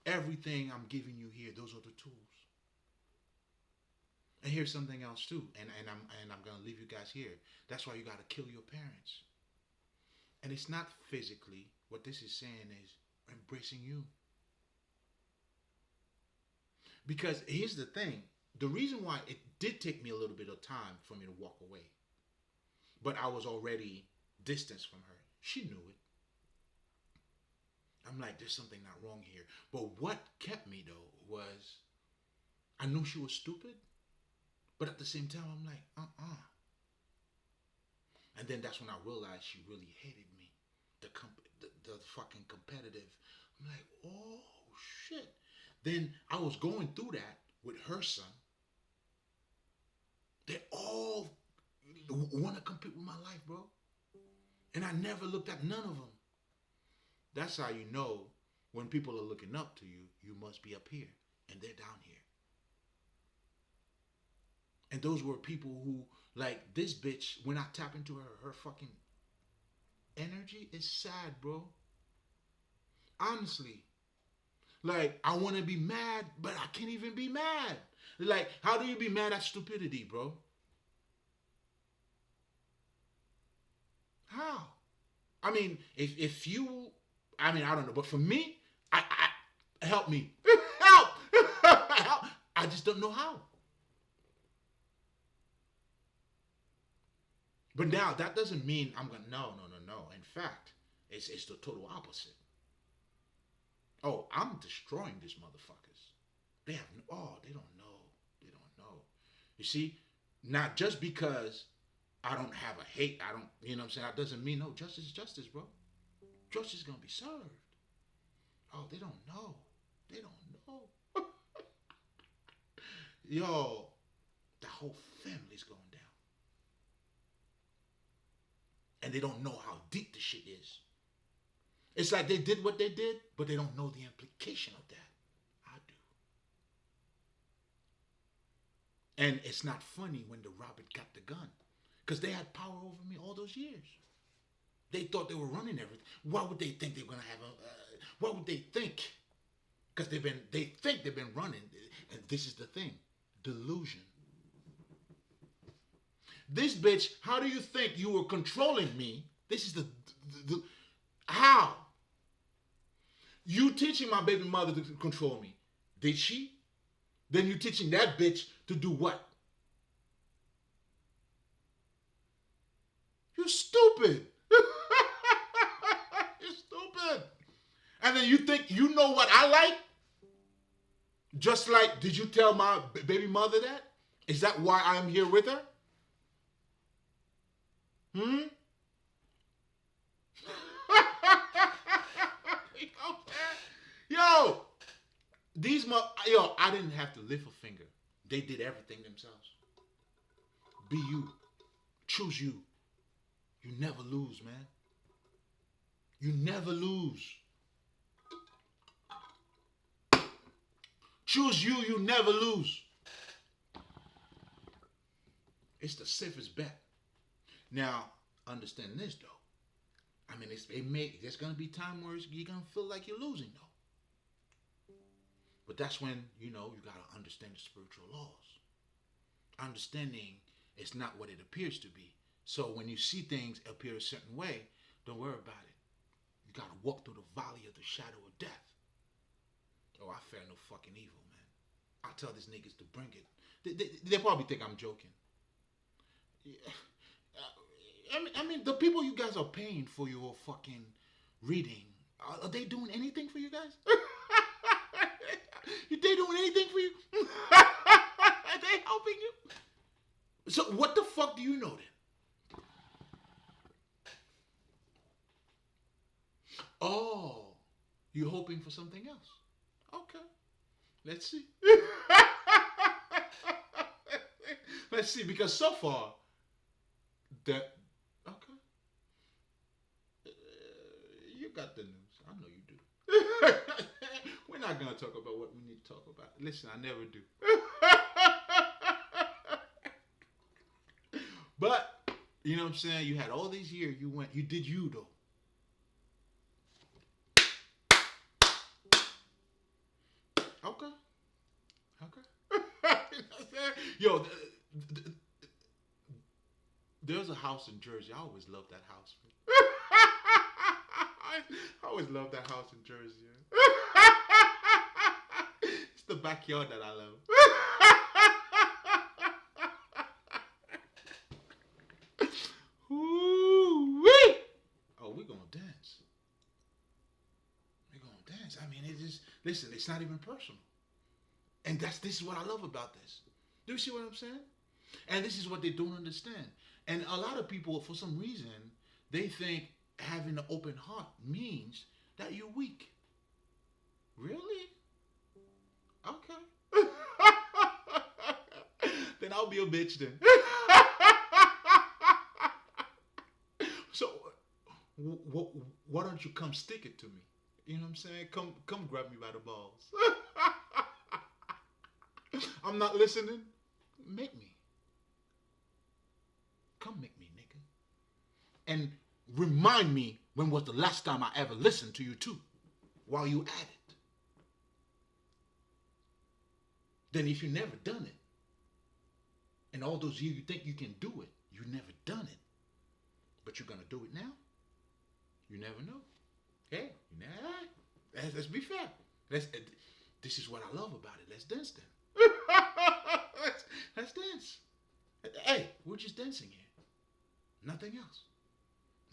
Everything I'm giving you here, those are the tools. And here's something else too, and I'm gonna leave you guys here. That's why you gotta kill your parents. And it's not physically. What this is saying is embracing you. Because here's the thing. The reason why it did take me a little bit of time for me to walk away, but I was already distanced from her. She knew it. I'm like, there's something not wrong here. But what kept me though was, I knew she was stupid, but at the same time, I'm like, And then that's when I realized she really hated me. The fucking competitive. I'm like, oh shit. Then I was going through that with her son. They all want to compete with my life, bro. And I never looked at none of them. That's how you know when people are looking up to you, you must be up here. And they're down here. And those were people who, like this bitch, when I tap into her fucking energy, it's sad, bro. Honestly. Like, I want to be mad, but I can't even be mad. Like, how do you be mad at stupidity, bro? How? I mean, if you, I mean, I don't know, but for me, I help me. Help! Help! I just don't know how. But now, that doesn't mean I'm going to, no. In fact, it's the total opposite. Oh, I'm destroying these motherfuckers. They have, they don't know. They don't know. You see, not just because I don't have a hate, I don't, you know what I'm saying? That doesn't mean no, justice is justice, bro. Justice is going to be served. Oh, they don't know. They don't know. Yo, the whole family's going down. And they don't know how deep the shit is. It's like they did what they did, but they don't know the implication of that. I do. And it's not funny when the Robert got the gun. Because they had power over me all those years. They thought they were running everything. Why would they think they were going to have a... why would they think? Because they think they've been running. And this is the thing. Delusion. This bitch, how do you think you were controlling me? This is the how? You teaching my baby mother to control me. Did she? Then you teaching that bitch to do what? You're stupid. You're stupid. And then you think you know what I like? Just like, did you tell my baby mother that? Is that why I'm here with her? Yo, I didn't have to lift a finger. They did everything themselves. Be you. Choose you. You never lose, man. You never lose. Choose you, you never lose. It's the safest bet. Now, understand this though. I mean, there's gonna be time where you're gonna feel like you're losing though. But that's when, you got to understand the spiritual laws. Understanding it's not what it appears to be. So when you see things appear a certain way, don't worry about it. You got to walk through the valley of the shadow of death. Oh, I fear no fucking evil, man. I tell these niggas to bring it. They probably think I'm joking. Yeah. I mean, the people you guys are paying for your fucking reading, are they doing anything for you guys? Are they doing anything for you? Are they helping you? So what the fuck do you know then? Oh, you're hoping for something else. Okay. Let's see. Let's see, because so far, that, okay. You got the news. I know you do. We're not going to talk about what we need to talk about. Listen, I never do. But, you know what I'm saying? You had all these years, you did you though. Okay. Okay. Yo, there's a house in Jersey. I always loved that house. I always loved that house in Jersey. It's the backyard that I love. Ooh-wee. Oh, we're gonna dance. We're gonna dance. I mean, it just listen. It's not even personal, and this is what I love about this. Do you see what I'm saying? And this is what they don't understand. And a lot of people, for some reason, they think having an open heart means that you're weak. Really? Okay. Then I'll be a bitch then. So, why don't you come stick it to me? You know what I'm saying? Come grab me by the balls. I'm not listening. Make me. Come make me, nigga. And remind me when was the last time I ever listened to you too, while you at it. Then if you never done it, and all those years you think you can do it, you never done it. But you're gonna do it now? You never know. Hey, let's be fair. This is what I love about it. Let's dance then. let's dance. Hey, we're just dancing here. Nothing else.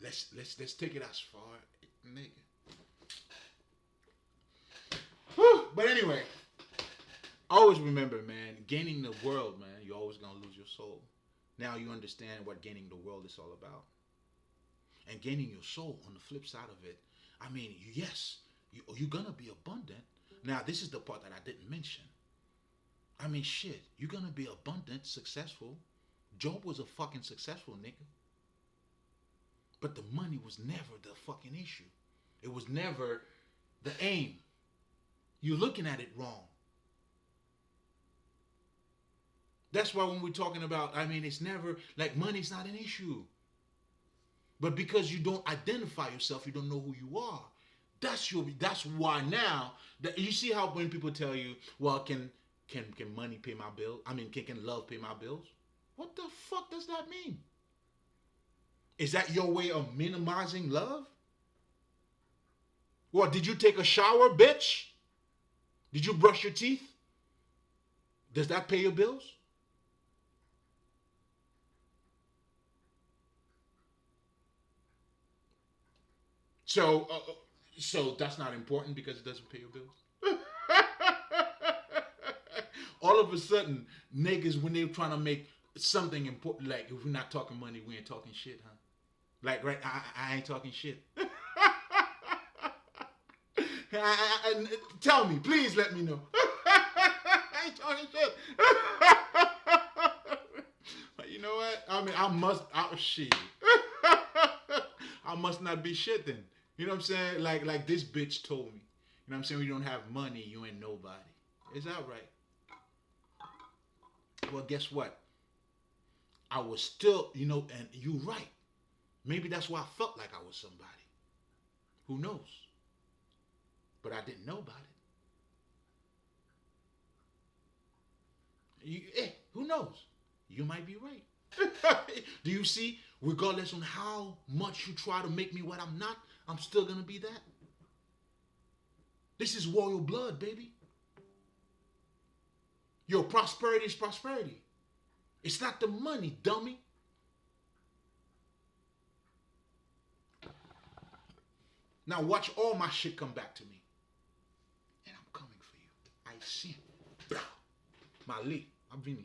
Let's take it as far, nigga. Whew. But anyway, always remember, man, gaining the world, man, you're always gonna lose your soul. Now you understand what gaining the world is all about. And gaining your soul on the flip side of it, I mean, yes, you're gonna be abundant. Now, this is the part that I didn't mention. I mean, shit, you're gonna be abundant, successful. Job was a fucking successful nigga. But the money was never the fucking issue. It was never the aim. You're looking at it wrong. That's why when we're talking about, I mean, it's never, like, money's not an issue. But because you don't identify yourself, you don't know who you are. That's why now, you see how when people tell you, well, can money pay my bill? I mean, can love pay my bills? What the fuck does that mean? Is that your way of minimizing love? What, did you take a shower, bitch? Did you brush your teeth? Does that pay your bills? So that's not important because it doesn't pay your bills? All of a sudden, niggas, when they're trying to make something important, like if we're not talking money, we ain't talking shit, huh? Like, right, I ain't talking shit. Tell me, please let me know. I ain't talking shit. But you know what? I mean, shit. I must not be shit then. You know what I'm saying? Like this bitch told me. You know what I'm saying? When you don't have money, you ain't nobody. Is that right? Well, guess what? I was still, and you're right. Maybe that's why I felt like I was somebody. Who knows? But I didn't know about it. Who knows? You might be right. Do you see? Regardless on how much you try to make me what I'm not, I'm still gonna be that. This is royal blood, baby. Your prosperity is prosperity. It's not the money, dummy. Now watch all my shit come back to me. And I'm coming for you. I see. Mali, Avini.